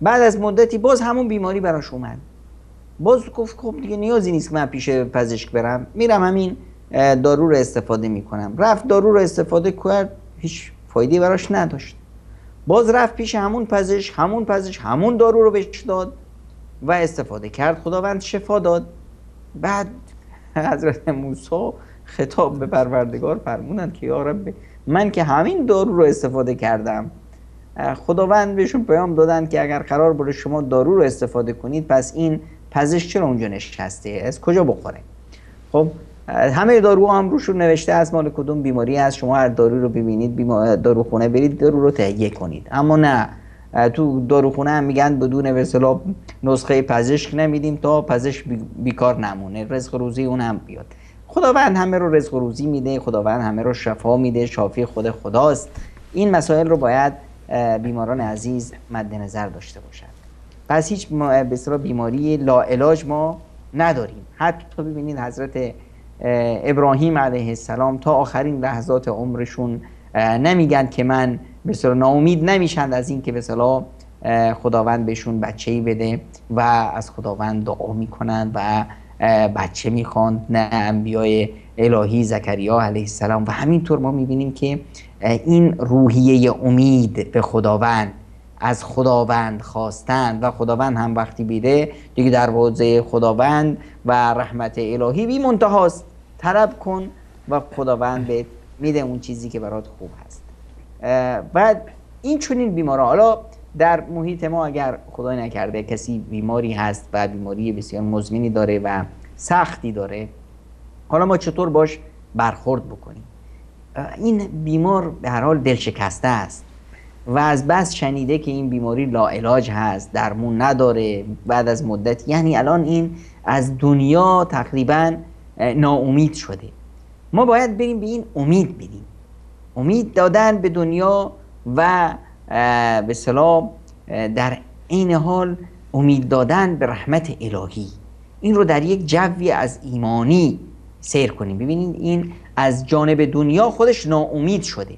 بعد از مدتی باز همون بیماری براش اومد، باز گفت خب دیگه نیازی نیست که من پیش پزشک برم، میرم همین دارو رو استفاده میکنم. رفت دارو رو استفاده کرد، هیچ فایده براش نداشت. باز رفت پیش همون پزشک همون دارو رو بهش داد و استفاده کرد، خداوند شفا داد. بعد حضرت موسی خطاب به پروردگار فرمودند که یا رب، من که همین دارو رو استفاده کردم. خداوند بهشون پیام دادن که اگر قرار بوده شما دارو رو استفاده کنید، پس این پزشک چرا اونجا نشسته، از کجا بخوره؟ خب همه داروها هم روشون نوشته از مال کدوم بیماری هست، شما هر دارو رو ببینید داروخونه برید دارو رو تهیه کنید. اما نه، تو داروخونه هم میگن بدون به اصطلاح نسخه پزشک نمیدیم تا پزشک بیکار نمونه، رزق روزی اون هم بیاد. خداوند همه رو رزق روزی میده، خداوند همه رو شفا میده، شافی خود خداست. این مسائل رو باید بیماران عزیز مد نظر داشته باشند. پس هیچ به اصطلاح بیماری لاعلاج ما نداریم. حتی ببینید حضرت ابراهیم علیه السلام تا آخرین لحظات عمرشون نمیگن که من به اصطلاح ناامید نمیشند از این که به اصطلاح خداوند بهشون بچه‌ای بده و از خداوند دعا میکنند و بچه میخواند، نه انبیای الهی زکریا علیه السلام. و همینطور ما میبینیم که این روحیه امید به خداوند، از خداوند خواستن و خداوند هم وقتی بیده دیگه دروازه خداوند و رحمت الهی بی منتهاست، طلب کن و خداوند بهت میده اون چیزی که برات خوب هست. بعد این چنین بیمارا، حالا در محیط ما اگر خدای نکرده کسی بیماری هست و بیماری بسیار مزمنی داره و سختی داره، حالا ما چطور باش برخورد بکنیم؟ این بیمار به هر حال دلشکسته است و از بس شنیده که این بیماری لاعلاج هست، درمون نداره، بعد از مدت، یعنی الان این از دنیا تقریبا ناامید شده. ما باید بریم به این امید بدیم، امید دادن به دنیا و به اصطلاح در این حال امید دادن به رحمت الهی. این رو در یک جوی از ایمانی سیر کنیم. ببینید این از جانب دنیا خودش ناامید شده،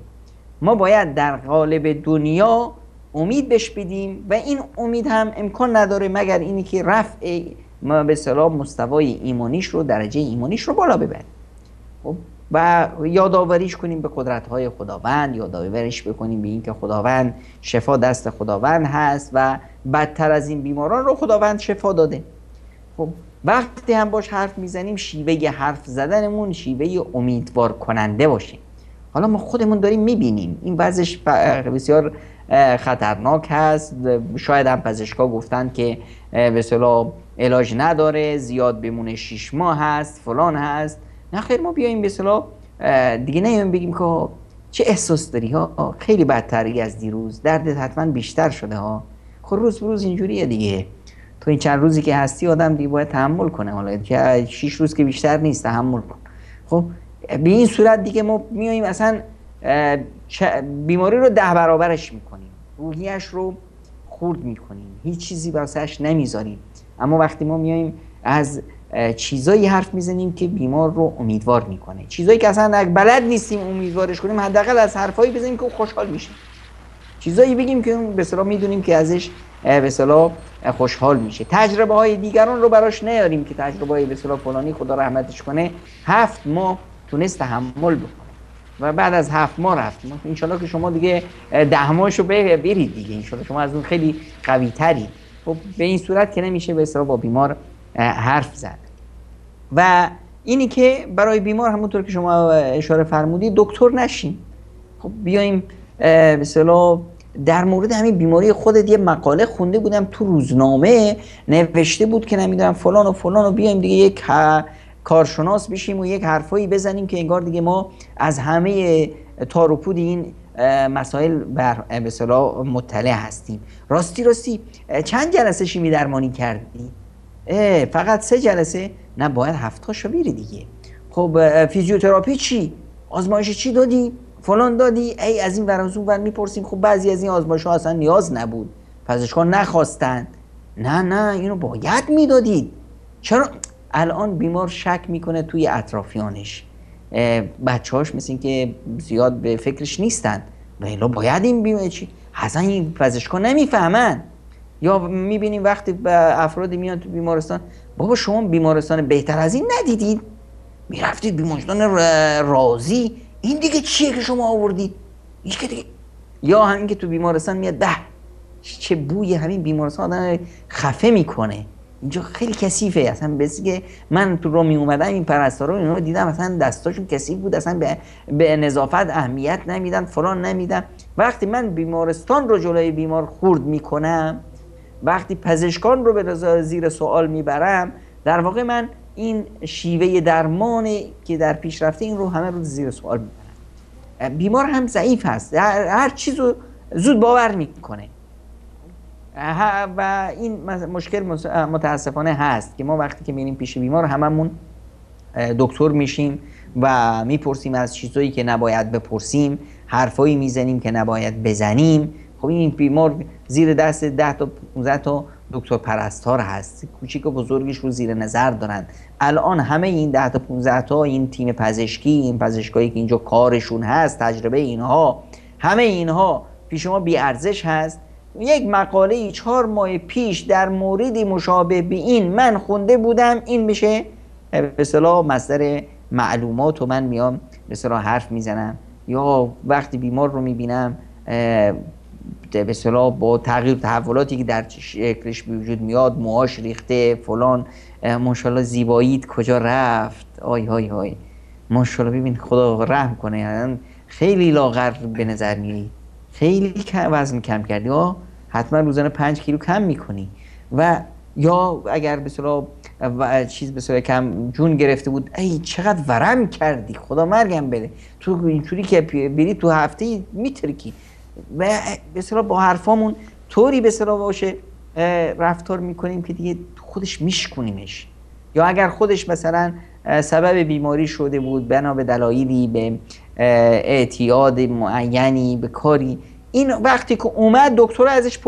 ما باید در قالب دنیا امید بهش بدیم و این امید هم امکان نداره مگر اینی که رفع به اصطلاح مستوای ایمانیش رو، درجه ایمانیش رو بالا ببریم. خب و یادآوریش کنیم به قدرت‌های خداوند، یادآوریش بکنیم به این که خداوند شفا دست خداوند هست و بدتر از این بیماران رو خداوند شفا داده. خب وقتی هم باش حرف میزنیم شیوه حرف زدنمون شیوه امیدوار کننده باشه. حالا ما خودمون داریم میبینیم این وضعش بسیار خطرناک هست، شاید هم پزشکا گفتن که به اصطلاح علاج نداره، زیاد بمونه 6 ماه هست، فلان هست. نه خیر، ما بیایم به اصطلاح دیگه نمیایم بگیم که چه احساس داری ها، خیلی بدتری از دیروز، دردت حتما بیشتر شده ها. خب روز به روز اینجوریه دیگه، تو این چند روزی که هستی آدم دیگه باید تحمل کنه، حالا که 6 روز که بیشتر نیست، تحمل کن. خب به این صورت دیگه ما میایم اصلا بیماری رو 10 برابرش میکنیم، روحیش رو خورد میکنیم، هیچ چیزی واسش نمیذاریم. اما وقتی ما میایم از چیزایی حرف میزنیم که بیمار رو امیدوار میکنه، چیزایی که اصلا بلد نیستیم امیدوارش کنیم، حداقل از حرفایی بزنیم که خوشحال میشه، چیزایی بگیم که اون به اصطلاح میدونیم که ازش به اصطلاح خوشحال میشه. تجربه های دیگران رو براش نیاریم که تجربه های به اصطلاح فلانی خدا رحمتش کنه 7 ماه تونست تحمل بکنه. و بعد از 7 ماه رفت. انشالله که شما دیگه 10 ماهشو برید دیگه، انشالله شما از اون خیلی قوی ترید. خب به این صورت که نمیشه به اصطلاح با بیمار حرف زد. و اینی که برای بیمار همونطور که شما اشاره فرمودید دکتر نشیم. خب بیایم به اصطلاح در مورد همین بیماری خودت یه مقاله خونده بودم تو روزنامه، نوشته بود که نمیدونم فلان و فلان، و بیایم دیگه یک کارشناس بشیم و یک حرفایی بزنیم که انگار دیگه ما از همه تار و پود این مسائل به اصطلاح مطلع هستیم. راستی چند جلسه شیمی درمانی کردی؟ فقط 3 جلسه؟ نه باید 7 تاشو بری دیگه. خب فیزیوتراپی چی؟ آزمایش چی دادی؟ فلان دادی؟ از این ور از اون ور میپرسیم. خب بعضی از این آزمایش‌ها اصلا نیاز نبود، پزشکان نخواستن. نه اینو باید میدادید. چرا الان بیمار شک میکنه توی اطرافیانش، بچه‌هاش مثل این که زیاد به فکرش نیستن، ولی باید این بیمار چی؟ اصلا این پزشکان نمیفهمن. یا میبینیم وقتی به افرادی میان تو بیمارستان، بابا شما بیمارستان بهتر از این ندیدید؟ میرفتید بیمارستان رازی، این دیگه چیه که شما آوردید؟ این که دیگه. یا همین که تو بیمارستان میاد به چه بوی همین بیمارستان آدم خفه میکنه، اینجا خیلی کثیفه. اصلا بسی که من تو رو می اومدم این پرستارا اینا رو دیدم اصلا دستاشون کثیف بود، اصلا به نظافت اهمیت نمیدن، فلان نمیدن. وقتی من بیمارستان رو جلوی بیمار خورد میکنم، وقتی پزشکان رو به زیر سوال میبرم، در واقع من این شیوه درمانی که در پیش رفته این رو همه رو زیر سوال میبرم. بیمار هم ضعیف هست، هر چیز رو زود باور میکنه و این مشکل متاسفانه هست که ما وقتی که میریم پیش بیمار هممون دکتر میشیم و میپرسیم از چیزایی که نباید بپرسیم، حرفایی میزنیم که نباید بزنیم. خب این بیمار زیر دست 10 تا 15 تا دکتر پرستار هست، کوچیک و بزرگش رو زیر نظر دارن. الان همه این 10 تا 15 تا این تیم پزشکی، این پزشکایی که اینجا کارشون هست، تجربه اینها، همه اینها پیش ما بی ارزش هست. یک مقاله 4 ماه پیش در موردی مشابه به این من خونده بودم، این میشه به اصطلاح مصدر معلومات و من میام به اصطلاح حرف میزنم. یا وقتی بیمار رو میبینم به اصطلاح با تغییر تحولاتی که در شکلش به وجود میاد، موهاش ریخته فلان، ماشاءالله زیباییت کجا رفت، آی های های ماشاءالله ببین خدا رحم کنه، یعنی خیلی لاغر به نظر میری، خیلی وزن کم کردی، حتما روزانه 5 کیلو کم میکنی. و یا اگر به اصطلاح چیز به اصطلاح کم جون گرفته بود، ای چقدر ورم کردی خدا مرگم بده، تو اینجوری که بری تو هفته میترکی. و به اصطلاح با حرفامون طوری به اصطلاح باشه رفتار میکنیم که دیگه خودش میشکنیمش. یا اگر خودش مثلا سبب بیماری شده بود بنا به دلایلی، به اعتیاد معینی، به کاری، این وقتی که اومد دکتر ازش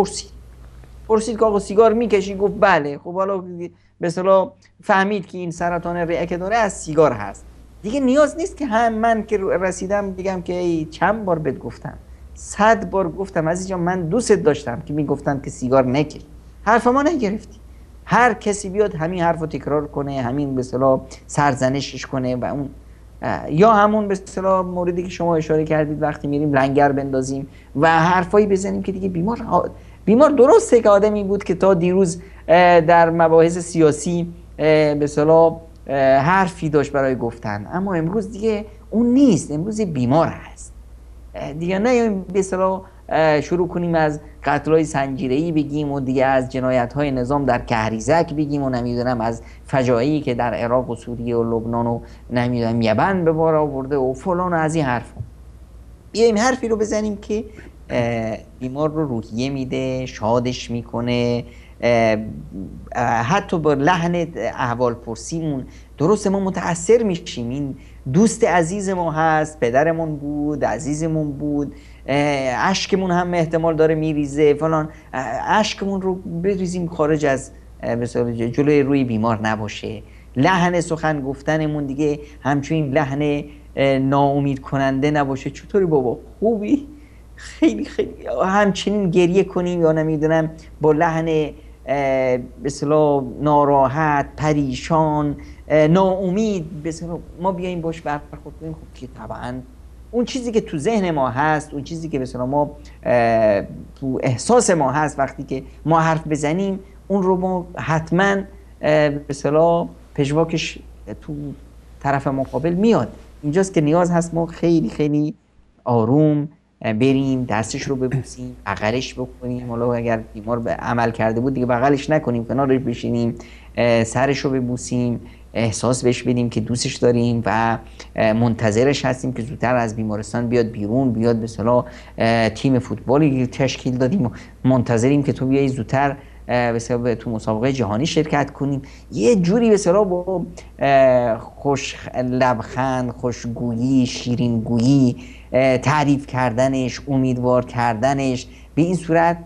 پرسید که آقا سیگار میکشی؟ گفت بله. خب حالا به اصطلاح فهمید که این سرطان ریه که داره از سیگار هست. دیگه نیاز نیست که هم من که رسیدم بگم که ای چند بار بهت گفتم، 100 بار گفتم عزیز جان، من دوست داشتم که میگفتن که سیگار نکش، حرف ما نگرفتی. هر کسی بیاد همین حرف رو تکرار کنه، همین به اصطلاح سرزنشش کنه و اون یا همون به اصطلاح موردی که شما اشاره کردید وقتی میریم لنگر بندازیم و حرفایی بزنیم که دیگه بیمار درسته که آدمی بود که تا دیروز در مباحث سیاسی به اصطلاح حرفی داشت برای گفتن، اما امروز دیگه اون نیست، امروز بیمار هست دیگه. نه به اصطلاح شروع کنیم از قتل‌های سنجیره‌ای بگیم و دیگه از جنایت‌های نظام در کهریزک بگیم و نمیدونم از فجایعی که در عراق و سوریه و لبنان و نمیدونم یمن به بار آورده و فلان و از این حرفا. بیایم حرفی رو بزنیم که بیمار رو روحیه میده، شادش میکنه، حتی با لحن احوال پرسیمون درست ما متأثر میشیم. این دوست عزیز ما هست، پدرمون بود، عزیزمون بود، اشکمون هم احتمال داره میریزه فلان، اشکمون رو بریزیم خارج از جلوی روی بیمار نباشه. لحن سخن گفتنمون دیگه همچنین لحن ناامید کننده نباشه. چطوری بابا خوبی؟ خیلی خیلی همچنین گریه کنیم یا نمیدونم با لحن به اصطلاح ناراحت، پریشان، ناامید به اصطلاح ما بیایم باش برخورد کنیم. خب که طبعا اون چیزی که تو ذهن ما هست، اون چیزی که مثلا ما تو احساس ما هست، وقتی که ما حرف بزنیم اون رو ما حتما به اصطلاح پژواکش تو طرف مقابل میاد. اینجاست که نیاز هست ما خیلی خیلی آروم بریم، دستش رو ببوسیم، بغلش بکنیم. حالا اگر بیمار به عمل کرده بود دیگه بغلش نکنیم، کنارش بشینیم، سرش رو ببوسیم، احساس بهش بدیم که دوستش داریم و منتظرش هستیم که زودتر از بیمارستان بیاد بیرون، بیاد به اصطلاح تیم فوتبالی تشکیل دادیم، منتظریم که تو بیای زودتر به اصطلاح تو مسابقه جهانی شرکت کنیم. یه جوری به اصطلاح با خوش لبخند، خوشگویی، شیرینگویی، تعریف کردنش، امیدوار کردنش، به این صورت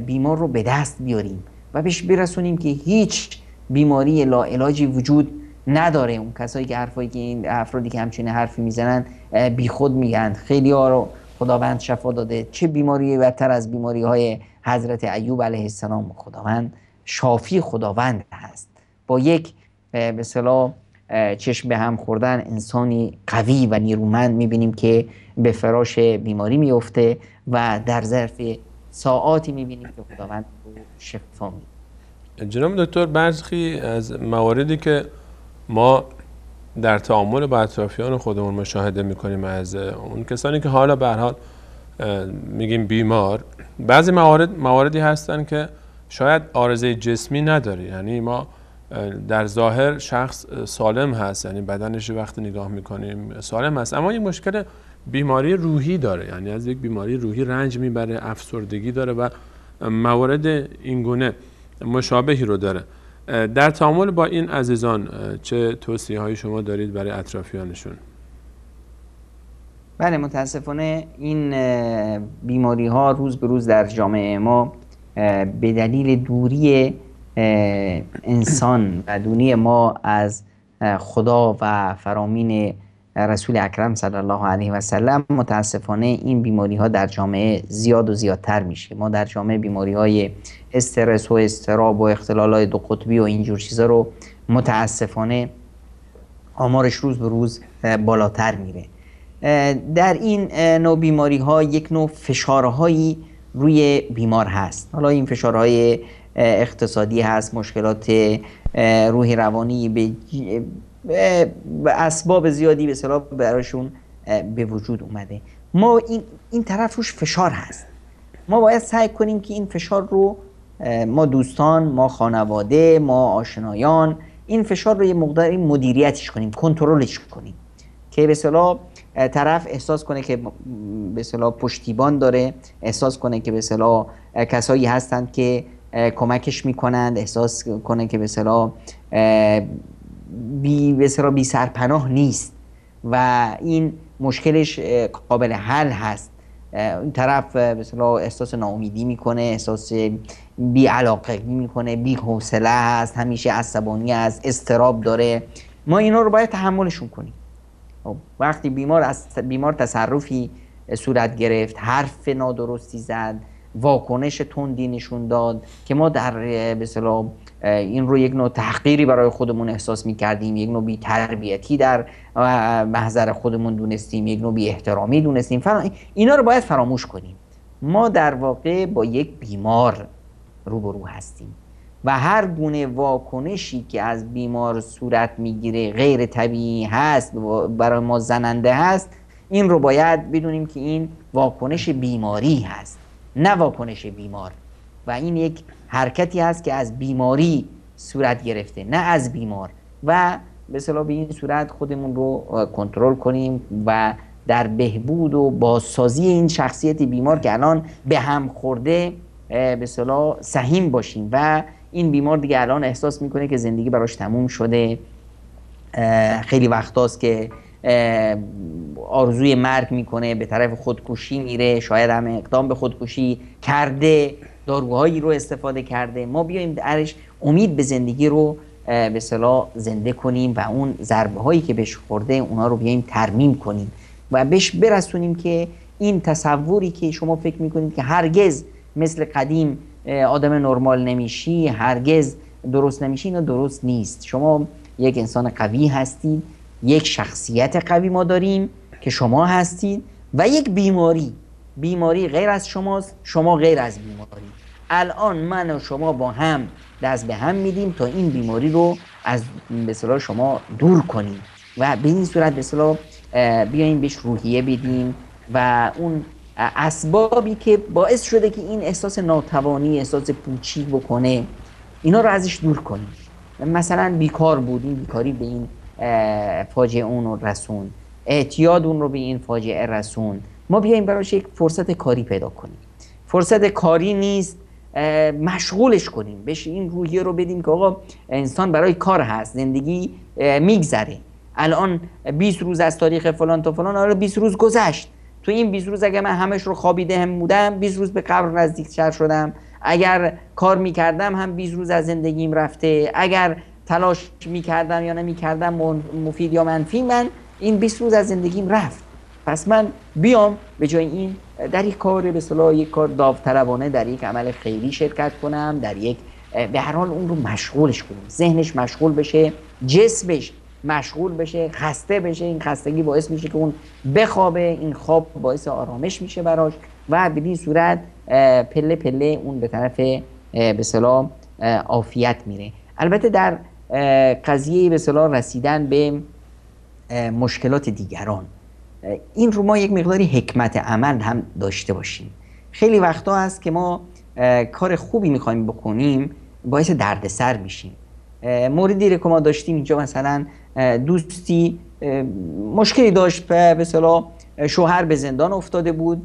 بیمار رو به دست بیاریم و بهش برسونیم که هیچ بیماری لاعلاجی وجود نداره. اون کسایی که حرفایی که این افرادی که همچین حرفی میزنن بی خود میگن، خیلی ها رو خداوند شفا داده. چه بیماری بدتر از بیماری های حضرت ایوب علیه السلام؟ خداوند شافی خداوند هست. با یک به اصطلاح چشم به هم خوردن انسانی قوی و نیرومند میبینیم که به فراش بیماری میفته و در ظرف ساعاتی میبینیم که خداوند رو شفا میده. جناب دکتر، برخی از مواردی که ما در تعامل با اطرافیان خودمون مشاهده میکنیم از اون کسانی که حالا به هر حال میگیم بیمار، بعضی مواردی هستن که شاید عارضه جسمی نداره، یعنی ما در ظاهر شخص سالم هست، یعنی بدنش وقتی نگاه میکنیم سالم هست، اما یک مشکل بیماری روحی داره، یعنی از یک بیماری روحی رنج میبره، افسردگی داره و موارد اینگونه مشابهی رو داره. در تعامل با این عزیزان چه توصیه هایی شما دارید برای اطرافیانشون؟ بله، متاسفانه این بیماری ها روز به روز در جامعه ما به دلیل دوری انسان و دوری ما از خدا و فرامین رسول اکرم صلی الله علیه و سلم، متاسفانه این بیماری ها در جامعه زیاد و زیادتر میشه. ما در جامعه بیماری های استرس و اضطراب و اختلالات دو قطبی و اینجور چیزا رو متاسفانه آمارش روز به روز بالاتر میره. در این نوع بیماری ها یک نوع فشارهایی روی بیمار هست. حالا این فشارهای اقتصادی هست، مشکلات روحی روانی به اسباب زیادی به اصطلاح براشون به وجود اومده. ما این طرف روش فشار هست. ما باید سعی کنیم که این فشار رو ما دوستان، ما خانواده، ما آشنایان این فشار رو یه مقداری مدیریتش کنیم، کنترلش کنیم که به اصطلاح طرف احساس کنه که به اصطلاح پشتیبان داره، احساس کنه که به اصطلاح کسایی هستند که کمکش میکنند، احساس کنه که به اصطلاح بی سرپناه نیست و این مشکلش قابل حل هست. این طرف به اصطلاح احساس ناامیدی میکنه، احساس بی علاقه میکنه، بی حوصله هست، همیشه عصبانی است، اضطراب داره. ما اینا رو باید تحملشون کنیم. وقتی بیمار تصرفی صورت گرفت، حرف نادرستی زد، واکنش تندی نشون داد که ما در به اصطلاح این رو یک نوع تحقیری برای خودمون احساس می‌کردیم، یک نوع بی‌تربیتی در محضر خودمون دونستیم، یک نوع بی‌احترامی دونستیم، اینا رو باید فراموش کنیم. ما در واقع با یک بیمار روبرو هستیم و هر گونه واکنشی که از بیمار صورت میگیره غیر طبیعی هست، برای ما زننده هست، این رو باید بدونیم که این واکنش بیماری هست، نه واکنش بیمار. و این یک حرکتی هست که از بیماری صورت گرفته، نه از بیمار. و به اصطلاح به این صورت خودمون رو کنترل کنیم و در بهبود و بازسازی این شخصیت بیمار که الان به هم خورده به اصطلاح سهیم باشیم. و این بیمار دیگه الان احساس میکنه که زندگی براش تموم شده، خیلی وقتاست که آرزوی مرگ میکنه، به طرف خودکشی میره، شاید هم اقدام به خودکشی کرده، داروهایی رو استفاده کرده. ما بیایم درش امید به زندگی رو به اصطلاح زنده کنیم و اون ضربه هایی که بهش خورده اونا رو بیایم ترمیم کنیم و بهش برسونیم که این تصوری که شما فکر میکنید که هرگز مثل قدیم آدم نرمال نمیشی، هرگز درست نمیشی، اینا درست نیست. شما یک انسان قوی هستید، یک شخصیت قوی ما داریم که شما هستید و یک بیماری غیر از شماست، شما غیر از بیماری. الان من و شما با هم دست به هم میدیم تا این بیماری رو از به اصطلاح شما دور کنیم و به این صورت به اصطلاح بیایم بهش روحیه بدیم و اون اسبابی که باعث شده که این احساس ناتوانی، احساس پوچی بکنه، اینا رو ازش دور کنیم. مثلا بیکار بود، این بیکاری به این فاجعه اون رو رسون، اعتیاد اون رو به این فاجعه رسون. ما بیایم براش یک فرصت کاری پیدا کنیم. فرصت کاری نیست، مشغولش کنیم، بهش این روحیه رو بدیم که آقا انسان برای کار هست، زندگی میگذره. الان 20 روز از تاریخ فلان تا فلان، حالا 20 روز گذشت. تو این 20 روز اگه من همش رو خوابیده هم بودم، 20 روز به قبر نزدیکتر شدم. اگر کار میکردم هم 20 روز از زندگیم رفته. اگر تلاش میکردم یا نمیکردم، مفید یا منفی، من این 20 روز از زندگیم رفت. پس من بیام به جای این در یک کار به اصطلاح یک کار داوطلبانه، در یک عمل خیری شرکت کنم، در یک به هر حال اون رو مشغولش کنیم، ذهنش مشغول بشه، جسمش مشغول بشه، خسته بشه. این خستگی باعث میشه که اون بخوابه، این خواب باعث آرامش میشه براش و به این صورت پله پله اون به طرف به اصطلاح عافیت میره. البته در قضیه به اصطلاح رسیدن به مشکلات دیگران، این رو ما یک مقداری حکمت عمل هم داشته باشیم. خیلی وقتا هست که ما کار خوبی میخوایم بکنیم، باعث دردسر میشیم. موردی که ما داشتیم اینجا، مثلا دوستی مشکلی داشت، به اصطلاح شوهر به زندان افتاده بود،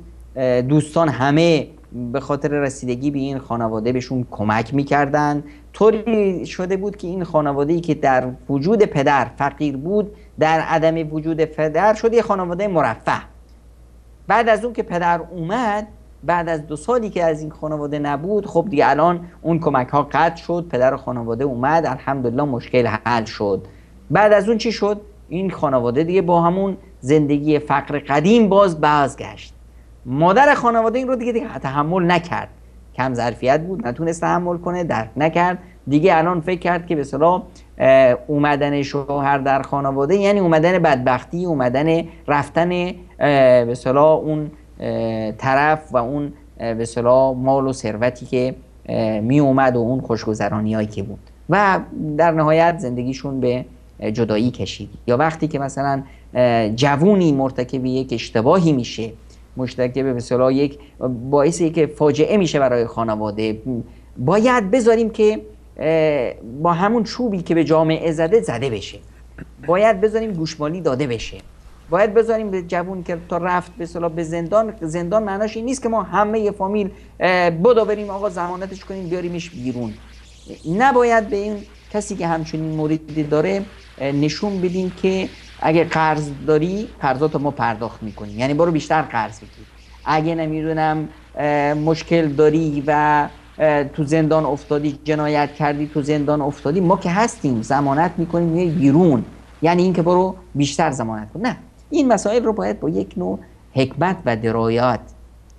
دوستان همه به خاطر رسیدگی به این خانواده بهشون کمک میکردن. طوری شده بود که این خانواده‌ای که در وجود پدر فقیر بود، در عدم وجود پدر شد یه خانواده مرفه. بعد از اون که پدر اومد، بعد از 2 سالی که از این خانواده نبود، خب دیگه الان اون کمک ها قطع شد، پدر خانواده اومد، الحمدلله مشکل حل شد. بعد از اون چی شد؟ این خانواده دیگه با همون زندگی فقر قدیم بازگشت. مادر خانواده این رو دیگه تحمل نکرد، کم ظرفیت بود، نتونست تحمل کنه، درک نکرد. دیگه الان فکر کرد که به اصطلاح اومدن شوهر در خانواده یعنی اومدن بدبختی، اومدن رفتن به اصطلاح اون طرف و اون به اصطلاح مال و ثروتی که می اومد و اون خوشگذرانیایی که بود و در نهایت زندگیشون به جدایی کشید. یا وقتی که مثلا جوونی مرتکب یک اشتباهی میشه، مرتکب به اصطلاح یک باعثی که فاجعه میشه برای خانواده، باید بذاریم که با همون چوبی که به جامعه زده بشه، باید بذاریم گوشمالی داده بشه، باید بذاریم به جوون که تا رفت به اصطلاح به زندان معناش این نیست که ما همه فامیل بدو بریم آقا ضمانتش کنیم بیاریمش بیرون. نباید به این کسی که همچنین موردی داره نشون بدیم که اگه قرض داری قرضاتو ما پرداخت میکنیم، یعنی برو بیشتر قرض بگیر. اگه نمیدونم مشکل داری و تو زندان افتادی، جنایت کردی تو زندان افتادی، ما که هستیم ضمانت میکنیم میای بیرون، یعنی این که برو بیشتر ضمانت کن. نه، این مسائل رو باید با یک نوع حکمت و درایت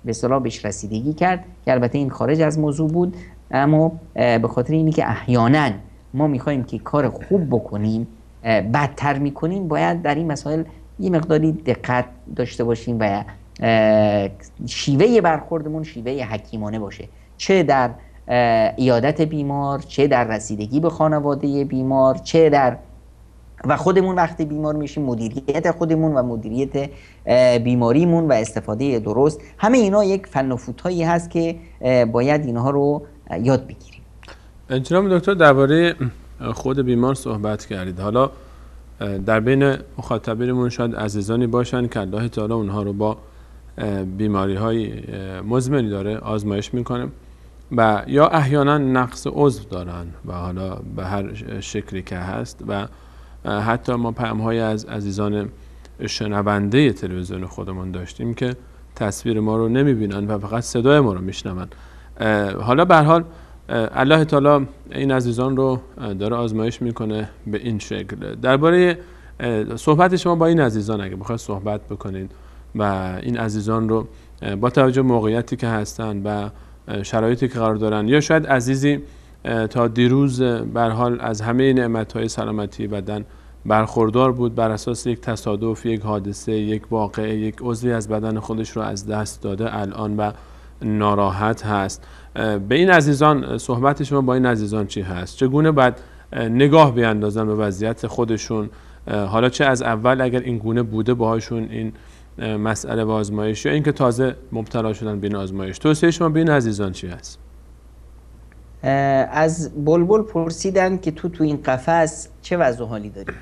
به اصطلاح بهش رسیدگی کرد که البته این خارج از موضوع بود، اما به خاطر اینی که احیانا ما میخوایم که کار خوب بکنیم بدتر میکنیم، باید در این مسائل یه مقداری دقت داشته باشیم و شیوه برخوردمون شیوه حکیمانه باشه، چه در عیادت بیمار، چه در رسیدگی به خانواده بیمار، چه در و خودمون وقتی بیمار میشیم، مدیریت خودمون و مدیریت بیماریمون و استفاده درست. همه اینا یک فن و فوتایی هست که باید اینها رو یاد بگیریم. جناب دکتر درباره خود بیمار صحبت کردید. حالا در بین مخاطبینمون شاید عزیزانی باشن که الله تعالی اونها رو با بیماری های مزمنی داره آزمایش میکنه و یا احیانا نقص عضو دارن و حالا به هر شکلی که هست و حتی ما پیام‌های از عزیزان شنونده تلویزیون خودمون داشتیم که تصویر ما رو نمیبینن و فقط صدای ما رو میشنون. حالا به هر حال الله تعالی این عزیزان رو داره آزمایش میکنه به این شکل. درباره صحبت شما با این عزیزان اگه بخواید صحبت بکنید و این عزیزان رو با توجه موقعیتی که هستن و شرایطی که قرار دارن، یا شاید عزیزی تا دیروز به هر حال از همه نعمت‌های سلامتی بدن برخوردار بود بر اساس یک تصادف، یک حادثه، یک واقعه، یک عضوی از بدن خودش رو از دست داده الان و ناراحت هست. به این عزیزان صحبت شما با این عزیزان چی هست؟ چگونه باید نگاه بیاندازن به وضعیت خودشون، حالا چه از اول اگر این گونه بوده باهاشون این مسئله و آزمایش، یا اینکه تازه مبتلا شدن به این آزمایش؟ توصیه شما به این عزیزان چی هست؟ از بلبل پرسیدن که تو این قفس چه وضع و حالی داری؟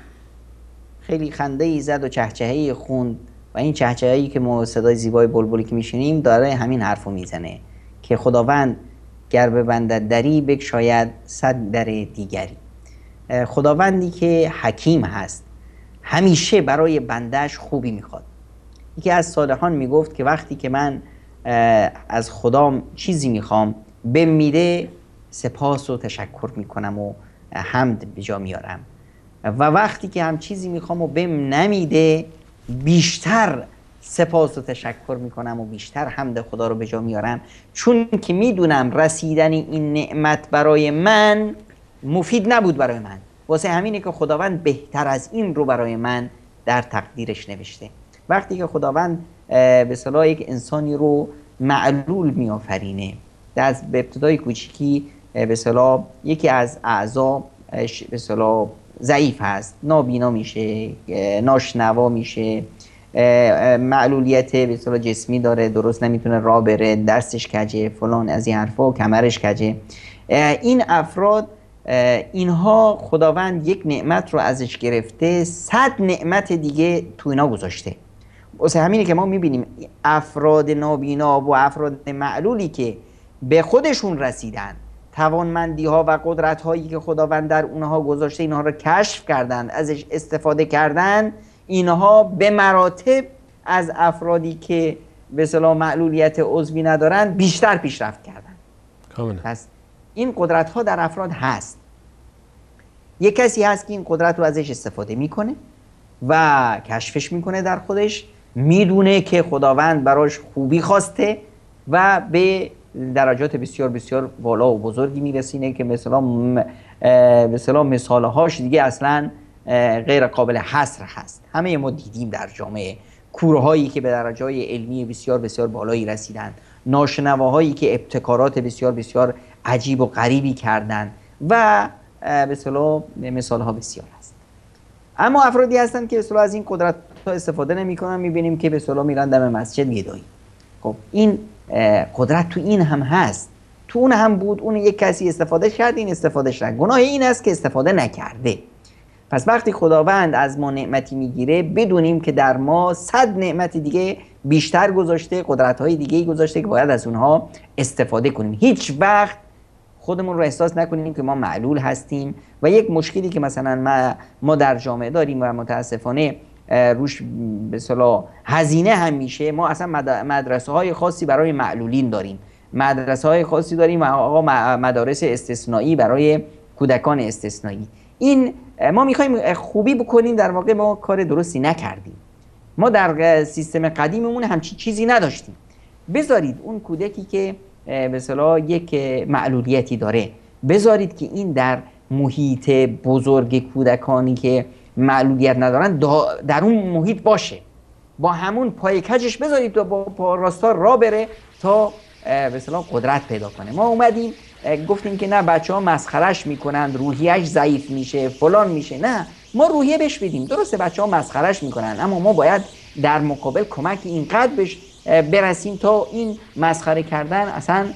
خیلی خنده ای زد و چهچهی خوند و این چهچهی که ما صدای زیبای بلبلی که میشنیم داره همین حرفو میزنه که خداوند گر ببندد دری بگشاید صد در دیگری. خداوندی که حکیم هست همیشه برای بندهش خوبی میخواد. یکی از صالحان میگفت که وقتی که من از خدا چیزی میخوام بهم میده سپاس و تشکر میکنم و حمد به جا میارم، و وقتی که هم چیزی میخوام و بهم نمیده بیشتر سپاس و تشکر میکنم و بیشتر حمد خدا رو به جا میارم، چون که میدونم رسیدن این نعمت برای من مفید نبود برای من، واسه همینه که خداوند بهتر از این رو برای من در تقدیرش نوشته. وقتی که خداوند به اصطلاح یک انسانی رو معلول میآفرینه، به ابتدای کوچیکی به اصطلاح یکی از اعضا به اصطلاح ضعیف هست، نابینا میشه، ناشنوا میشه، معلولیت به اصطلاح جسمی داره، درست نمیتونه راه بره، دستش کجه، فلان از این حرفا، کمرش کجه. این افراد اینها خداوند یک نعمت رو ازش گرفته، 100 نعمت دیگه تو اینا گذاشته. واسه همینه که ما میبینیم افراد نابینا و افراد معلولی که به خودشون رسیدن، توانمندی ها و قدرت هایی که خداوند در اونها گذاشته اینها رو کشف کردن، ازش استفاده کردن، اینها به مراتب از افرادی که به اصطلاح معلولیت عضوی ندارن بیشتر پیشرفت کردن. کاملا. پس این قدرت ها در افراد هست. یک کسی هست که این قدرت رو ازش استفاده میکنه و کشفش میکنه در خودش، میدونه که خداوند براش خوبی خواسته و به درجات بسیار بسیار بالا و بزرگی میرسینه که مثلا مثالهاش دیگه اصلا غیر قابل حصر هست. همه ما دیدیم در جامعه کورهایی که به درجات علمی بسیار بسیار بالایی رسیدن، ناشنواهایی که ابتکارات بسیار بسیار عجیب و غریبی کردن و مثالها بسیار هست. اما افرادی هستن که از این قدرت ها استفاده نمی کنن، میبینیم که میرن دم مسجد گدایی. خب این قدرت تو این هم هست، تو اون هم بود، اون یک کسی استفاده کرد، این استفادهش نکرد. گناه این است که استفاده نکرده. پس وقتی خداوند از ما نعمتی میگیره بدونیم که در ما 100 نعمت دیگه بیشتر گذاشته، قدرت‌های دیگه‌ای گذاشته که باید از اونها استفاده کنیم. هیچ وقت خودمون رو احساس نکنیم که ما معلول هستیم و یک مشکلی که مثلا ما در جامعه داریم و متاسفانه روش به اصطلاح هزینه هم میشه. ما اصلا مدرسه های خاصی برای معلولین داریم، مدرسه های خاصی داریم و آقا مدارس استثنایی برای کودکان استثنایی. این ما میخوایم خوبی بکنیم، در واقع ما کار درستی نکردیم. ما در سیستم قدیممون همچین چیزی نداشتیم. بذارید اون کودکی که به اصطلاح یک معلولیتی داره، بذارید که این در محیط بزرگ کودکانی که معلولیت ندارن در اون محیط باشه، با همون پای کجش بذارید و با پا راستا را بره تا به اصطلاح قدرت پیدا کنه. ما اومدیم گفتیم که نه بچه‌ها مسخرش میکنن، روحیه‌اش ضعیف میشه، فلان میشه. نه، ما روحیه بهش بدیم. درسته بچه‌ها مسخرش میکنن، اما ما باید در مقابل کمک اینقدر بهش برسیم تا این مسخره کردن اصلا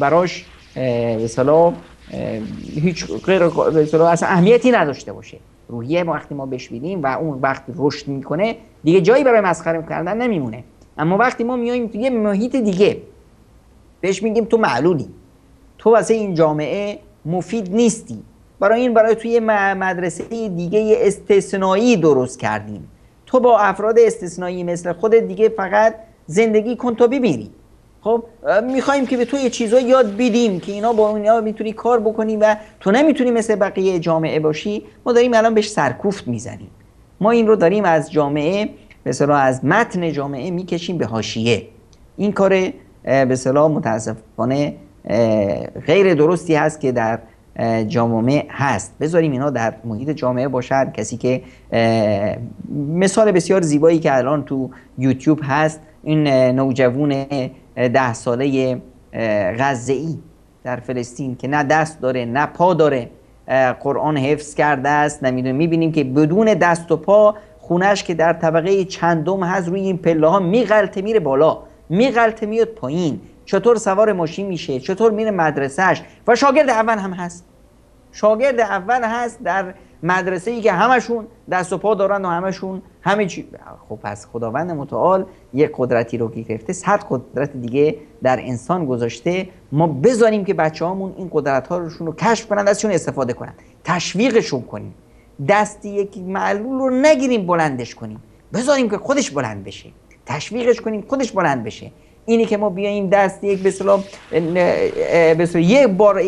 براش به اصطلاح هیچ غیر به اصطلاح اصلا اهمیتی نداشته باشه. روحیه ما وقتی ما بهش بدیم و اون وقت رشد میکنه دیگه جایی برای مسخره کردن نمیمونه. اما وقتی ما میایم توی محیط دیگه بهش میگیم تو معلولی، تو واسه این جامعه مفید نیستی، برای توی مدرسه دیگه استثنایی درست کردیم، تو با افراد استثنایی مثل خودت دیگه فقط زندگی کن تا بمیری. خب میخوایم که به تو یه چیزا یاد بدیم که اینا با اینا میتونی کار بکنی و تو نمیتونی مثل بقیه جامعه باشی. ما داریم الان بهش سرکوفت میزنیم. ما این رو داریم از جامعه به اصطلاح از متن جامعه میکشیم به حاشیه. این کار به اصطلاح متاسفانه غیر درستی هست که در جامعه هست. بذاریم اینا در محیط جامعه باشد. کسی که مثال بسیار زیبایی که الان تو یوتیوب هست، این نوجوان 10 ساله غزه‌ای در فلسطین که نه دست داره نه پا داره، قرآن حفظ کرده است، نمیدونم، میبینیم که بدون دست و پا خونش که در طبقه چندم هست روی این پله ها میغلطه میره بالا، میغلطه میاد پایین، چطور سوار ماشین میشه، چطور میره مدرسهش، و شاگرد اول هم هست. شاگرد اول هست در مدرسه ای که همشون دست و پا دارن و همشون همه چی. خب پس خداوند متعال یک قدرتی رو که گرفته، 100 قدرت دیگه در انسان گذاشته. ما بذاریم که بچه‌هامون این قدرت‌ها رو کشف کنن، ازشون استفاده کنن، تشویقشون کنیم. دست یک معلول رو نگیریم بلندش کنیم، بذاریم که خودش بلند بشه، تشویقش کنیم خودش بلند بشه. اینی که ما بیاییم دست یک به اصطلاح یک بار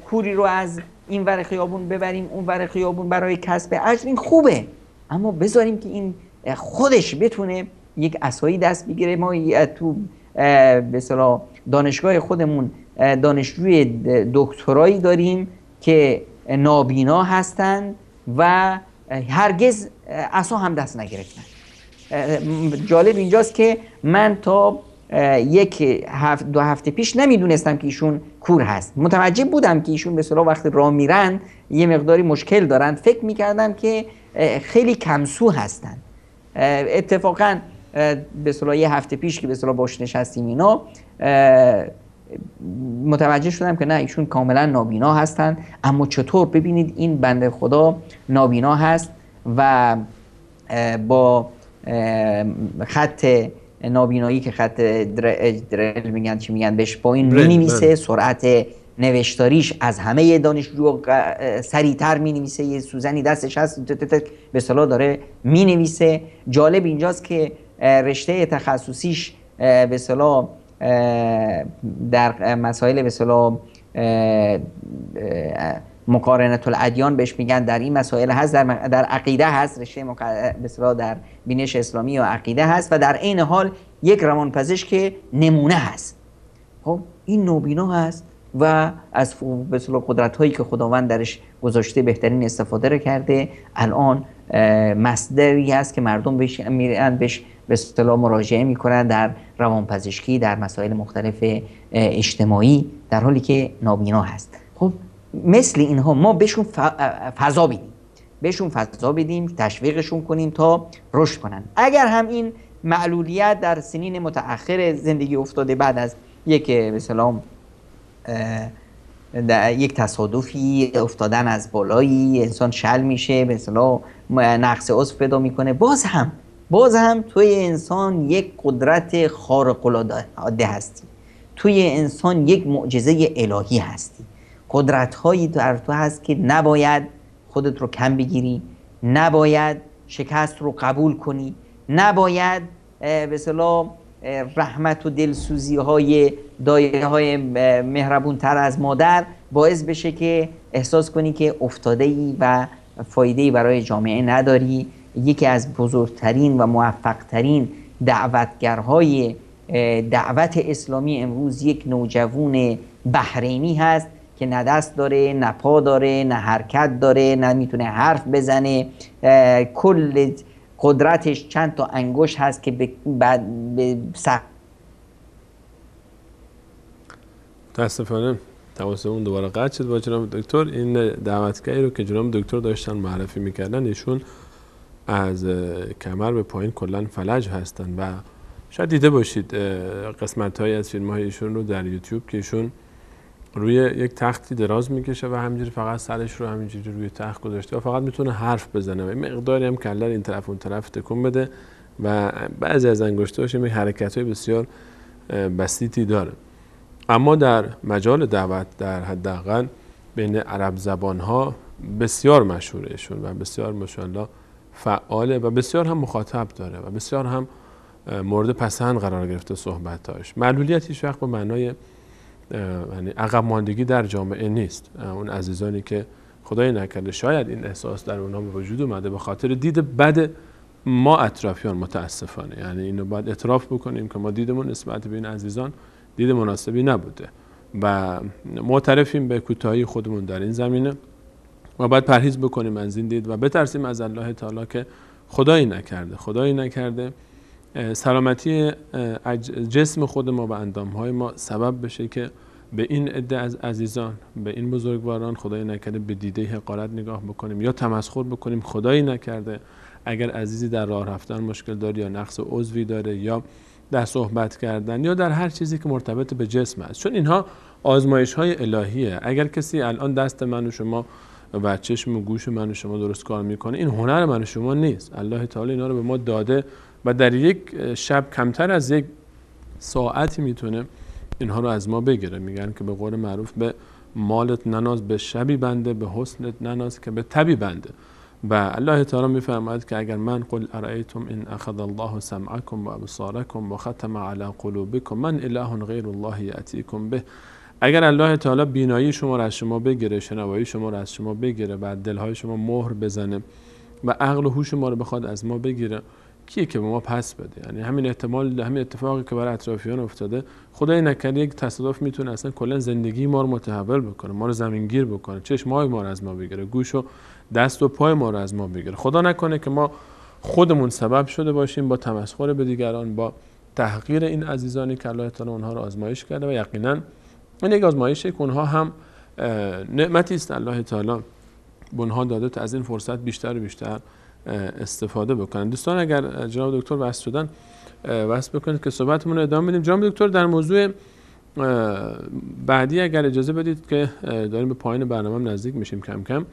کوری رو از این ور خیابون ببریم اون ور خیابون برای کسب اجر، این خوبه، اما بذاریم که این خودش بتونه یک عصایی دست بگیره. ما تو به اصطلاح دانشگاه خودمون دانشجوی دکترایی داریم که نابینا هستند و هرگز عصا هم دست نگرفتن. جالب اینجاست که من تا دو هفته پیش نمیدونستم که ایشون کور هست. متوجه بودم که ایشون به اصطلاح وقتی راه میرن یه مقداری مشکل دارن، فکر میکردم که خیلی کمسو هستن. اتفاقا به اصطلاح یه هفته پیش که به اصطلاح باش نشستیم اینا، متوجه شدم که نه، ایشون کاملا نابینا هستن. اما چطور؟ ببینید این بنده خدا نابینا هست و با خط نابینایی که خط درل میگن، چی میگن بهش، با این مینویسه. سرعت نوشتاریش از همه دانشجو سریعتر مینویسه. یه سوزنی دستش هست به اصطلاح داره مینویسه. جالب اینجاست که رشته تخصصیش به اصطلاح در مسائل به اصطلاح مقارنت الادیان بهش میگن، در این مسائل هست، در عقیده هست، رشته به اصطلاح در بینش اسلامی و عقیده هست، و در عین حال یک روانپزشک که نمونه هست. خب این نابینا هست و از به اصطلاح قدرت‌هایی که خداوند درش گذاشته بهترین استفاده رو کرده. الان مصدری هست که مردم بهش میرن، بهش به اصطلاح مراجعه میکنن در روانپزشکی، در مسائل مختلف اجتماعی، در حالی که نابینا هست. خب مثل اینها ما بهشون فضا بدیم، تشویقشون کنیم تا رشد کنن. اگر هم این معلولیت در سنین متأخر زندگی افتاده، بعد از یک به اصطلاح یک تصادفی، افتادن از بالایی، انسان شل میشه، به اصطلاح نقص عضو پیدا میکنه، باز هم توی انسان یک قدرت خارق العاده هستی، توی انسان یک معجزه الهی هستی. قدرت هایی در تو هست که نباید خودت رو کم بگیری، نباید شکست رو قبول کنی، نباید به اصطلاح رحمت و دلسوزی های دایه های مهربون تر از مادر باعث بشه که احساس کنی که افتاده ای و فایده ای برای جامعه نداری. یکی از بزرگترین و موفقترین دعوتگرهای دعوت اسلامی امروز یک نوجوان بحرینی هست که نه دست داره، نه پا داره، نه حرکت داره، نه میتونه حرف بزنه. کل قدرتش چند تا انگشت هست که به متاسفانه تماسمون دوباره قطع شد با جناب دکتر. این دعوتگری رو که جناب دکتر داشتن معرفی میکردن، ایشون از کمر به پایین کلا فلج هستن و شاید دیده باشید قسمت‌هایی از فیلم‌های ایشون رو در یوتیوب که ایشون روی یک تختی دراز میکشه و همینجوری فقط سرش رو همینجوری روی تخت گذاشته و فقط میتونه حرف بزنه و مقداری هم کله این طرف اون طرف تکون بده و بعضی از انگشتاش یک حرکت‌های بسیار بسیطی داره. اما در مجال دعوت در حداقل بین عرب زبان‌ها بسیار مشهوره ایشون و بسیار ماشاءالله فعاله و بسیار هم مخاطب داره و بسیار هم مورد پسند قرار گرفته صحبتاش. معلولیت هیچ وقت به معنای یعنی عقب ماندگی در جامعه نیست. اون عزیزانی که خدای نکرده شاید این احساس در اونها به وجود اومده به خاطر دید بد ما اطرافیان، متاسفانه، یعنی اینو باید اعتراف بکنیم که ما دیدمون نسبت به این عزیزان دید مناسبی نبوده و معترفیم به کوتاهی خودمون در این زمینه و باید پرهیز بکنیم از این دید و بترسیم از الله تعالی که خدایی نکرده سلامتی جسم خود ما و اندامهای ما سبب بشه که به این عده از عزیزان، به این بزرگواران خدایی نکرده به دیده حقارت نگاه بکنیم یا تمسخر بکنیم. خدایی نکرده اگر عزیزی در راه رفتن مشکل داره یا نقص عضوی داره یا در صحبت کردن یا در هر چیزی که مرتبط به جسم است، چون اینها آزمایش های الهیه. اگر کسی الان دست من و شما و چشم و گوش من و شما درست کار میکنه، این هنر من و شما نیست. الله تعالی اینا رو به ما داده و در یک شب کمتر از یک ساعتی میتونه اینها رو از ما بگیره. میگن که به قول معروف به مالت نناز به شبی بنده، به حسنت نناز که به تبی بنده. و الله تعالی میفرماید که اگر من قل ارایتم ان اخذ الله سمعکم و ابصارکم و ختم علی قلوبکم من اله غیر الله یاتیکم به، اگر الله تعالی بینایی شما را از شما بگیره، شنوایی شما را از شما بگیره و دلهای شما مهر بزنه و عقل و هوش ما رو بخواد از ما بگیره، کیه که به ما پس بده؟ یعنی همین احتمال، همین اتفاقی که برای اطرافیان افتاده، خدای نکنه یک تصادف میتونه اصلا کلا زندگی ما رو متحول بکنه، ما رو زمینگیر بکنه، چشمای ما رو از ما بگیره، گوش و دست و پای ما رو از ما بگیره. خدا نکنه که ما خودمون سبب شده باشیم با تمسخر به دیگران، با تحقیر این عزیزانی که الله تعالی اونها رو آزمایش کرده. و یقینا این یک آزمایشه که اونها هم نعمتی است الله تعالی به اونها داده تا از این فرصت بیشتر و بیشتر استفاده بکنن. دوستان اگر جناب دکتر وصل شدن وصل بکنید که صحبتمون رو ادامه بدیم. جناب دکتر در موضوع بعدی اگر اجازه بدید که داریم به پایان برنامه نزدیک میشیم کم کم.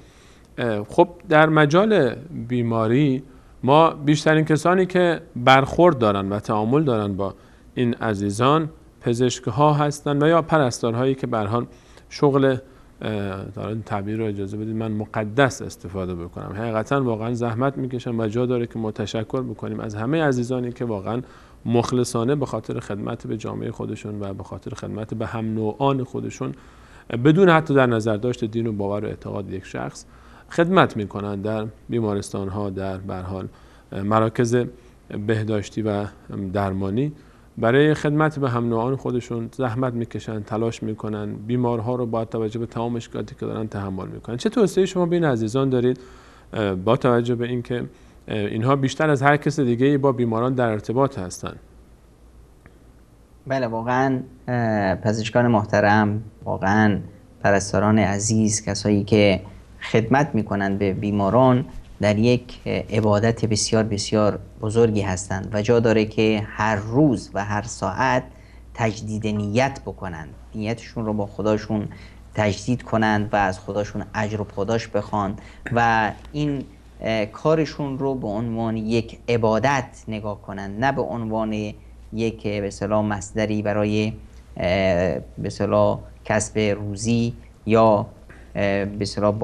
خب در مجال بیماری ما بیشترین کسانی که برخورد دارن و تعامل دارن با این عزیزان پزشک‌ها هستن و یا پرستارهایی که به هر حال شغل دارن، تعبیر رو اجازه بدید من مقدس استفاده بکنم، حقیقتا واقعا زحمت میکشن و جا داره که ما تشکر بکنیم از همه عزیزانی که واقعا مخلصانه به خاطر خدمت به جامعه خودشون و به خاطر خدمت به هم نوعان خودشون بدون حتی در نظر داشت دین و باور و اعتقاد یک شخص خدمت میکنن در بیمارستان ها، در به هر حال مراکز بهداشتی و درمانی، برای خدمت به هم نوعان خودشون زحمت میکشن، تلاش میکنن، بیمارها رو با توجه به تمام مشکلاتی که دارن تحمل میکنن. چه توصیه شما به این عزیزان دارید با توجه به اینکه اینها بیشتر از هر کس دیگه‌ای با بیماران در ارتباط هستن؟ بله واقعا پزشکان محترم، واقعا پرستاران عزیز، کسایی که خدمت میکنن به بیماران در یک عبادت بسیار بسیار بزرگی هستند و جا داره که هر روز و هر ساعت تجدید نیت بکنند، نیتشون رو با خداشون تجدید کنند و از خداشون اجر و پاداش بخوان و این کارشون رو به عنوان یک عبادت نگاه کنند، نه به عنوان یک به اصطلاح مصدری برای به اصطلاح کسب روزی یا به اصطلاح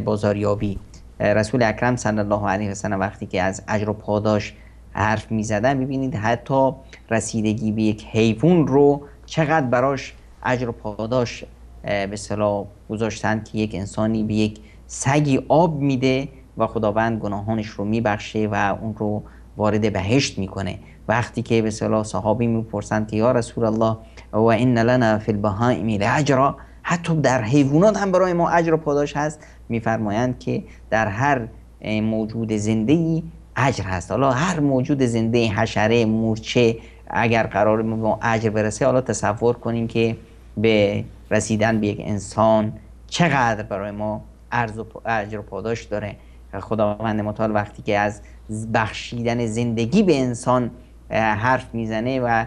بازاریابی. رسول اکرم صلی الله علیه و سلم وقتی که از اجر و پاداش حرف می‌زدن، ببینید حتی رسیدگی به یک حیوان رو چقدر براش اجر و پاداش به اصطلاح گذاشتن که یک انسانی به یک سگی آب میده و خداوند گناهانش رو میبخشه و اون رو وارد بهشت میکنه. وقتی که به اصطلاح صحابی میپرسند که یا رسول الله و ان لنا فی البهائم لاجرا، حتی در حیوانات هم برای ما اجر و پاداش هست، میفرمایند که در هر موجود زنده‌ای اجر هست. حالا هر موجود زنده، حشره، مورچه، اگر قرار ما اجر برسه، حالا تصور کنیم که به رسیدن به یک انسان چقدر برای ما اجر و پاداش داره. خداوند متعال وقتی که از بخشیدن زندگی به انسان حرف میزنه و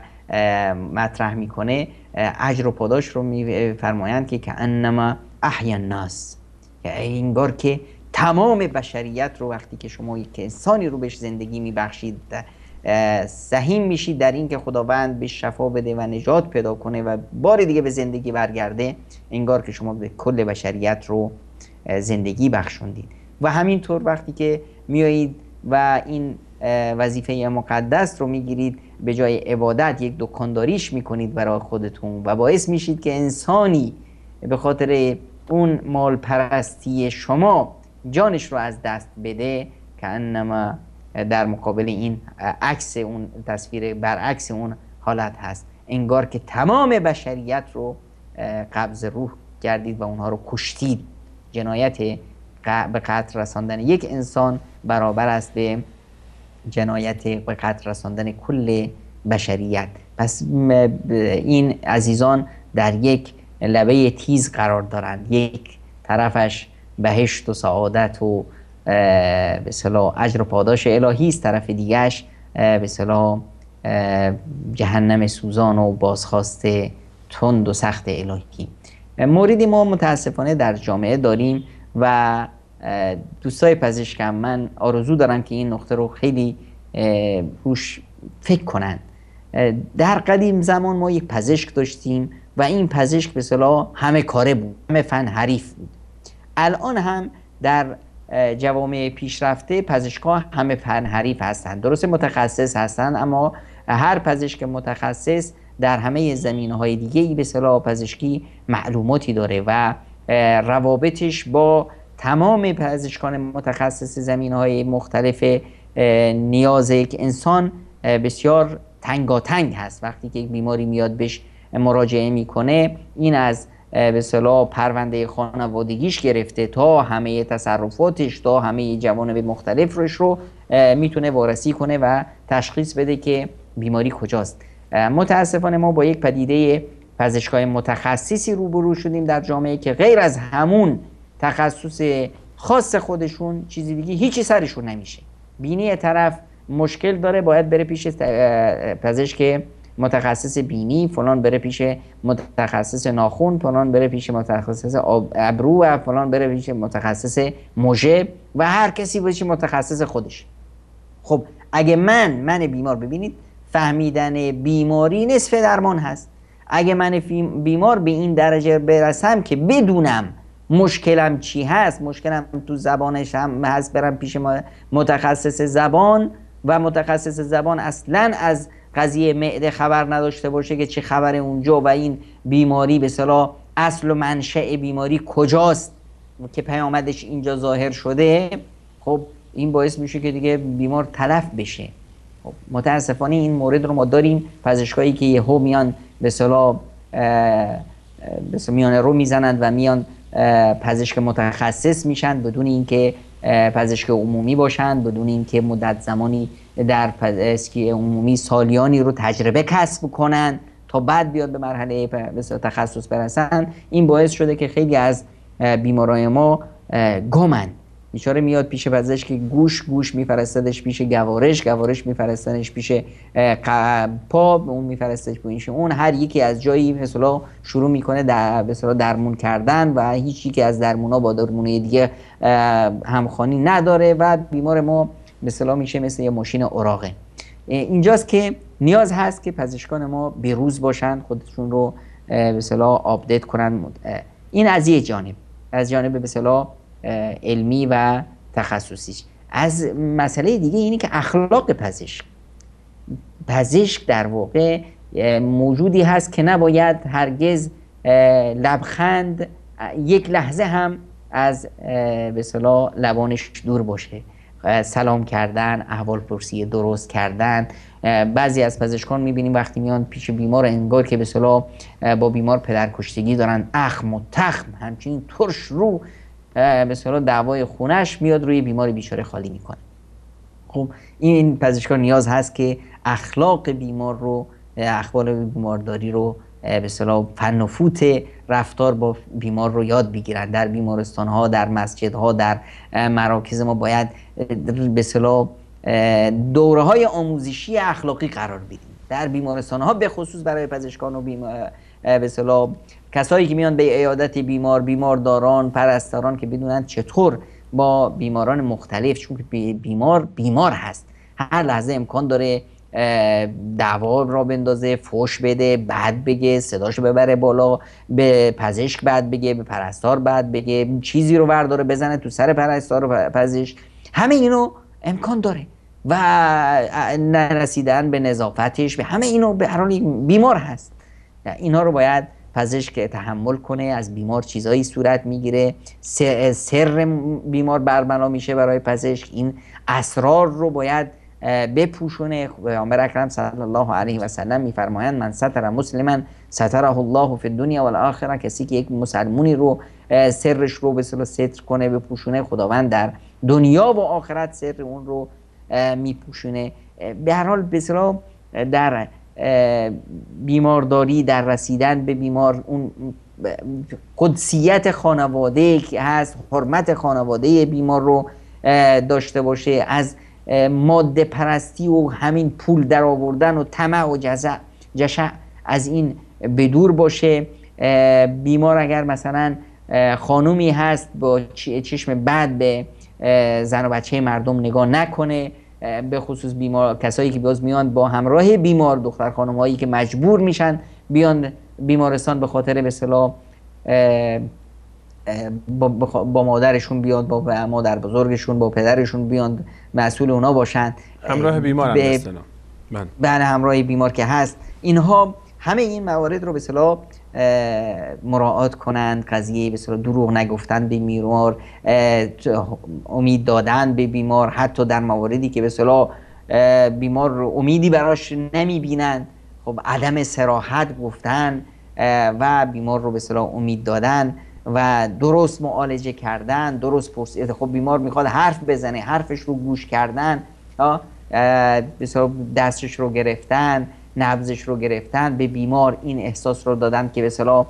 مطرح میکنه، اجر و پاداش رو میفرمایند که انما احیا الناس، انگار که تمام بشریت رو وقتی که شما یک انسانی رو بهش زندگی میبخشید، سهیم میشید در این که خداوند بهش شفا بده و نجات پیدا کنه و بار دیگه به زندگی برگرده، انگار که شما به کل بشریت رو زندگی بخشوندید. و همینطور وقتی که میایید و این وظیفه مقدس رو میگیرید، به جای عبادت یک دکانداریش میکنید برای خودتون و باعث میشید که انسانی به خاطر اون مال پرستی شما جانش رو از دست بده، که انما در مقابل این عکس اون تصویر برعکس اون حالت هست، انگار که تمام بشریت رو قبض روح گردید و اونها رو کشتید. جنایت به قتل رساندن یک انسان برابر است به جنایت به قتل رساندن کل بشریت. پس این عزیزان در یک لبه تیز قرار دارند، یک طرفش بهشت و سعادت و به اصطلاح اجر و پاداش الهی است، طرف دیگهش به اصطلاح جهنم سوزان و بازخواست تند و سخت الهی. موردی ما متاسفانه در جامعه داریم و دوستای پزشکم من آرزو دارم که این نقطه رو خیلی روش فکر کنن. در قدیم زمان ما یک پزشک داشتیم و این پزشک به اصطلاح همه کاره بود، همه فن حریف بود. الان هم در جوامع پیشرفته پزشک‌ها همه فن حریف هستند، درسته متخصص هستند، اما هر پزشک متخصص در همه زمینه‌های دیگه‌ای به اصطلاح پزشکی معلوماتی داره و روابطش با تمام پزشکان متخصص زمینه‌های مختلف نیاز یک انسان بسیار تنگاتنگ هست. وقتی که یک بیماری میاد بهش مراجعه میکنه، این از به اصطلاح پرونده خانوادگیش گرفته تا همه تصرفاتش تا همه جوانب مختلفش رو میتونه وارسی کنه و تشخیص بده که بیماری کجاست. متاسفانه ما با یک پدیده پزشکای متخصصی روبرو شدیم در جامعه که غیر از همون تخصص خاص خودشون چیزی دیگه هیچی سرشون نمیشه. بینی طرف مشکل داره، باید بره پیش پزشک متخصص بینی، فلان بره پیش متخصص ناخن، فلان بره پیش متخصص ابرو و فلان بره پیش متخصص مژه و هر کسی پیش متخصص خودش. خب اگه من بیمار، ببینید فهمیدن بیماری نصف درمان هست. اگه من بیمار به این درجه برسم که بدونم مشکلم چی هست، مشکلم تو زبانش هم هست، برم پیش متخصص زبان و متخصص زبان اصلا از قضیه معده خبر نداشته باشه که چه خبر اونجا و این بیماری به اصطلاح اصل و منشأ بیماری کجاست که پیامدش اینجا ظاهر شده، خب این باعث میشه که دیگه بیمار تلف بشه. خب متاسفانه این مورد رو ما داریم، پزشکایی که یهو میان به اصطلاح میان رو میزنند و میان پزشک متخصص میشن بدون اینکه پزشک عمومی باشند، بدون اینکه مدت زمانی در پزشکی عمومی سالیانی رو تجربه کسب کنن تا بعد بیاد به مرحله تخصص برسن. این باعث شده که خیلی از بیمارای ما گمن. بیچاره میاد پیش پزشک گوش میفرستدش پیش گوارش میفرستنش پیش پا، اون میفرستش پیش اون، هر یکی از جایی مثلا شروع میکنه به درمون کردن و هیچ یکی از درمونا با درمونای دیگه همخوانی نداره و بیمار ما مثلا میشه مثل یه ماشین اوراقه. اینجاست که نیاز هست که پزشکان ما بروز باشن، خودشون رو به اصطلاح آپدیت کنن. این از یه جانب، از جانب به اصطلاح علمی و تخصصیش. از مسئله دیگه اینی که اخلاق پزشک در واقع موجودی هست که نباید هرگز لبخند یک لحظه هم از به اصطلاح لبانش دور باشه. سلام کردن، احوال پرسی درست کردن. بعضی از پزشکان میبینیم وقتی میان پیش بیمار انگار که به اصطلاح با بیمار پدرکشتگی دارن، اخم و تخم همچنین ترش رو به اصطلاح دعوای خونش میاد روی بیمار بیچاره خالی میکنه. خب این پزشکان نیاز هست که اخلاق بیمار رو، اخبار بیمارداری رو به اصطلاح فن و فوت رفتار با بیمار رو یاد بگیرن. در بیمارستان ها، در مسجد ها، در مراکز ما باید به اصطلاح دوره های آموزشی اخلاقی قرار بدیم. در بیمارستان ها به خصوص برای پزشکان و به اصطلاح کسایی که میان به عیادت بیمارداران، پرستاران، که بدونن چطور با بیماران مختلف، چون که بیمار هست، هر لحظه امکان داره دعوا را بندازه، فحش بده، بد بگه، صداشو ببره بالا، به پزشک بد بگه، به پرستار بد بگه، چیزی رو برداره بزنه تو سر پرستار و پزشک. همه اینو امکان داره و نرسیدن به نظافتش، به همه اینو به هر حال بیمار هست. اینا رو باید پزشک تحمل کنه. از بیمار چیزایی صورت میگیره، سر بیمار برملا میشه برای پزشک. این اسرار رو باید بپوشونه. پیامبر اکرم صلی الله علیه و سلم میفرمایند من ستر مسلما ستره الله فی الدنیا والآخره، کسی که یک مسلمونی رو سرش رو به اصطلاح ستر کنه بپوشونه، خداوند در دنیا و آخرت سر اون رو میپوشونه. به هر حال به اصطلاح در بیمارداری، در رسیدن به بیمار، اون قدسیت خانواده که هست، حرمت خانواده بیمار رو داشته باشه، از ماده پرستی و همین پول در آوردن و طمع و جشع از این بدور باشه. بیمار اگر مثلا خانومی هست با چشم بد به زن و بچه مردم نگاه نکنه، به خصوص بیمار، کسایی که باز میان با همراه بیمار، دختر خانم هایی که مجبور میشن بیان بیمارستان به خاطر به اصطلاح با مادرشون بیاد، با مادر بزرگشون، با پدرشون بیان مسئول اونا باشن، همراه بیمار هم بله همراه بیمار که هست، اینها همه این موارد رو به اصطلاح مراعات کنند. قضیه به اصطلاح دروغ نگفتن به بیمار، امید دادن به بیمار، حتی در مواردی که به اصطلاح بیمار رو امیدی براش نمیبینند، خب عدم صراحت گفتن و بیمار رو به اصطلاح امید دادن و درست معالجه کردن، درست پرسید. خب بیمار میخواد حرف بزنه، حرفش رو گوش کردن، به اصطلاح دستش رو گرفتن، نبضش رو گرفتن، به بیمار این احساس رو دادن که به اصطلاح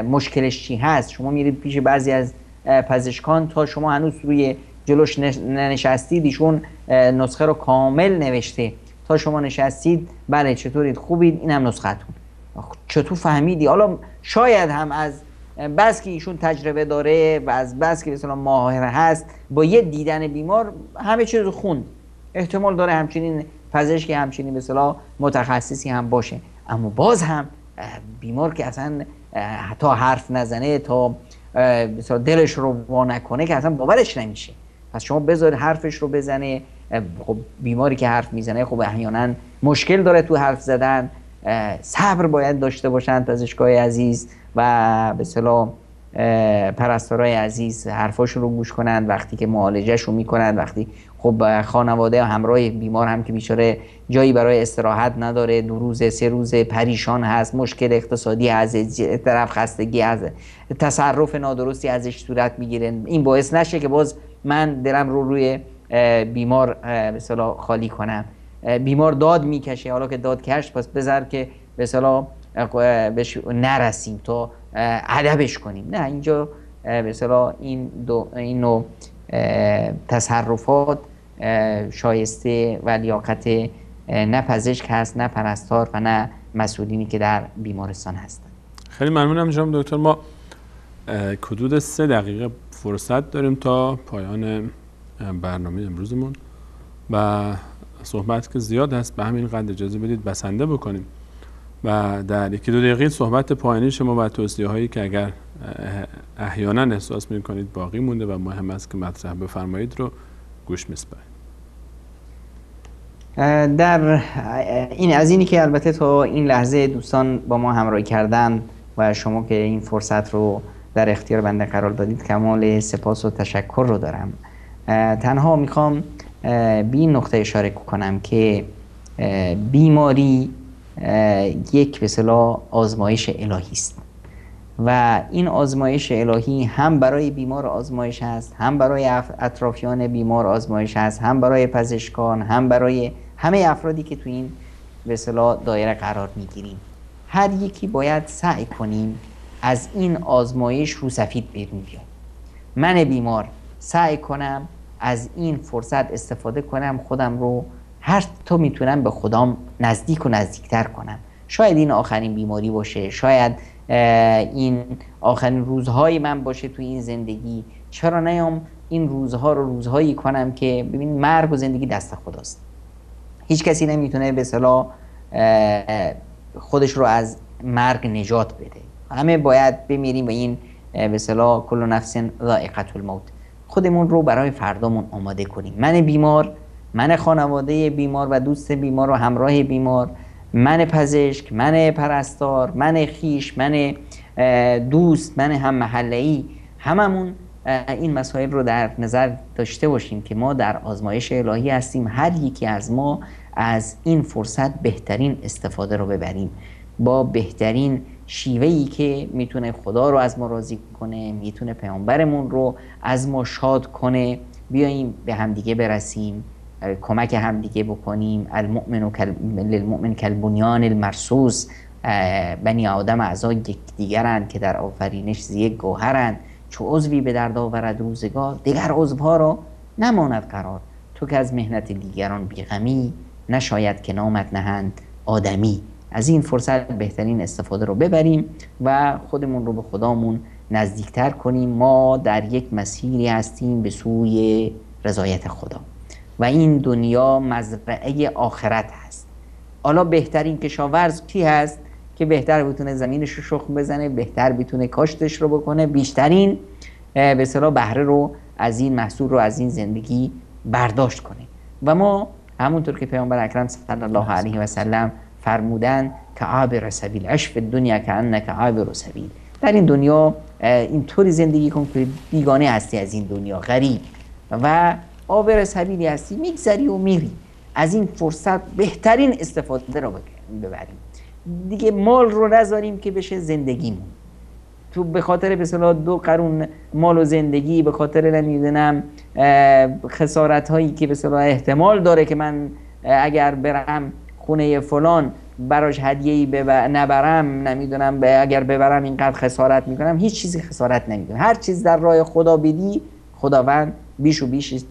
مشکلش چی هست. شما میرید پیش بعضی از پزشکان، تا شما هنوز روی جلوش ننشستید ایشون نسخه رو کامل نوشته، تا شما نشستید بله چطورید خوبید اینم نسختون، چطور فهمیدی؟ حالا شاید هم از بس که ایشون تجربه داره و از بس که مثلا ماهر هست، با یه دیدن بیمار همه چیز رو خوند، احتمال داره همچنین پزشک همچنین به اصطلاح متخصصی هم باشه، اما باز هم بیمار که اصلا تا حرف نزنه، تا مثلا دلش رو وا نکنه که اصلا باورش نمیشه. پس شما بذارید حرفش رو بزنه. خب بیماری که حرف میزنه خب احیانا مشکل داره تو حرف زدن، صبر باید داشته باشن پزشکای عزیز و به اصطلاح پرستارای عزیز، حرفاشون رو گوش کنن وقتی که معالجهشون میکنن. وقتی خب خانواده همراه بیمار هم که بیچاره جایی برای استراحت نداره، 2 روز 3 روز پریشان هست، مشکل اقتصادی از طرف، خستگی از تصرف نادرستی ازش صورت میگیره، این باعث نشه که باز من دلم رو روی بیمار به اصطلاح خالی کنم. بیمار داد میکشه، حالا که داد کشت پس بذار که به اصطلاح بهش نرسیم تا ادبش کنیم. نه، اینجا به اصطلاح این نوع تصرفات شایسته و لیاقت نه پزشک هست، نه پرستار و نه مسئولینی که در بیمارستان هستند. خیلی ممنونم جناب دکتر. ما حدود 3 دقیقه فرصت داریم تا پایان برنامه امروزمون و صحبت که زیاد هست، به همین قدر اجازه بدید بسنده بکنیم و در 1-2 دقیقه صحبت پایانی شما و توصیه هایی که اگر احیانا احساس میکنید باقی مونده و مهم است که مطرح بفرمایید رو گوش میسپاریم. در از اینی که البته تا این لحظه دوستان با ما همراهی کردن و شما که این فرصت رو در اختیار بنده قرار دادید، کمال سپاس و تشکر رو دارم. تنها میخوام به این نقطه اشاره کنم که بیماری یک به اصطلاح آزمایش الهی است و این آزمایش الهی هم برای بیمار آزمایش است، هم برای اطرافیان بیمار آزمایش است، هم برای پزشکان، هم برای همه افرادی که تو این به اصطلاح دایره قرار میگیریم. هر یکی باید سعی کنیم از این آزمایش رو سفید بیرون بیایم. من بیمار سعی کنم از این فرصت استفاده کنم، خودم رو هر تا میتونم به خدام نزدیک و نزدیکتر کنم. شاید این آخرین بیماری باشه، شاید این آخرین روزهای من باشه تو این زندگی. چرا نیام این روزها رو روزهایی کنم که ببین مرگ و زندگی دست خداست، هیچ کسی نمیتونه به اصطلاح خودش رو از مرگ نجات بده. همه باید بمیریم و این به اصطلاح کل نفس ذائقة الموت. خودمون رو برای فردامون آماده کنیم. من بیمار، من خانواده بیمار و دوست بیمار و همراه بیمار، من پزشک، من پرستار، من خیش، من دوست، من هم محله‌ای، هممون این مسائل رو در نظر داشته باشیم که ما در آزمایش الهی هستیم. هر یکی از ما از این فرصت بهترین استفاده رو ببریم، با بهترین شیوهی که میتونه خدا رو از ما راضی کنه، میتونه پیامبرمون رو از ما شاد کنه، بیاییم به همدیگه برسیم، کمک همدیگه بکنیم. للمؤمن کالبنیان المرصوص، بنی آدم اعضای یکدیگرند که در آفرینش یک گوهرند. چو عضوی به درد آورد روزگار، دیگر عضوها را نماند قرار. تو که از مهنت دیگران بیغمی، نشاید که نامت نهند آدمی. از این فرصت بهترین استفاده رو ببریم و خودمون رو به خدامون نزدیکتر کنیم. ما در یک مسیری هستیم به سوی رضایت خدا و این دنیا مزرعه آخرت هست. حالا بهترین کشاورز کی هست که بهتر بتونه زمینش رو شخم بزنه، بهتر بتونه کاشتش رو بکنه، بیشترین به اصطلاح بهره رو از این محصول رو از این زندگی برداشت کنه. و ما همونطور که پیامبر اکرم صلی الله علیه و سلم فرمودن که عابر سبیل، عش فی الدنیا کانک عابر سبیل، در این دنیا اینطوری زندگی کن که بیگانه هستی از این دنیا، غریب و عابر سبیلی هستی، میگذری و میری. از این فرصت بهترین استفاده رو ببریم. دیگه مال رو نذاریم که بشه زندگیمون. تو به خاطر به اصطلاح 2 قرون مال و زندگی، به خاطر نمیدونم خسارت هایی که به اصطلاح احتمال داره که من اگر برم خونه فلان براش هدیه‌ای نبرم، نمیدونم اگر ببرم اینقدر خسارت میکنم. هیچ چیزی خسارت نمیکنه. هر چیز در راه خدا بدی، خداوند بیش و بیش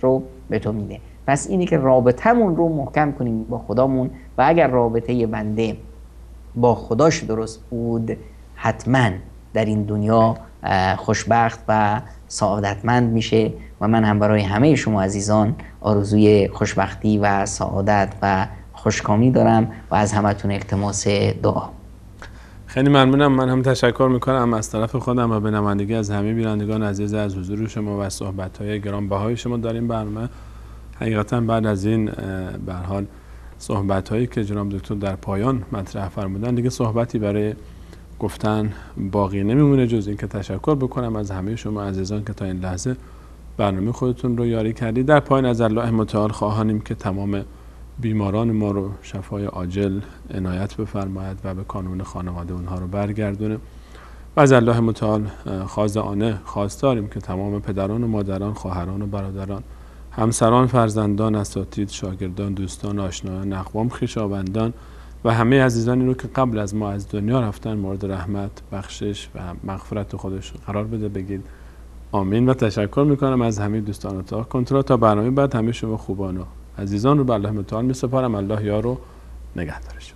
رو به تو میده. پس اینی که رابطمون رو محکم کنیم با خدامون و اگر رابطه بنده با خداش درست بود، حتما در این دنیا خوشبخت و سعادتمند میشه. و من هم برای همه شما عزیزان آرزوی خوشبختی و سعادت و خوشکامی دارم و از همتون التماس دعا. خیلی ممنونم. من هم تشکر میکنم از طرف خودم و به نمایندگی از همه بینندگان عزیز از حضور شما و صحبت‌های گرانبهای شما در این برنامه. حقیقتا بعد از این به هر حال صحبت‌هایی که جناب دکتر در پایان مطرح فرمودن، دیگه صحبتی برای گفتن باقی نمیمونه جز این که تشکر بکنم از همه شما عزیزان که تا این لحظه برنامه خودتون رو یاری کردید. در پایان از الله متعال خواهانیم که تمام بیماران ما رو شفای عاجل عنایت بفرماید و به کانون خانواده اونها رو برگردونه. و از الله متعال خواستانه خواستاریم که تمام پدران و مادران، خواهران و برادران، همسران، فرزندان، اساتید، شاگردان، دوستان، آشنایان، اقوام، خویشاوندان و همه عزیزانی رو که قبل از ما از دنیا رفتن مورد رحمت، بخشش و مغفرت خودش قرار بده. بگید آمین. و تشکر میکنم از همه دوستان اتاق کنترل. تا برنامه بعد همه شما خوبان و عزیزان رو به الله متعال میسپارم. الله یار و نگهدارش.